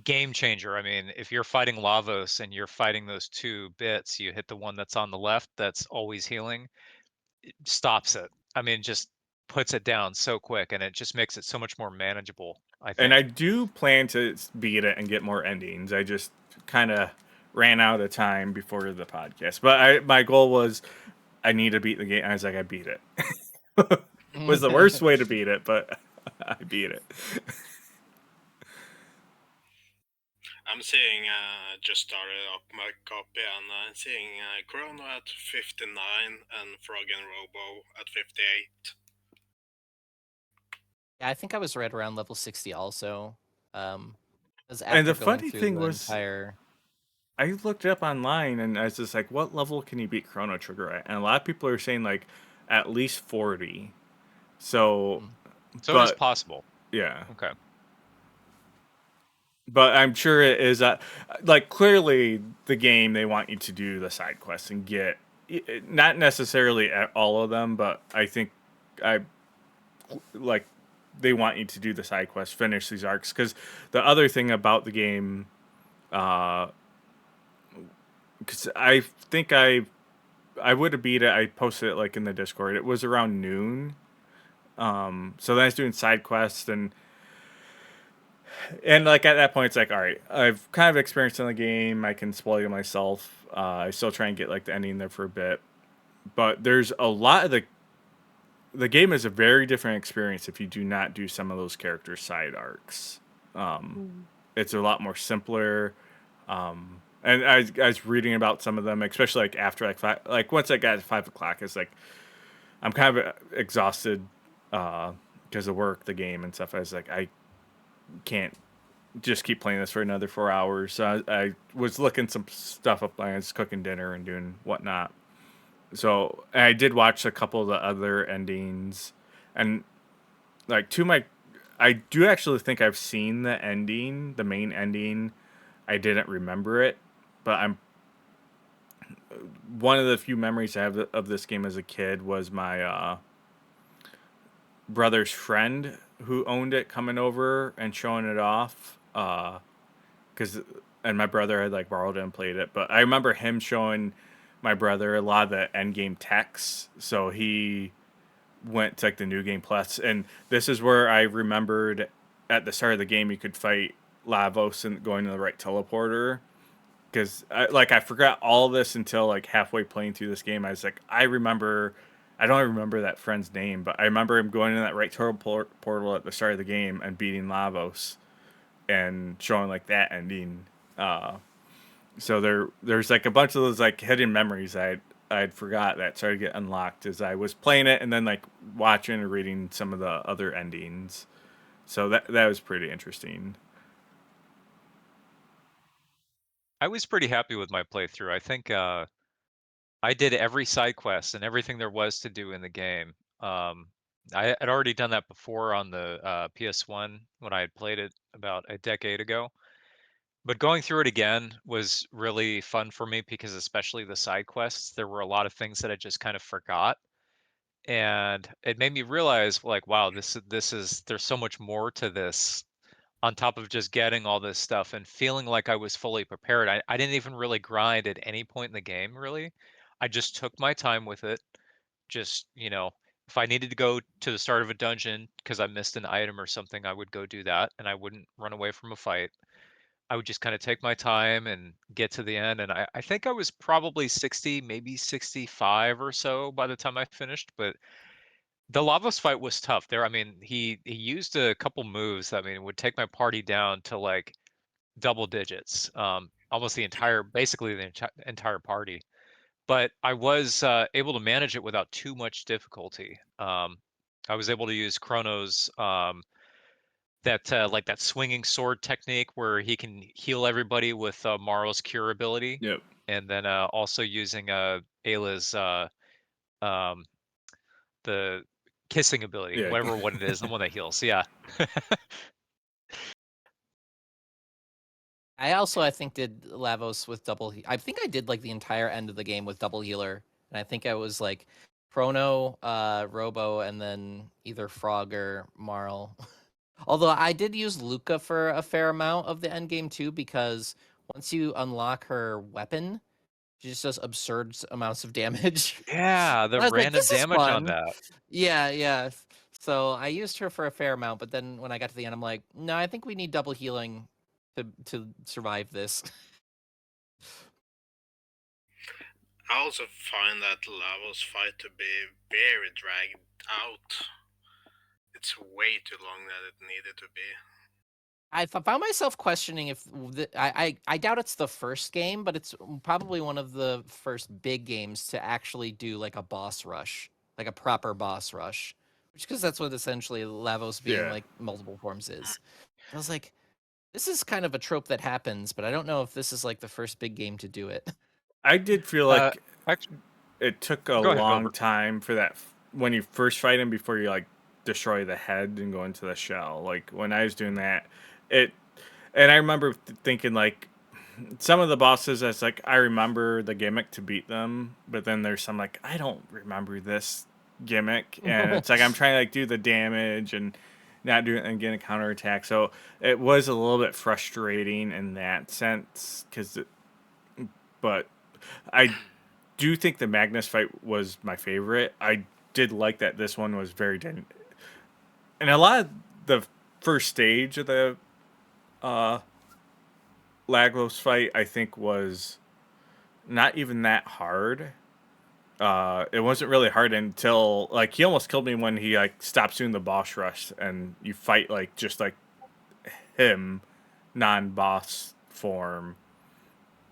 Game changer. I mean, if you're fighting Lavos and you're fighting those two bits, you hit the one that's on the left that's always healing, it stops it. I mean, just puts it down so quick and it just makes it so much more manageable, I and I think. do plan to beat it and get more endings. I just kind of ran out of time before the podcast, but my goal was I need to beat the game. I was like, I beat it. Was the worst way to beat it, but I beat it. I'm seeing just started up my copy and I'm seeing Chrono at 59 and Frog and Robo at 58. Yeah, I think I was right around level 60 also. Because And after the going funny through thing the was, entire. I looked it up online and I was just like, what level can you beat Chrono Trigger at? And a lot of people are saying like at least 40. So, Mm. So it is but possible. yeah. Okay. But I'm sure it is like clearly the game they want you to do the side quests and get not necessarily at all of them, but I think I like they want you to do the side quests, finish these arcs because the other thing about the game, because I think I would have beat it. I posted it like in the Discord. It was around noon. So then I was doing side quests and like at that point, it's like, all right, I've kind of experienced in the game. I can spoil myself. I still try and get like the ending there for a bit, but there's a lot of the game is a very different experience if you do not do some of those characters' side arcs. Mm. It's a lot more simpler. And I was reading about some of them, especially like after like once I got to 5 o'clock, it's like I'm kind of exhausted because of work, the game, and stuff. I was like, I can't just keep playing this for another 4 hours. So I was looking some stuff up. I was cooking dinner and doing whatnot. So I did watch a couple of the other endings, and like I do actually think I've seen the ending, the main ending. I didn't remember it, but I'm one of the few memories I have of this game as a kid was my brother's friend who owned it coming over and showing it off. Because and my brother had like borrowed it and played it, but I remember him showing my brother a lot of the end game techs. So he went to like the new game plus, and this is where I remembered at the start of the game you could fight Lavos and going to the right teleporter. Because I forgot all this until like halfway playing through this game. I was like, I remember. I don't remember that friend's name, but I remember him going in that right portal at the start of the game and beating Lavos and showing like that ending. Uh, So there's like a bunch of those like hidden memories I'd forgot that started to get unlocked as I was playing it, and then like watching and reading some of the other endings. So that was pretty interesting. I was pretty happy with my playthrough. I think I did every side quest and everything there was to do in the game. I had already done that before on the PS1 when I had played it about a decade ago. But going through it again was really fun for me because especially the side quests, there were a lot of things that I just kind of forgot. And it made me realize like, wow, this is there's so much more to this on top of just getting all this stuff and feeling like I was fully prepared. I didn't even really grind at any point in the game, really. I just took my time with it. Just, if I needed to go to the start of a dungeon because I missed an item or something, I would go do that and I wouldn't run away from a fight. I would just kind of take my time and get to the end. And I think I was probably 60, maybe 65 or so by the time I finished. But the Lavos fight was tough there. I mean, he used a couple moves that, I mean, would take my party down to like double digits, almost basically the entire party. But I was able to manage it without too much difficulty. I was able to use Chrono's that like that swinging sword technique where he can heal everybody with Maro's cure ability, Yep. and then also using Ayla's um, the kissing ability, Yeah. whatever one it is, the one that heals. Yeah. I think did Lavos with I think I did like the entire end of the game with double healer, and I think I was like Chrono, Robo, and then either Frog or Marl. Although I did use Luca for a fair amount of the end game too, because once you unlock her weapon, she just does absurd amounts of damage. Yeah, the I was like, random this is damage on fun. that. Yeah, yeah. So I used her for a fair amount, but then when I got to the end, I'm like, no, I think we need double healing to survive this. I also find that Lavos fight to be very dragged out. It's way too long than it needed to be. I found myself questioning if I doubt it's the first game, but it's probably one of the first big games to actually do like a boss rush, like a proper boss rush, which because that's what essentially Lavos being Yeah. like multiple forms is. I was like, this is kind of a trope that happens, but I don't know if this is like the first big game to do it. I did feel Uh, like actually, it took a go ahead, long Filbert. time for that when you first fight him before you like destroy the head and go into the shell. Like when I was doing that, it and I remember thinking like some of the bosses as like I remember the gimmick to beat them, but then there's some like I don't remember this gimmick, and it's like I'm trying to like do the damage and not do it and get a counterattack. So it was a little bit frustrating in that sense but I do think the Magnus fight was my favorite. I did like that this one was and a lot of the first stage of the uh Lagos fight I think was not even that hard. It wasn't really hard until like he almost killed me when he like stops doing the boss rush and you fight like just like him non-boss form,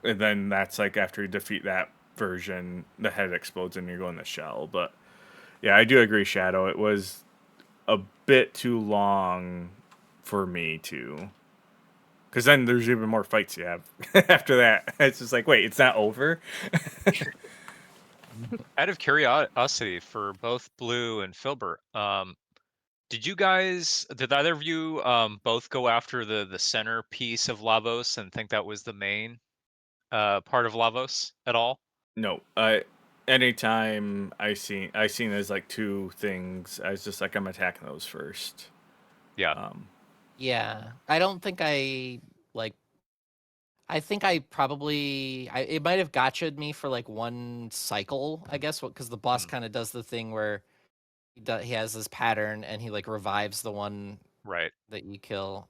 and then that's like after you defeat that version the head explodes and you go in the shell. But yeah, I do agree, Shadow. It was a bit too long for me too. Because then there's even more fights you have after that. It's just like, wait, it's not over? Out of curiosity for both Blue and Filbert, did either of you both go after the center piece of Lavos and think that was the main part of Lavos at all? No. Anytime I seen there's like two things, I was just like I'm attacking those first. Yeah, Yeah, I don't think like. I think I probably it might have gotcha'd me for like one cycle, I guess, because the boss mm, kind of does the thing where he has this pattern and he like revives the one right. that you kill.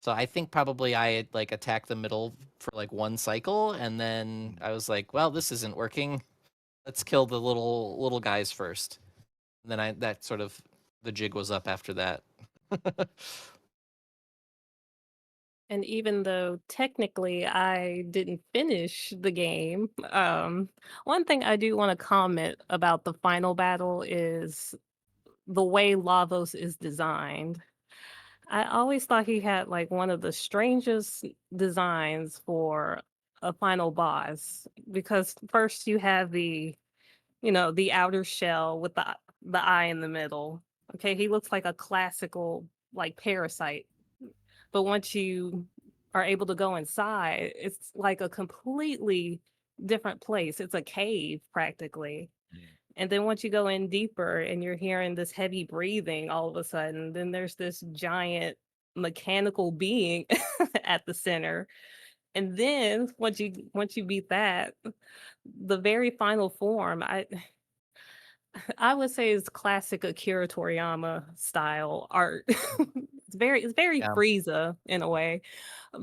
So I think probably I had like attacked the middle for like one cycle, and then I was like, well, this isn't working. Let's kill the little guys first. And then that sort of the jig was up after that. And even though technically I didn't finish the game, one thing I do want to comment about the final battle is the way Lavos is designed. I always thought he had like one of the strangest designs for a final boss because first you have the outer shell with the eye in the middle. Okay, he looks like a classical like parasite. But once you are able to go inside, it's like a completely different place. It's a cave practically. And then once you go in deeper and you're hearing this heavy breathing all of a sudden, then there's this giant mechanical being at the center. And then once you beat that, the very final form, I would say is classic Akira Toriyama style art. It's very Yeah. Frieza in a way,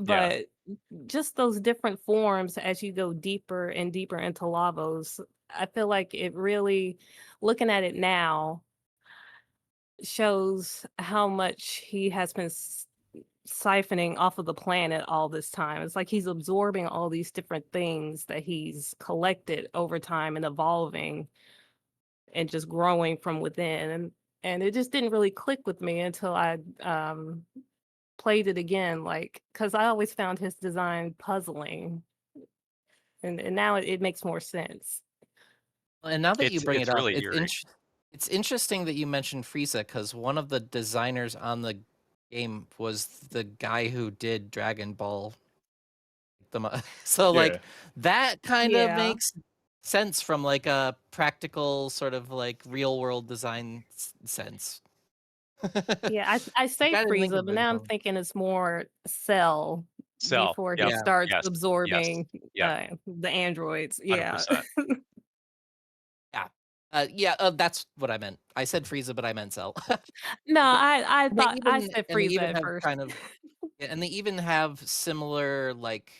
Yeah. but just those different forms as you go deeper and deeper into Lavos, I feel like it really, looking at it now, shows how much he has been siphoning off of the planet all this time. It's like he's absorbing all these different things that he's collected over time and evolving and just growing from within. And it just didn't really click with me until I played it again, like because I always found his design puzzling, and now it makes more sense. And now that you bring It's it up, really eerie. it's interesting that you mentioned Frieza because one of the designers on the game was the guy who did Dragon Ball. So Yeah. like that kind of Yeah. makes sense from like a practical sort of like real world design sense. Yeah, I say I didn't think Frieza, of but it now I'm until thinking it's more Cell Cell. before he Yep. yeah. starts Yes. Yes. absorbing Yep. the androids. Yeah. 100%. Yeah. Yeah, that's what I meant. I said Frieza, but I meant Cell. No, I And they thought I even said and they Frieza even at have first. kind of yeah, and they even have similar like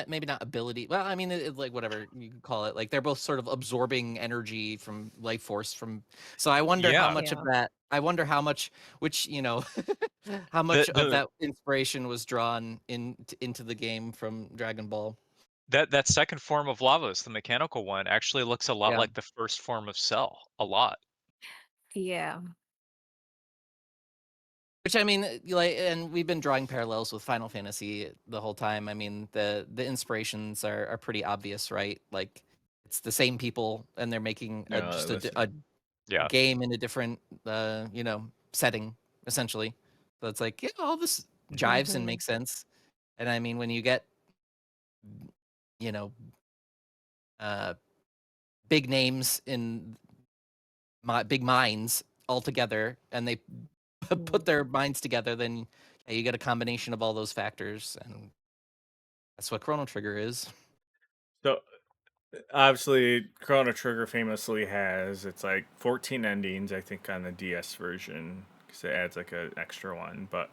maybe not ability. Well, I mean, like whatever you could call it. Like they're both sort of absorbing energy from life force from. So I wonder how Yeah. much of Yeah. that. I wonder how much, which how The much of the that inspiration was drawn into the game from Dragon Ball. that second form of Lavos, the mechanical one, actually looks a lot Yeah. like the first form of Cell. A lot. Yeah. Which I mean, like, and we've been drawing parallels with Final Fantasy the whole time. I mean, the inspirations are pretty obvious, right? Like, it's the same people, and they're making No, just listen. a Yeah. game in a different, setting, essentially. So it's like, yeah, all this jives and Hmm. makes sense. And I mean, when you get, you know, uh, big names in big minds all together, and they put their minds together, then yeah, you get a combination of all those factors, and that's what Chrono Trigger is. So obviously, Chrono Trigger famously has it's like 14 endings, I think, on the DS version because it adds like an extra one. But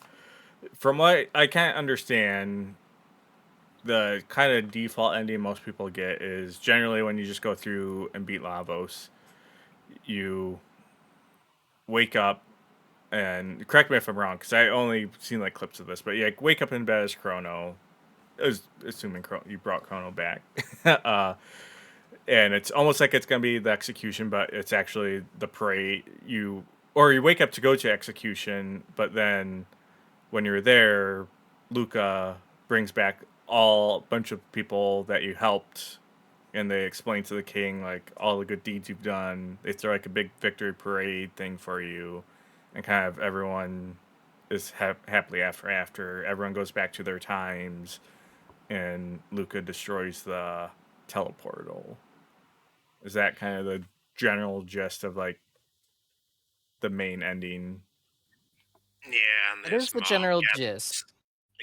from what I can't understand, the kind of default ending most people get is generally when you just go through and beat Lavos, you wake up and correct me if I'm wrong because I only seen like clips of this, but yeah, wake up in bed as Chrono. Assuming you brought Chrono back. And it's almost like it's gonna be the execution, but it's actually the parade. You wake up to go to execution, but then when you're there, Luca brings back all bunch of people that you helped, and they explain to the king like all the good deeds you've done. They throw like a big victory parade thing for you, and kind of everyone is happily after. Everyone goes back to their times, and Luca destroys the teleportal. Is that kind of the general gist of like the main ending? Yeah, and It his is the mom general gist.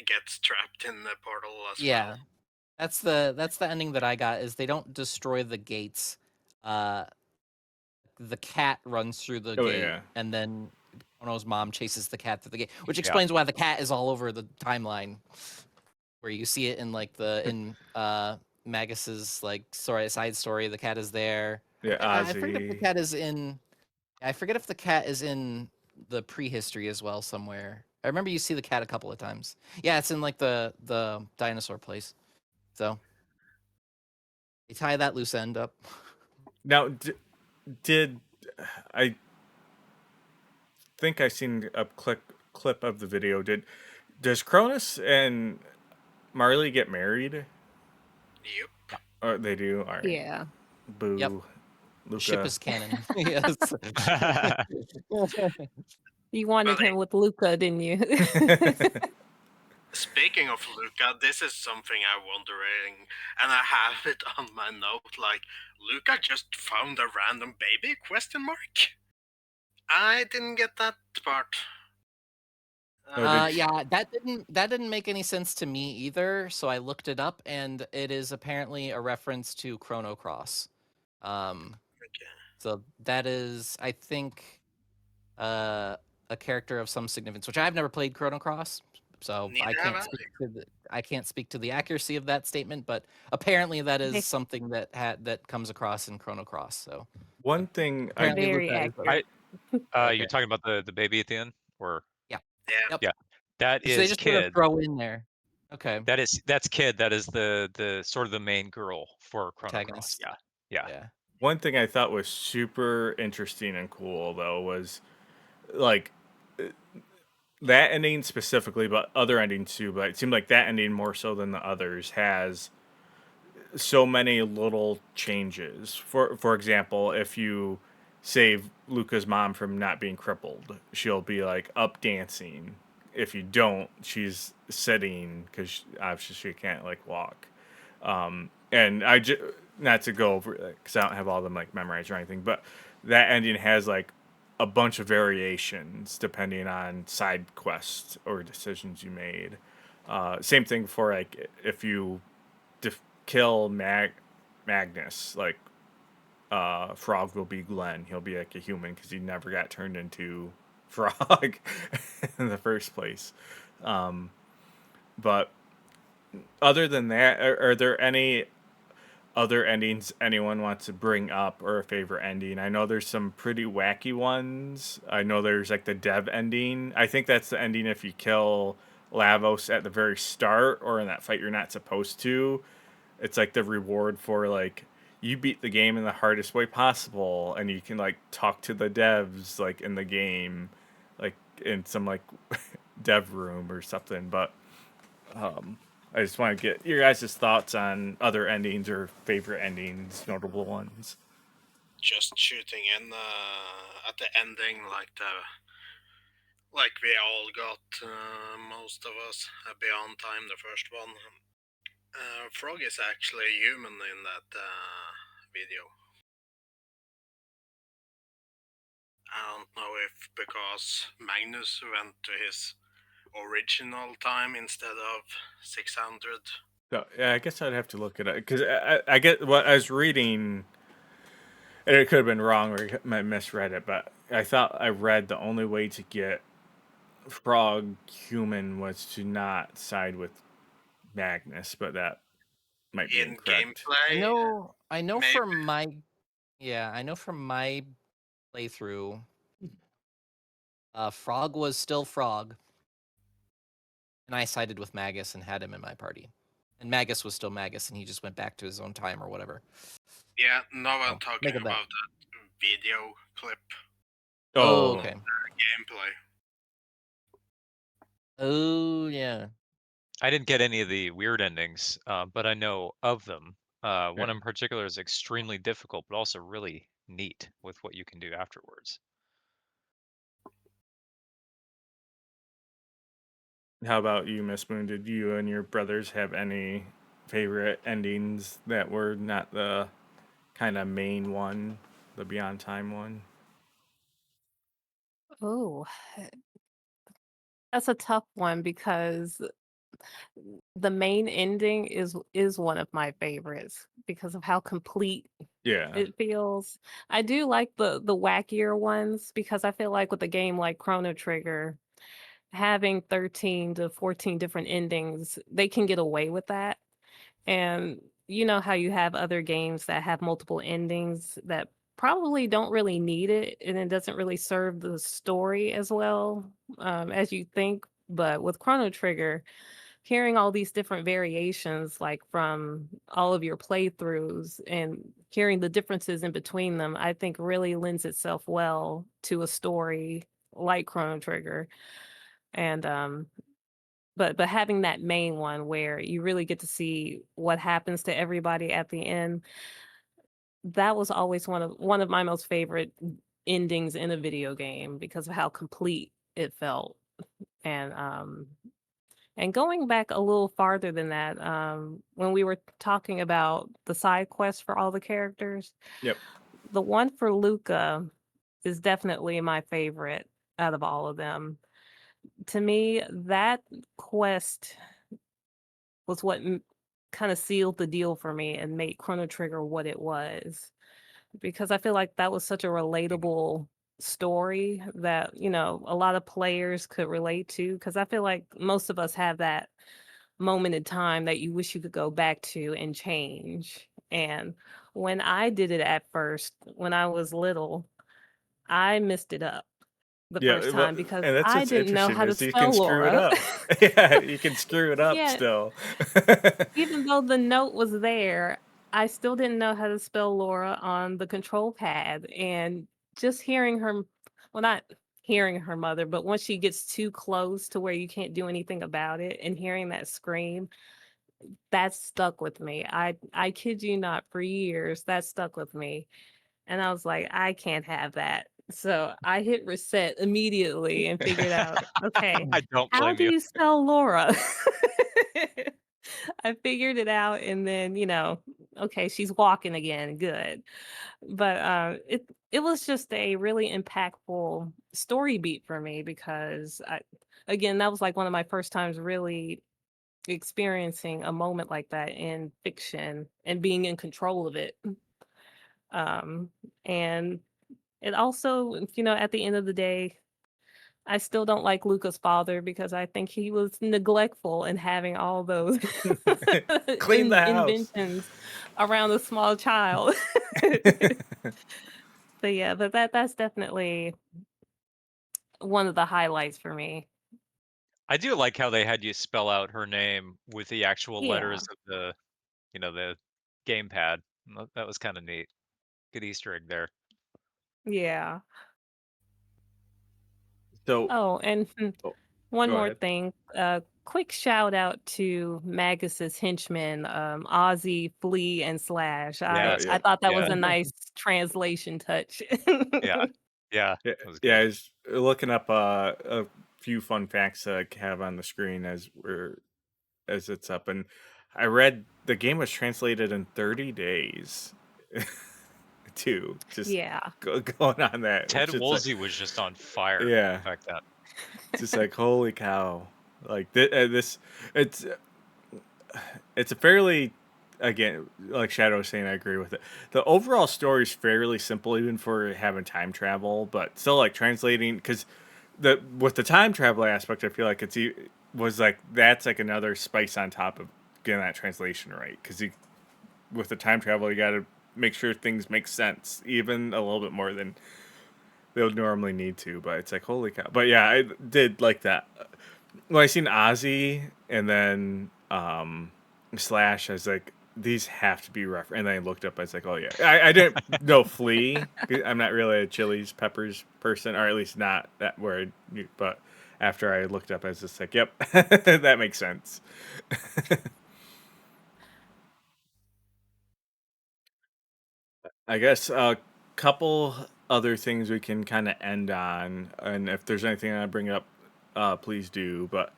gets trapped in the portal as Yeah, well. that's the ending that I got. Is they don't destroy the gates. Uh, the cat runs through the Oh gate, yeah, and then Ono's mom chases the cat through the gate, which Yeah. explains why the cat is all over the timeline. Where you see it in like in Magus's like side story, the cat is there. yeah. I forget if the Ozzy. cat is in. I forget if the cat is in the prehistory as well somewhere. I remember you see the cat a couple of times. Yeah, it's in like the dinosaur place. So they tie that loose end up. Now, did I think I seen a clip of the video? Does Cronus and Marley get married? Yep. Or they do? All right. Yeah. Boo. Yep. Ship Luca. is canon. Yes. You wanted But him with Luca, didn't you? speaking of Luca, this is something I'm wondering, and I have it on my note. Like, Luca just found a random baby? Question mark. I didn't get that part. Oh, did Yeah, that didn't make any sense to me either. So I looked it up, and it is apparently a reference to Chrono Cross. Okay. So that is, I think, a character of some significance, which I've never played Chrono Cross, so Neither have I. I can't speak to the accuracy of that statement. But apparently, that is They- something that comes across in Chrono Cross. So one thing I apparently, Very Luca is accurate. okay. You're talking about the baby at the end, or Yeah. Yeah. Yep. yeah, that So they is just sort of Kid. throw in there. Okay. That's Kid. That is the sort of the main girl for Chrono Cross. Protagonist. Yeah, yeah. Yeah. one thing I thought was super interesting and cool though was like that ending specifically, but other endings too. But it seemed like that ending more so than the others has so many little changes. For example, if you save Luca's mom from not being crippled, she'll be like up dancing. If you don't, she's sitting because obviously she can't like walk. And I just not to go over because I don't have all of them like memorized or anything, but that ending has like a bunch of variations depending on side quests or decisions you made. Same thing for like if you kill Magnus, like Frog will be Glenn. He'll be like a human because he never got turned into Frog in the first place. But other than that, are there any other endings anyone wants to bring up or a favorite ending? I know there's some pretty wacky ones. I know there's like the Dev ending. I think that's the ending if you kill Lavos at the very start or in that fight you're not supposed to. It's like the reward for like you beat the game in the hardest way possible and you can like talk to the devs like in the game like in some like dev room or something. But I just want to get your guys' thoughts on other endings or favorite endings, notable ones. Just shooting in at the ending, like we all got, most of us, Beyond Time, the first one. Frog is actually human in that video. I don't know if because Magnus went to his original time instead of 600. So yeah, I guess I'd have to look it up because I get what I was reading, and it could have been wrong or I misread it, but I thought I read the only way to get Frog human was to not side with Magnus, but that might be In incorrect. gameplay, I know maybe. from my I know from my playthrough, Frog was still Frog, and I sided with Magus and had him in my party. And Magus was still Magus, and he just went back to his own time or whatever. Yeah, no, I'm So, talking make of that. about that video clip Oh, Oh, okay. gameplay. Oh, yeah. I didn't get any of the weird endings, but I know of them. One yeah. in particular is extremely difficult, but also really neat with what you can do afterwards. How about you, MsMoon? Did you and your brothers have any favorite endings that were not the kind of main one, the Beyond Time one? Oh, that's a tough one because the main ending is one of my favorites because of how complete Yeah. it feels. I do like the wackier ones because I feel like with a game like Chrono Trigger, having 13 to 14 different endings, they can get away with that. And you know how you have other games that have multiple endings that probably don't really need it and it doesn't really serve the story as well as you think But with Chrono Trigger, hearing all these different variations, like from all of your playthroughs and hearing the differences in between them, I think really lends itself well to a story like Chrono Trigger. And but having that main one where you really get to see what happens to everybody at the end, that was always one of my most favorite endings in a video game because of how complete it felt. And going back a little farther than that, when we were talking about the side quests for all the characters, Yep. the one for Luca is definitely my favorite out of all of them. To me, that quest was what kind of sealed the deal for me and made Chrono Trigger what it was. Because I feel like that was such a relatable story that, a lot of players could relate to. Because I feel like most of us have that moment in time that you wish you could go back to and change. And when I did it at first, when I was little, I messed it up the first Yeah, well, time because and that's I what's didn't know interesting how to is you can spell screw it Laura. up. Yeah, you can screw it up Yeah, still. even though the note was there, I still didn't know how to spell Laura on the control pad. And just hearing her, well, not hearing her mother, but once she gets too close to where you can't do anything about it and hearing that scream, that stuck with me. I kid you not, for years, that stuck with me. And I was like, I can't have that. So I hit reset immediately and figured out, okay, I don't how blame do you. you spell Laura? I figured it out, and then, okay, she's walking again, good. But it was just a really impactful story beat for me because again, that was like one of my first times really experiencing a moment like that in fiction and being in control of it. Um, and it also, at the end of the day, I still don't like Luca's father because I think he was neglectful in having all those Clean the house. inventions around a small child. But yeah, but that's definitely one of the highlights for me. I do like how they had you spell out her name with the actual Yeah. letters of the gamepad. That was kind of neat. Good Easter egg there. Yeah. So, Oh, and oh, one go more ahead. thing. Quick shout out to Magus's henchmen, Ozzy, Flea, and Slash. I Yes. Yeah, I thought that was Yeah. a nice translation touch. Yeah. Yeah. yeah, That was yeah. good. I was looking up a few fun facts that I have on the screen as it's up, and I read the game was translated in 30 days. Too, just Yeah. going on that, Ted which it's like, Woolsey was just on fire yeah, back then. it's just like holy cow, like this, it's it's a fairly, again, like Shadow was saying, I agree with it. The overall story is fairly simple even for having time travel, but still like translating, because the with the time travel aspect, I feel like was like that's like another spice on top of getting that translation right, because you with the time travel you got to make sure things make sense even a little bit more than they'll normally need to. But it's like holy cow. But yeah, I did like that when I seen Ozzy and then Slash. I was like, these have to be rough. And then I looked up. I was like, oh yeah. I didn't know Flea. I'm not really a chilies peppers person, or at least not that word. But after I looked up, I was just like, yep, that makes sense. I guess a couple other things we can kind of end on, and if there's anything I bring up, please do. But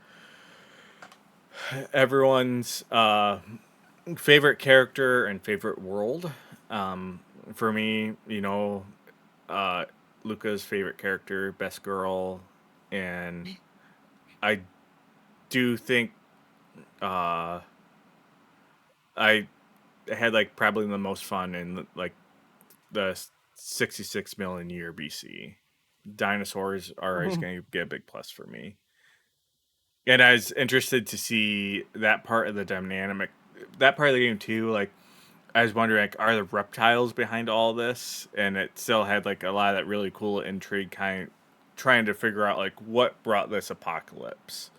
everyone's favorite character and favorite world. Um, for me, uh, Luca's favorite character, best girl, and I do think uh, I had like probably the most fun in like the 66 million year BC. Dinosaurs are always going to get a big plus for me. And I was interested to see that part of the dynamic, that part of the game too. Like, I was wondering, like, are the reptiles behind all this? And it still had like a lot of that really cool intrigue, kind trying to figure out like what brought this apocalypse.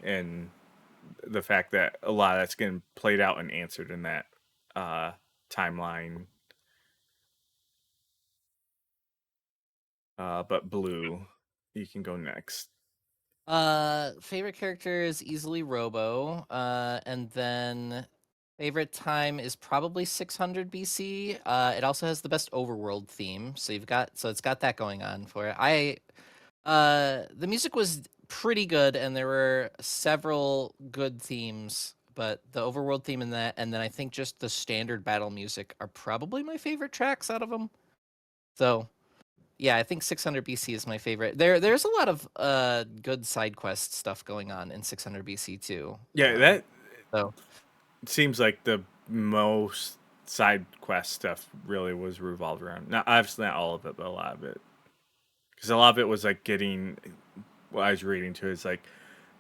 and the fact that a lot of that's getting played out and answered in that timeline. But Blue, you can go next. Favorite character is easily Robo. And then favorite time is probably 600 BC. It also has the best overworld theme, so it's got that going on for it. The music was pretty good, and there were several good themes, but the overworld theme and then I think just the standard battle music are probably my favorite tracks out of them. So yeah, I think 600 BC is my favorite. There's a lot of good side quest stuff going on in 600 BC too. Yeah, that So seems like the most side quest stuff really was revolved around. Not obviously not all of it, but a lot of it. Because a lot of it was like getting what I was reading to is like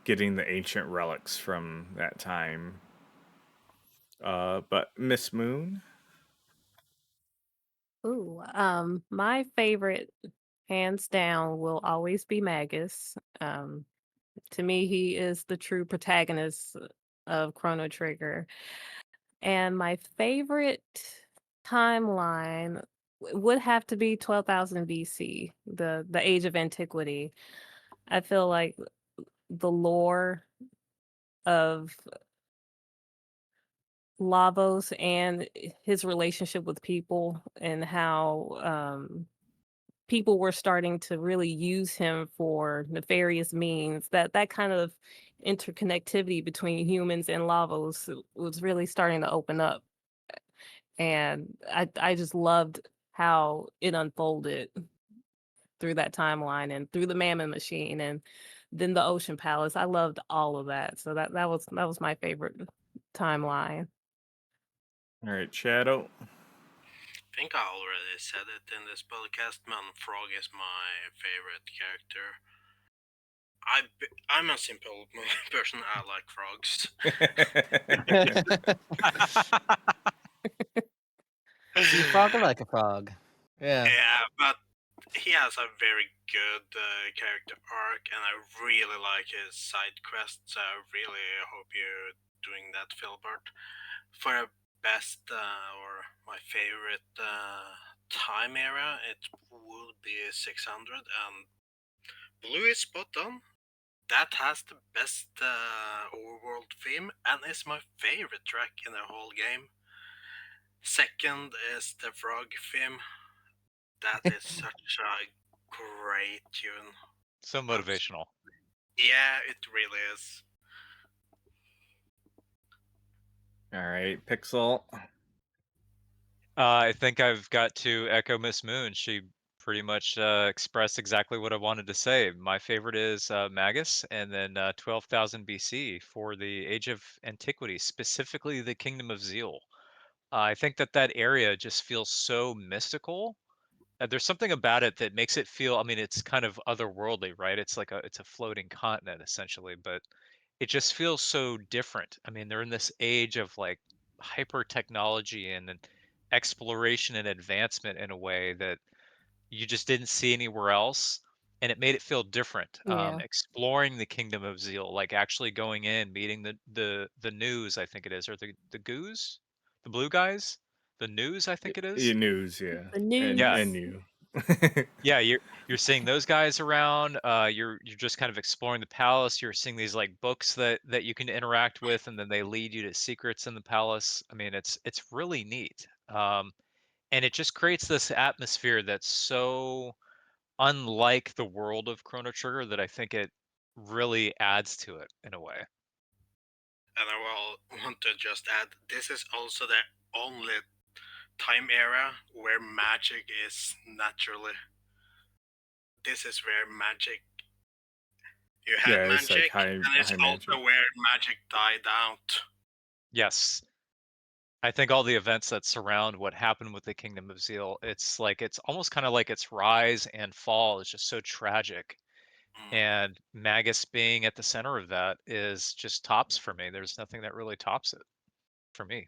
getting the ancient relics from that time. But MsMoon, Ooh, my favorite, hands down, will always be Magus. To me, he is the true protagonist of Chrono Trigger. And my favorite timeline would have to be 12,000 BC, the age of antiquity. I feel like the lore of Lavos and his relationship with people and how people were starting to really use him for nefarious means, that kind of interconnectivity between humans and Lavos was really starting to open up. And I just loved how it unfolded through that timeline and through the Mammon Machine and then the Ocean Palace. I loved all of that. So that was my favorite timeline. all right, Shadow. I think I already said it in this podcast. Man, Frog is my favorite character. I'm a simple person. I like frogs. see frog like a frog. Yeah. Yeah, but he has a very good character arc, and I really like his side quests. I really hope you're doing that, Philbert. For a best or my favorite time era, it would be 600, and Blue is spot on. That has the best overworld theme and is my favorite track in the whole game. Second is the frog theme. That is such a great tune. So motivational. Yeah, it really is. All right, Pixel. I think I've got to echo MsMoon. She pretty much expressed exactly what I wanted to say. My favorite is Magus, and then 12,000 BC for the Age of Antiquity, specifically the Kingdom of Zeal. I think that area just feels so mystical. There's something about it that makes it feel. I mean, it's kind of otherworldly, right? It's a floating continent essentially, but it just feels so different. I mean, they're in this age of like hyper technology and exploration and advancement in a way that you just didn't see anywhere else. And it made it feel different. Yeah. Exploring the Kingdom of Zeal, like actually going in, meeting the news, I think it is, or the goose, the blue guys, the news, I think it is. News, yeah, The Yeah, and news. you. yeah, you're seeing those guys around. You're just kind of exploring the palace. You're seeing these like books that you can interact with, and then they lead you to secrets in the palace. I mean, it's really neat, and it just creates this atmosphere that's so unlike the world of Chrono Trigger that I think it really adds to it in a way. And I will want to just add this is also the only time era where magic is naturally. This is where magic. You had Yeah, it's like magic, high and it's high magic. also where magic died out. Yes, I think all the events that surround what happened with the Kingdom of Zeal, it's almost kind of like its rise and fall is just so tragic. Mm. And Magus being at the center of that is just tops for me. There's nothing that really tops it for me.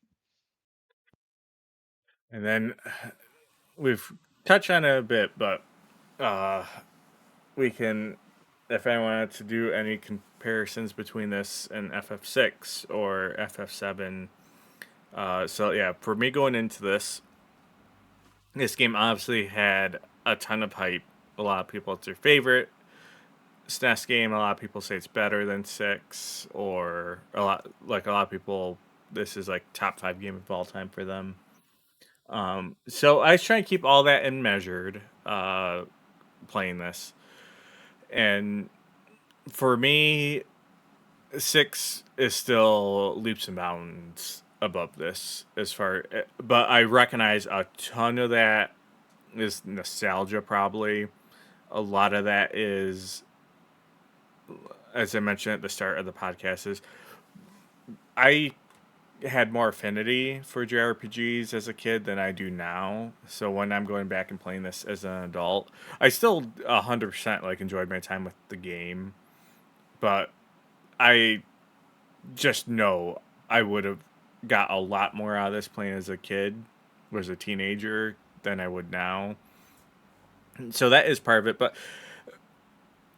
And then we've touched on it a bit, but uh, we can if I wanted to do any comparisons between this and FF6 or FF7. So yeah, for me going into this game obviously had a ton of hype. A lot of people, it's their favorite SNES game. A lot of people say it's better than six, or a lot of people, this is like top five game of all time for them. So I was trying to keep all that in measured, playing this, and for me, six is still leaps and bounds above this as far, but I recognize a ton of that is nostalgia. Probably a lot of that is, as I mentioned at the start of the podcast, is I had more affinity for JRPGs as a kid than I do now. So when I'm going back and playing this as an adult, I still 100% like enjoyed my time with the game, but I just know I would have got a lot more out of this playing as a kid, was a teenager, than I would now. So that is part of it,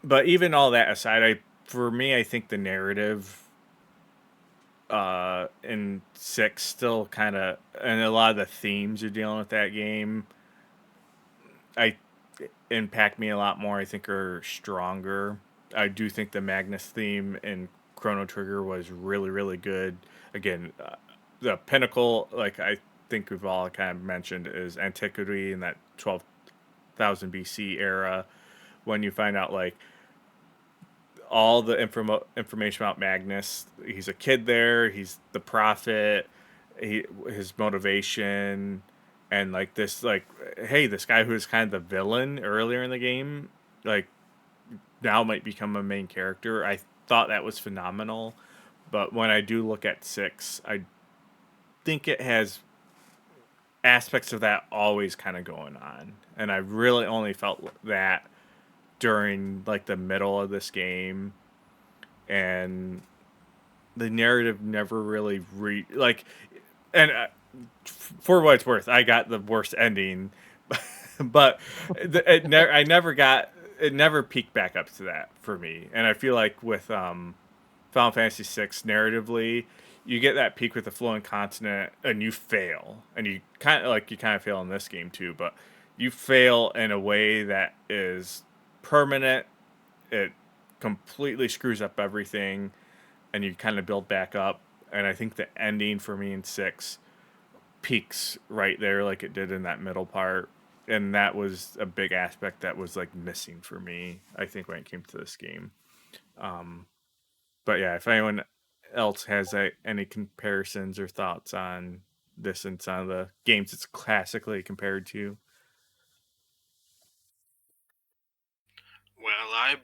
but even all that aside, I for me I think the narrative in six still kind of, and a lot of the themes you're dealing with that game, I impact me a lot more. I think are stronger. I do think the Magnus theme in Chrono Trigger was really good. Again, the pinnacle, like I think we've all kind of mentioned, is antiquity in that 12,000 BC era. When you find out like all the information about Magnus. He's a kid there. He's the prophet. His motivation, and like this, like, hey, this guy who was kind of the villain earlier in the game, like now might become a main character. I thought that was phenomenal. But when I do look at six, I think it has aspects of that always kind of going on, and I really only felt that during like the middle of this game, and the narrative never really like, and for what it's worth, I got the worst ending, but I never got, it never peaked back up to that for me. And I feel like with Final Fantasy VI narratively, you get that peak with the flowing continent, and you fail, and you kind of fail in this game too, but you fail in a way that is permanent. It completely screws up everything, and you kind of build back up. And I think the ending for me in six peaks right there, like it did in that middle part. And that was a big aspect that was like missing for me, I think, when it came to this game. Um, but yeah, if anyone else has any comparisons or thoughts on this and some of the games it's classically compared to. Well, I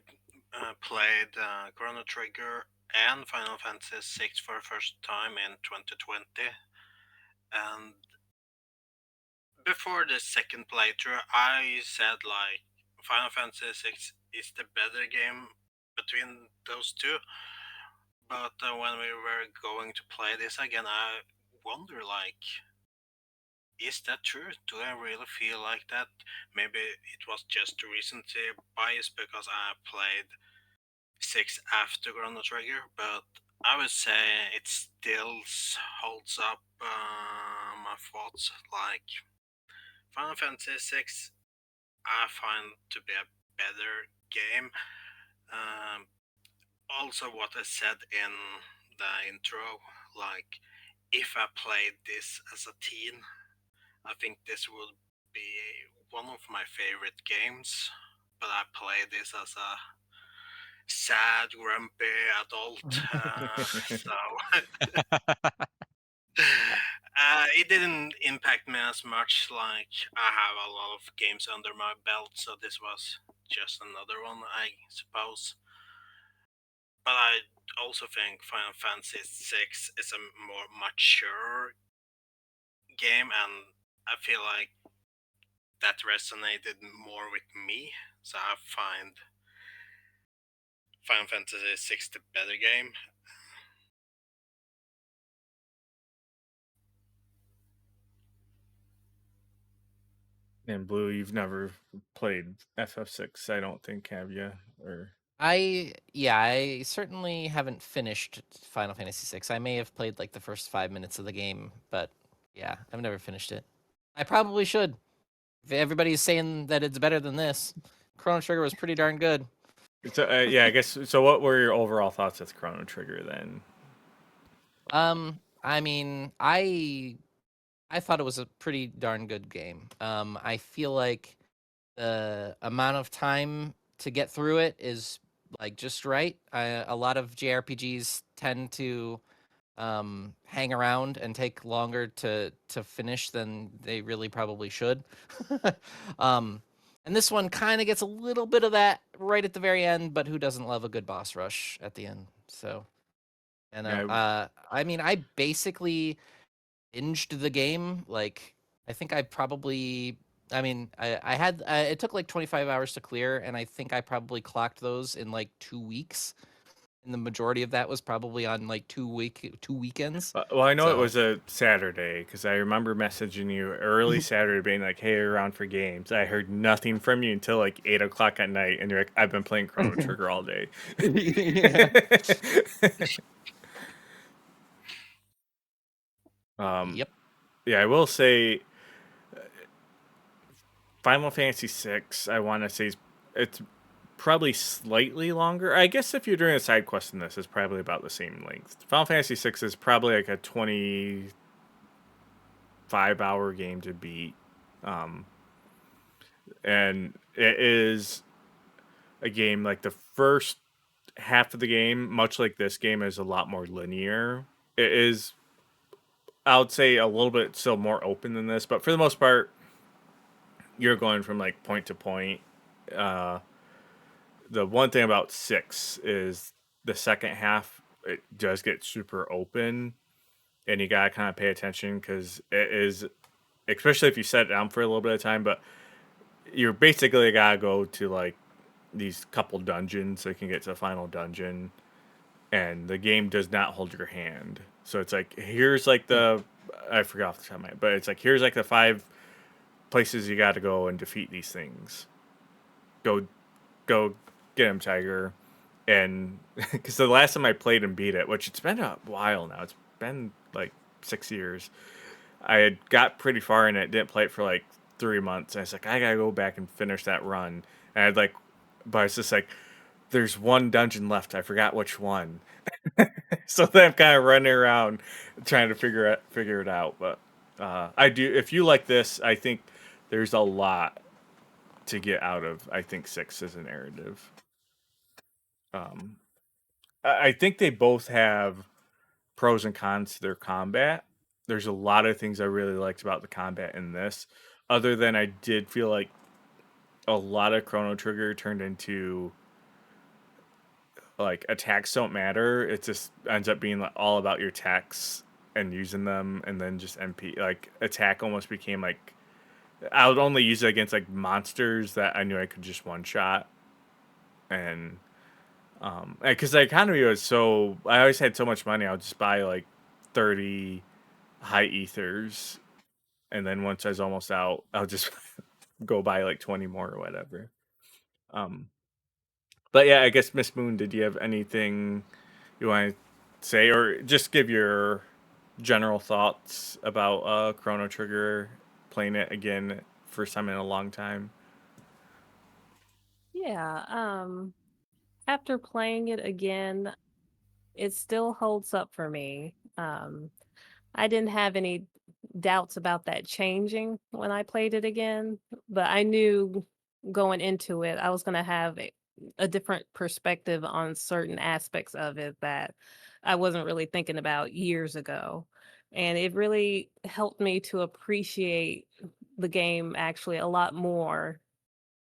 played Chrono Trigger and Final Fantasy VI for the first time in 2020, and before the second playthrough, I said like Final Fantasy VI is the better game between those two. But when we were going to play this again, I wonder like, is that true? Do I really feel like that? Maybe it was just recency bias because I played six after Chrono Trigger, but I would say it still holds up my thoughts. Like Final Fantasy VI, I find to be a better game. Um, Also, what I said in the intro, like if I played this as a teen, I think this would be one of my favorite games. But I played this as a sad, grumpy adult, so it didn't impact me as much. Like I have a lot of games under my belt, so this was just another one, I suppose. But I also think Final Fantasy VI is a more mature game, and I feel like that resonated more with me. So I find Final Fantasy VI the better game. And Blue, you've never played FF6, I don't think, have you? Or I certainly haven't finished Final Fantasy VI. I may have played like the first 5 minutes of the game, but yeah, I've never finished it. I probably should. If everybody's saying that it's better than this, Chrono Trigger was pretty darn good. So yeah, I guess. So what were your overall thoughts with Chrono Trigger then? I mean, I thought it was a pretty darn good game. I feel like the amount of time to get through it is like just right. A lot of JRPGs tend to hang around and take longer to finish than they really probably should. um, and this one kind of gets a little bit of that right at the very end, but who doesn't love a good boss rush at the end? So, you know, Yeah, I mean, I basically binged the game. Like, I think I probably, I mean, I had, it took like 25 hours to clear, and I think I probably clocked those in like 2 weeks. And the majority of that was probably on like 2 weekends. well, I know it So, was a Saturday because I remember messaging you early Saturday, being like, "Hey, around for games." I heard nothing from you until like 8 o'clock at night, and you're like, "I've been playing Chrono Trigger all day." yeah. um, Yep. yeah, I will say Final Fantasy VI. I want to say it's probably slightly longer. I guess if you're doing a side quest in this, it's probably about the same length. Final Fantasy VI is probably like a 25-hour game to beat. Um, and it is a game like the first half of the game, much like this game, is a lot more linear. It is, I would say, a little bit still more open than this, but for the most part, you're going from like point to point. Uh, the one thing about six is the second half, it does get super open, and you gotta kind of pay attention because it is, especially if you set it down for a little bit of time. But you're basically gotta go to like these couple dungeons so you can get to the final dungeon, and the game does not hold your hand. So it's like here's like Hmm. the, I forgot off the top of my head, but it's like here's like the 5 places you got to go and defeat these things. Go, go, get him, Tiger. And because the last time I played and beat it, which it's been a while now, it's been like 6 years. I had got pretty far in it, didn't play it for like 3 months. I was like, I gotta go back and finish that run. And I'd like, but it's just like, there's one dungeon left. I forgot which one. So then I'm kind of running around trying to figure it out. But I do. If you like this, I think there's a lot to get out of. I think six as a narrative. Um, I think they both have pros and cons to their combat. There's a lot of things I really liked about the combat in this, other than I did feel like a lot of Chrono Trigger turned into like attacks don't matter. It just ends up being like all about your attacks and using them, and then just MP like attack almost became like I would only use it against like monsters that I knew I could just one shot, and because the economy was so I always had so much money, I would just buy like 30 high ethers, and then once I was almost out, I'll just go buy like 20 more or whatever. Um, but yeah, I guess MsMoon, did you have anything you want to say, or just give your general thoughts about Chrono Trigger, playing it again first time in a long time? Yeah, after playing it again, it still holds up for me. I didn't have any doubts about that changing when I played it again, but I knew going into it, I was going to have a different perspective on certain aspects of it that I wasn't really thinking about years ago. And it really helped me to appreciate the game actually a lot more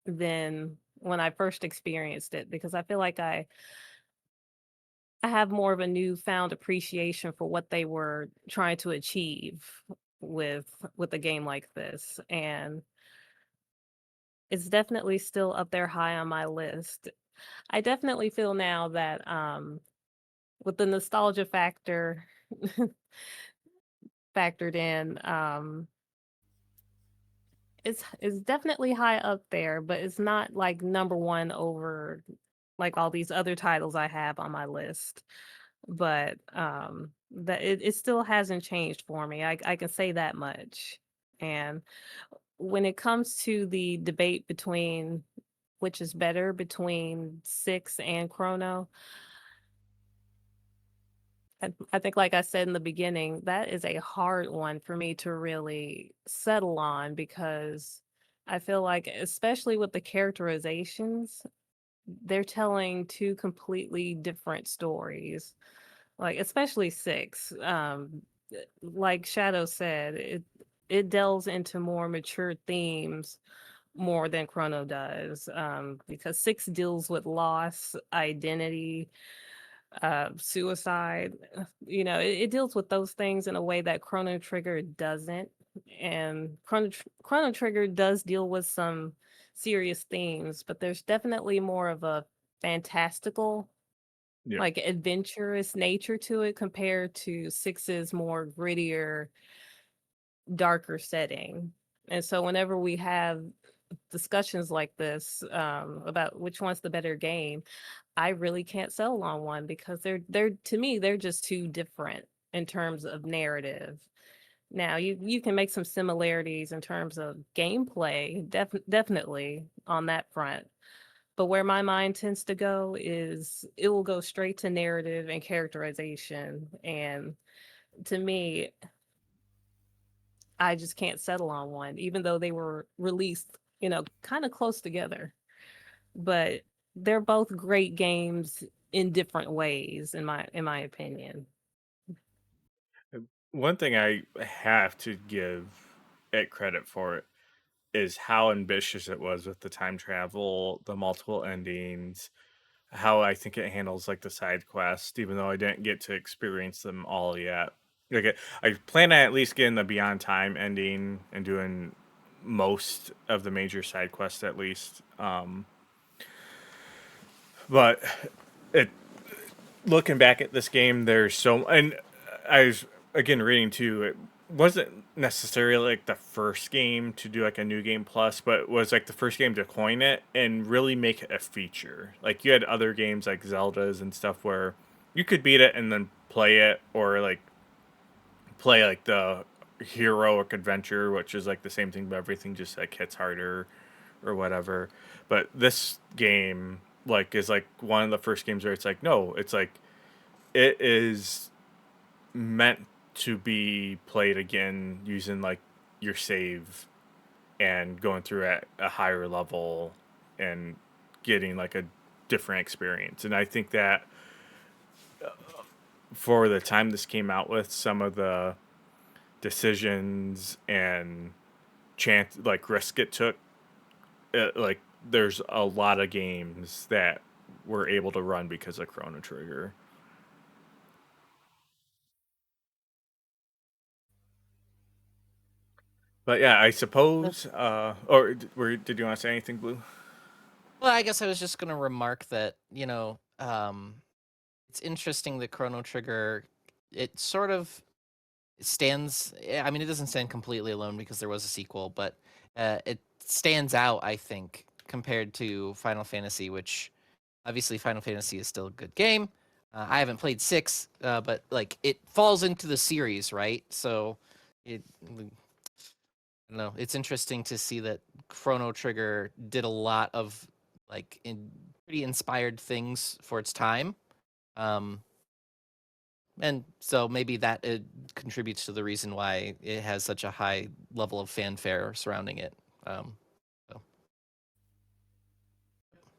than when I first experienced it because I feel like I have more of a newfound appreciation for what they were trying to achieve with with a game like this, and it's definitely still up there high on my list. I definitely feel now that with the nostalgia factor factored in, it's definitely high up there, but it's not like number one over like all these other titles I have on my list. But that it still hasn't changed for me. I can say that much. And when it comes to the debate between which is better between Six and Chrono, I think, like I said in the beginning, that is a hard one for me to really settle on because I feel like, especially with the characterizations, they're telling two completely different stories. Like, especially Six. Like Shadow said, it delves into more mature themes more than Chrono does. Because Six deals with loss, identity, suicide. It deals with those things in a way that Chrono Trigger doesn't. And Chrono Trigger does deal with some serious themes, but there's definitely more of a fantastical, Yeah. like adventurous nature to it compared to Six's more grittier, darker setting. And so whenever we have discussions like this, about which one's the better game, I really can't settle on one because they're to me they're just too different in terms of narrative. Now you can make some similarities in terms of gameplay, definitely on that front. But where my mind tends to go is it will go straight to narrative and characterization. And to me, I just can't settle on one, even though they were released, kind of close together. But they're both great games in different ways, in my opinion. One thing I have to give it credit for is how ambitious it was with the time travel, the multiple endings, how I think it handles like the side quest, even though I didn't get to experience them all yet. Like I plan on at least getting the Beyond Time ending and doing most of the major side quests at least. But it looking back at this game, there's so and I was again reading too. It wasn't necessarily like the first game to do like a new game plus, but it was like the first game to coin it and really make it a feature. Like you had other games like Zelda's and stuff where you could beat it and then play it, or like play like the heroic adventure, which is like the same thing, but everything just like hits harder or whatever. But this game like is like one of the first games where it's like no, it's like it is meant to be played again using like your save and going through at a higher level and getting like a different experience. And I think that for the time this came out with, some of the decisions and chance like risk it took, like there's a lot of games that were able to run because of Chrono Trigger. But yeah, I suppose. Or did you want to say anything, Blue? Well, I guess I was just going to remark that, it's interesting that Chrono Trigger, it sort of stands, I mean, it doesn't stand completely alone because there was a sequel, but it stands out, I think, compared to Final Fantasy, which obviously Final Fantasy is still a good game. I haven't played 6, but like it falls into the series, right? So it, I don't know. It's interesting to see that Chrono Trigger did a lot of pretty inspired things for its time. Um, and so maybe that contributes to the reason why it has such a high level of fanfare surrounding it. So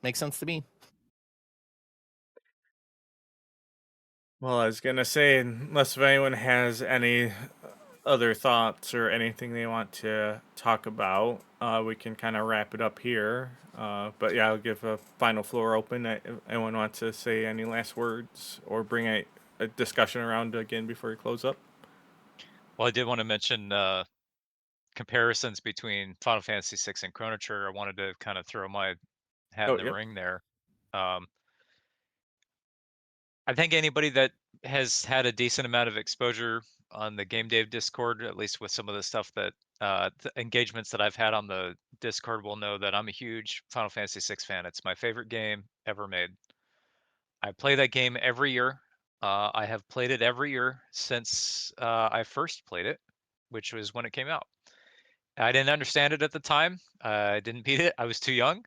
makes sense to me. Well, I was gonna say, unless if anyone has any other thoughts or anything they want to talk about, we can kind of wrap it up here. But yeah, I'll give a final floor open. If anyone wants to say any last words or bring a discussion around again before we close up? Well, I did want to mention comparisons between Final Fantasy 6 and Chrono Trigger. I wanted to kind of throw my hat in Oh the yeah. ring there. Um, I think anybody that has had a decent amount of exposure on the Game Dave Discord, at least with some of the stuff that the engagements that I've had on the Discord, will know that I'm a huge Final Fantasy 6 fan. It's my favorite game ever made. I play that game every year. I have played it every year since I first played it, which was when it came out. I didn't understand it at the time. I didn't beat it. I was too young.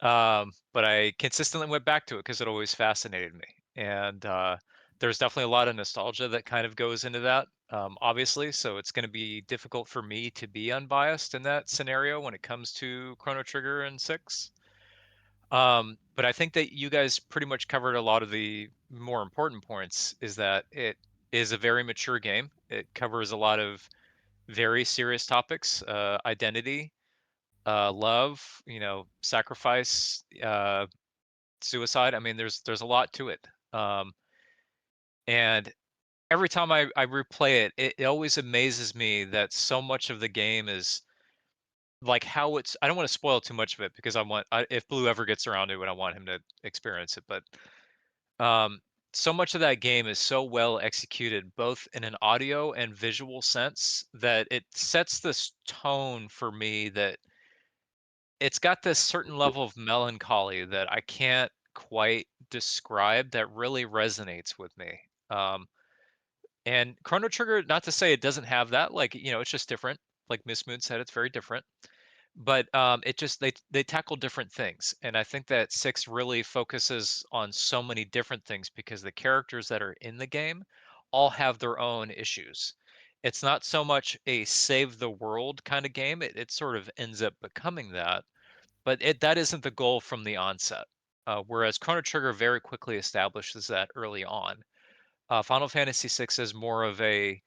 But I consistently went back to it because it always fascinated me. And there's definitely a lot of nostalgia that kind of goes into that, obviously. So it's going to be difficult for me to be unbiased in that scenario when it comes to Chrono Trigger and 6. But I think that you guys pretty much covered a lot of the more important points, is that it is a very mature game. It covers a lot of very serious topics, identity, love, sacrifice, suicide. I mean, there's a lot to it. And every time I replay it, it always amazes me that so much of the game is like how it's. I don't want to spoil too much of it because if Blue ever gets around to it, I want him to experience it. But um, so much of that game is so well executed, both in an audio and visual sense, that it sets this tone for me that it's got this certain level of melancholy that I can't quite describe that really resonates with me. Um, and Chrono Trigger, not to say it doesn't have that, like, it's just different. Like MsMoon said, it's very different. But it just they tackle different things, and I think that 6 really focuses on so many different things because the characters that are in the game all have their own issues. It's not so much a save the world kind of game. It sort of ends up becoming that, but that isn't the goal from the onset. Whereas Chrono Trigger very quickly establishes that early on. Final Fantasy VI is more of a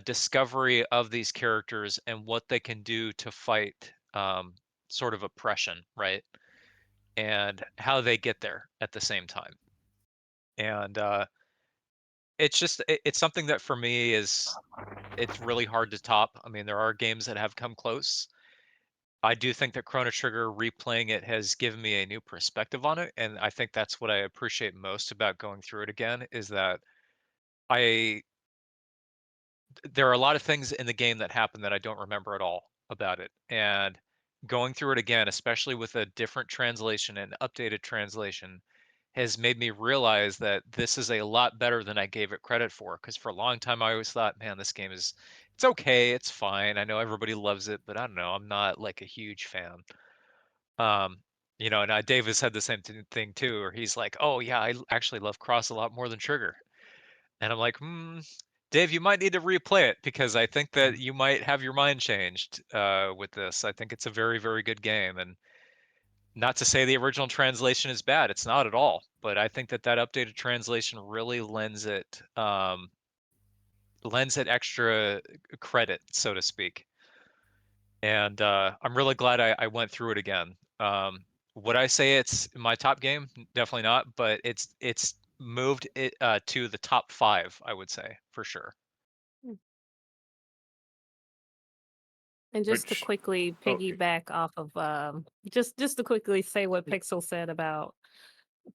discovery of these characters and what they can do to fight sort of oppression, right? And how they get there at the same time. And it's something that for me it's really hard to top. I mean, there are games that have come close. I do think that Chrono Trigger, replaying it, has given me a new perspective on it, and I think that's what I appreciate most about going through it again, is that I there are a lot of things in the game that happen that I don't remember at all about it. And going through it again, especially with a different translation and updated translation, has made me realize that this is a lot better than I gave it credit for. Because for a long time, I always thought, man, this game it's okay, it's fine. I know everybody loves it, but I don't know, I'm not like a huge fan. Um, and Dave has said the same thing too, where he's like, oh yeah, I actually love Cross a lot more than Trigger. And I'm like, Dave, you might need to replay it because I think that you might have your mind changed with this. I think it's a very, very good game. And not to say the original translation is bad, it's not at all. But I think that updated translation really lends it extra credit, so to speak. And I'm really glad I went through it again. Would I say it's my top game? Definitely not. But it's moved it to the top 5, I would say, for sure. And just to Which, quickly oh, piggyback off of just to quickly say what Pixel said about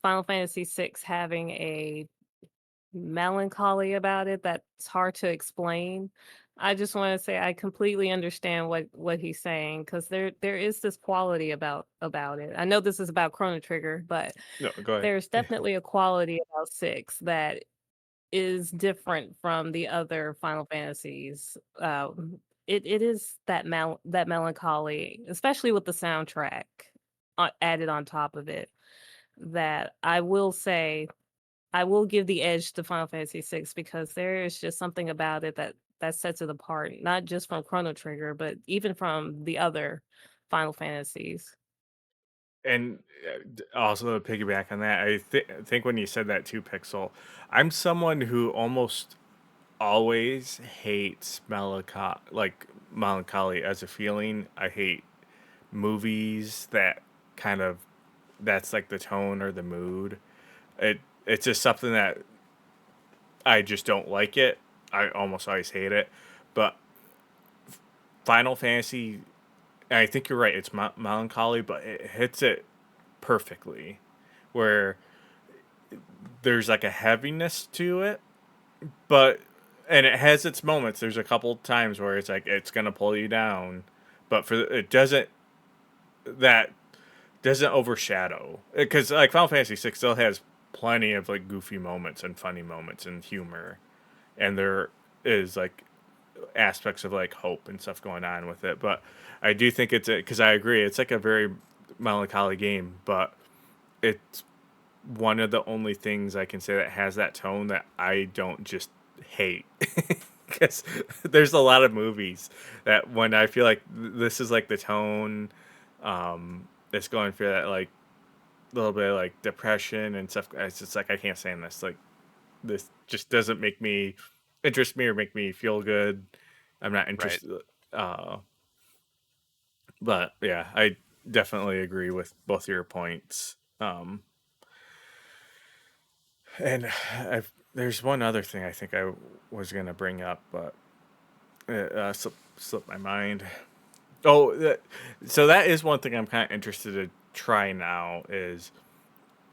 Final Fantasy VI having a melancholy about it that's hard to explain. I just want to say I completely understand what he's saying, because there is this quality about it. I know this is about Chrono Trigger, but no, go ahead. there's definitely a quality about 6 that is different from the other Final Fantasies. It is that melancholy, especially with the soundtrack added on top of it. That I will say, I will give the edge to Final Fantasy VI, because there is just something about it that sets it apart, not just from Chrono Trigger, but even from the other Final Fantasies. And also to piggyback on that, I think when you said that too, Pixel, I'm someone who almost always hates melancholy as a feeling. I hate movies that kind of that's like the tone or the mood. It's just something that I just don't like it. I almost always hate it. But Final Fantasy, I think you're right. It's melancholy, but it hits it perfectly. Where there's like a heaviness to it, but and it has its moments. There's a couple times where it's like it's gonna pull you down, but for it doesn't that doesn't overshadow, because like Final Fantasy VI still has plenty of like goofy moments and funny moments and humor, and there is like aspects of like hope and stuff going on with it. But I do think it's because I agree, it's like a very melancholy game, but it's one of the only things I can say that has that tone that I don't just hate. Because there's a lot of movies that when I feel like this is like the tone, it's going for that like little bit of like depression and stuff. It's just like I can't stand this. Like this just doesn't make me interest me or make me feel good. I'm not Right. interested. Uh, but yeah, I definitely agree with both your points. And there's one other thing I think I was gonna bring up, but it slipped my mind. Oh, so that is one thing I'm kind of interested to try now. Is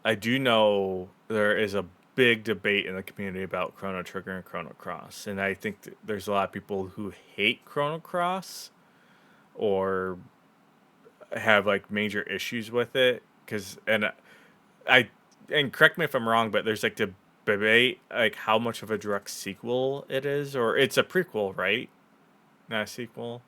I do know there is a big debate in the community about Chrono Trigger and Chrono Cross, and I think there's a lot of people who hate Chrono Cross or have like major issues with it. Because I and correct me if I'm wrong, but there's like debate like how much of a direct sequel it is, or it's a prequel, right? Not a sequel.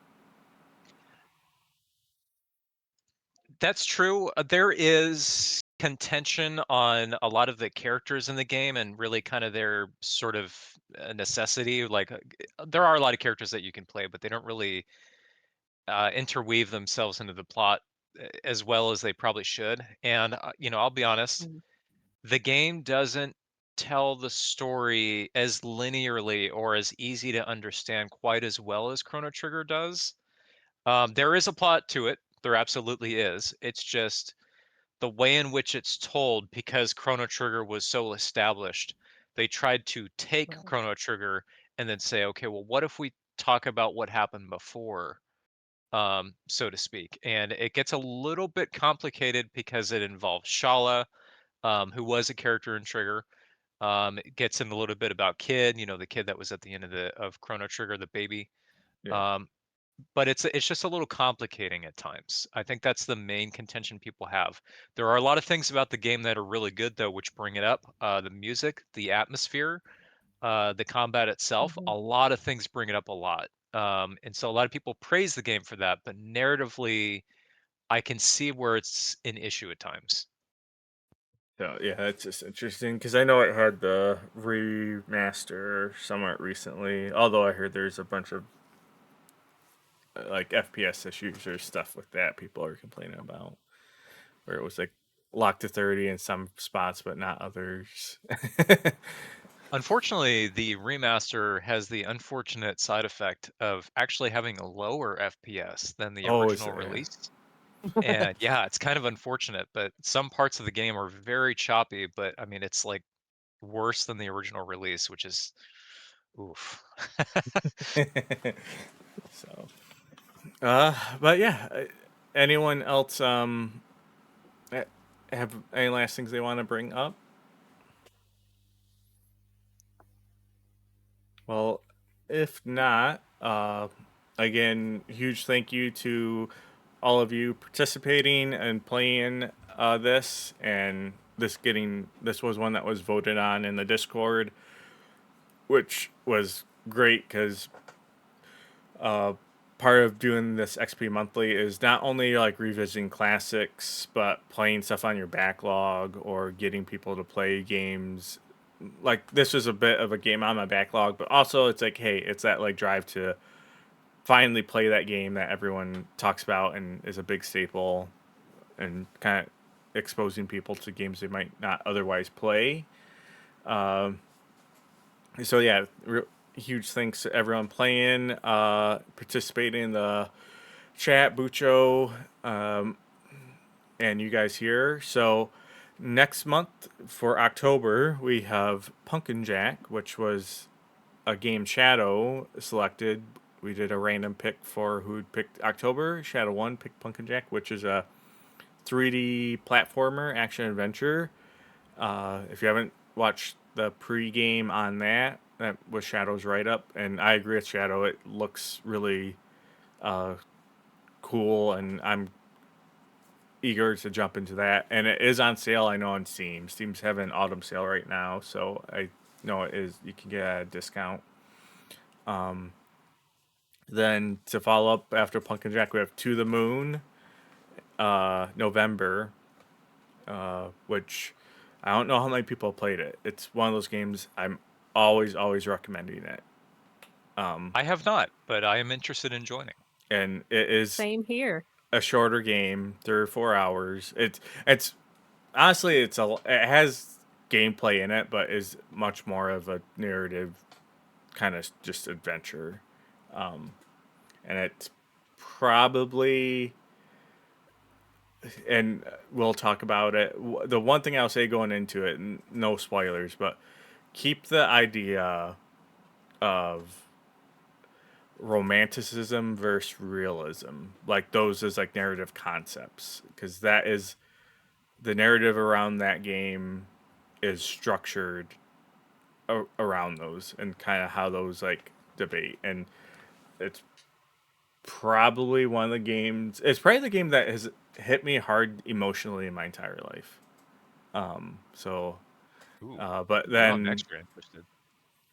That's true. There is contention on a lot of the characters in the game and really kind of their sort of necessity. Like, there are a lot of characters that you can play, but they don't really interweave themselves into the plot as well as they probably should. And, I'll be honest, Mhm. the game doesn't tell the story as linearly or as easy to understand quite as well as Chrono Trigger does. There is a plot to it. There absolutely is. It's just the way in which it's told, because Chrono Trigger was so established, they tried to take Right. Chrono Trigger and then say, okay, well, what if we talk about what happened before, so to speak? And it gets a little bit complicated because it involves Shala, who was a character in Trigger. It gets in a little bit about Kid, the kid that was at the end of Chrono Trigger, the baby. Yeah. Um, but it's just a little complicating at times. I think that's the main contention people have. There are a lot of things about the game that are really good, though, which bring it up. The music, the atmosphere, the combat itself. Mhm. A lot of things bring it up a lot. And so a lot of people praise the game for that, but narratively, I can see where it's an issue at times. So yeah, that's just interesting because I know it had the remaster somewhat recently. Although I heard there's a bunch of like FPS issues or stuff with that people are complaining about, where it was like locked to 30 in some spots but not others. Unfortunately, the remaster has the unfortunate side effect of actually having a lower FPS than the Oh, is original there? release. And yeah, it's kind of unfortunate, but some parts of the game are very choppy, but I mean, it's like worse than the original release, which is oof. So, but yeah, anyone else eh, have any last things they want to bring up? Well, if not, again, huge thank you to all of you participating and playing this, and this was one that was voted on in the Discord, which was great because part of doing this XP monthly is not only like revisiting classics, but playing stuff on your backlog or getting people to play games. Like this was a bit of a game on my backlog, but also it's like, hey, it's that like drive to finally play that game that everyone talks about and is a big staple, and kind of exposing people to games they might not otherwise play. Um, so yeah, huge thanks to everyone playing, participating in the chat, Bucho, um, and you guys here. So next month for October we have Pumpkin Jack, which was a game Shadow selected. We did a random pick for who picked October. Shadow One picked Pumpkin Jack, which is a 3D platformer action adventure. If you haven't watched the pre-game on that, that was Shadow's write-up, and I agree with Shadow. It looks really uh, cool, and I'm eager to jump into that, and it is on sale. I know on Steam. Steam's having an autumn sale right now, so I know it is. You can get a discount. Then to follow up after Pumpkin Jack, we have To the Moon, November, which I don't know how many people played it. It's one of those games I'm always recommending it. I have not, but I am interested in joining. And it is Same here. a shorter game, 3 or 4 hours. It's honestly it has gameplay in it, but is much more of a narrative kind of just adventure. And it's probably, and we'll talk about it. The one thing I'll say going into it, no spoilers, but keep the idea of romanticism versus realism, like those as like narrative concepts, because that is the narrative around that game is structured around those and kind of how those like debate. And it's probably one of the games, it's probably the game that has hit me hard emotionally in my entire life. So Ooh, but now I'm then extra interested.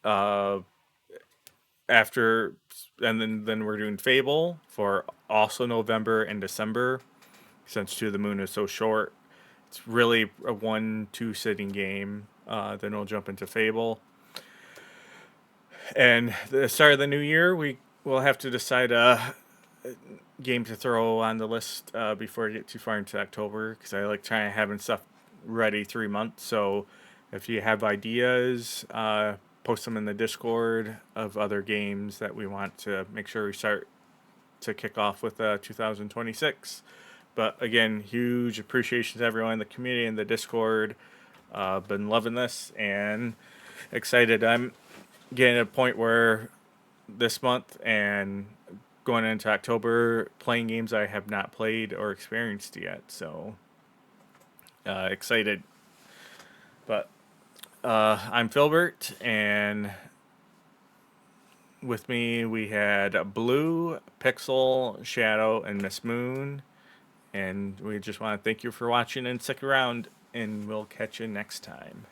uh after, and then we're doing Fable for also November and December, since To the Moon is so short. It's really a 1-2 sitting game. Then we'll jump into Fable. And the start of the new year, we will have to decide a game to throw on the list before I get too far into October, because I like trying to having stuff ready 3 months. So if you have ideas, post them in the Discord of other games that we want to make sure we start to kick off with 2026. But again, huge appreciation to everyone in the community and the Discord. Been loving this and excited. I'm getting to a point where this month and going into October, playing games I have not played or experienced yet. So excited. But I'm Filbert, and with me we had Blue, Pixel, Shadow, and MsMoon. And we just want to thank you for watching and stick around, and we'll catch you next time.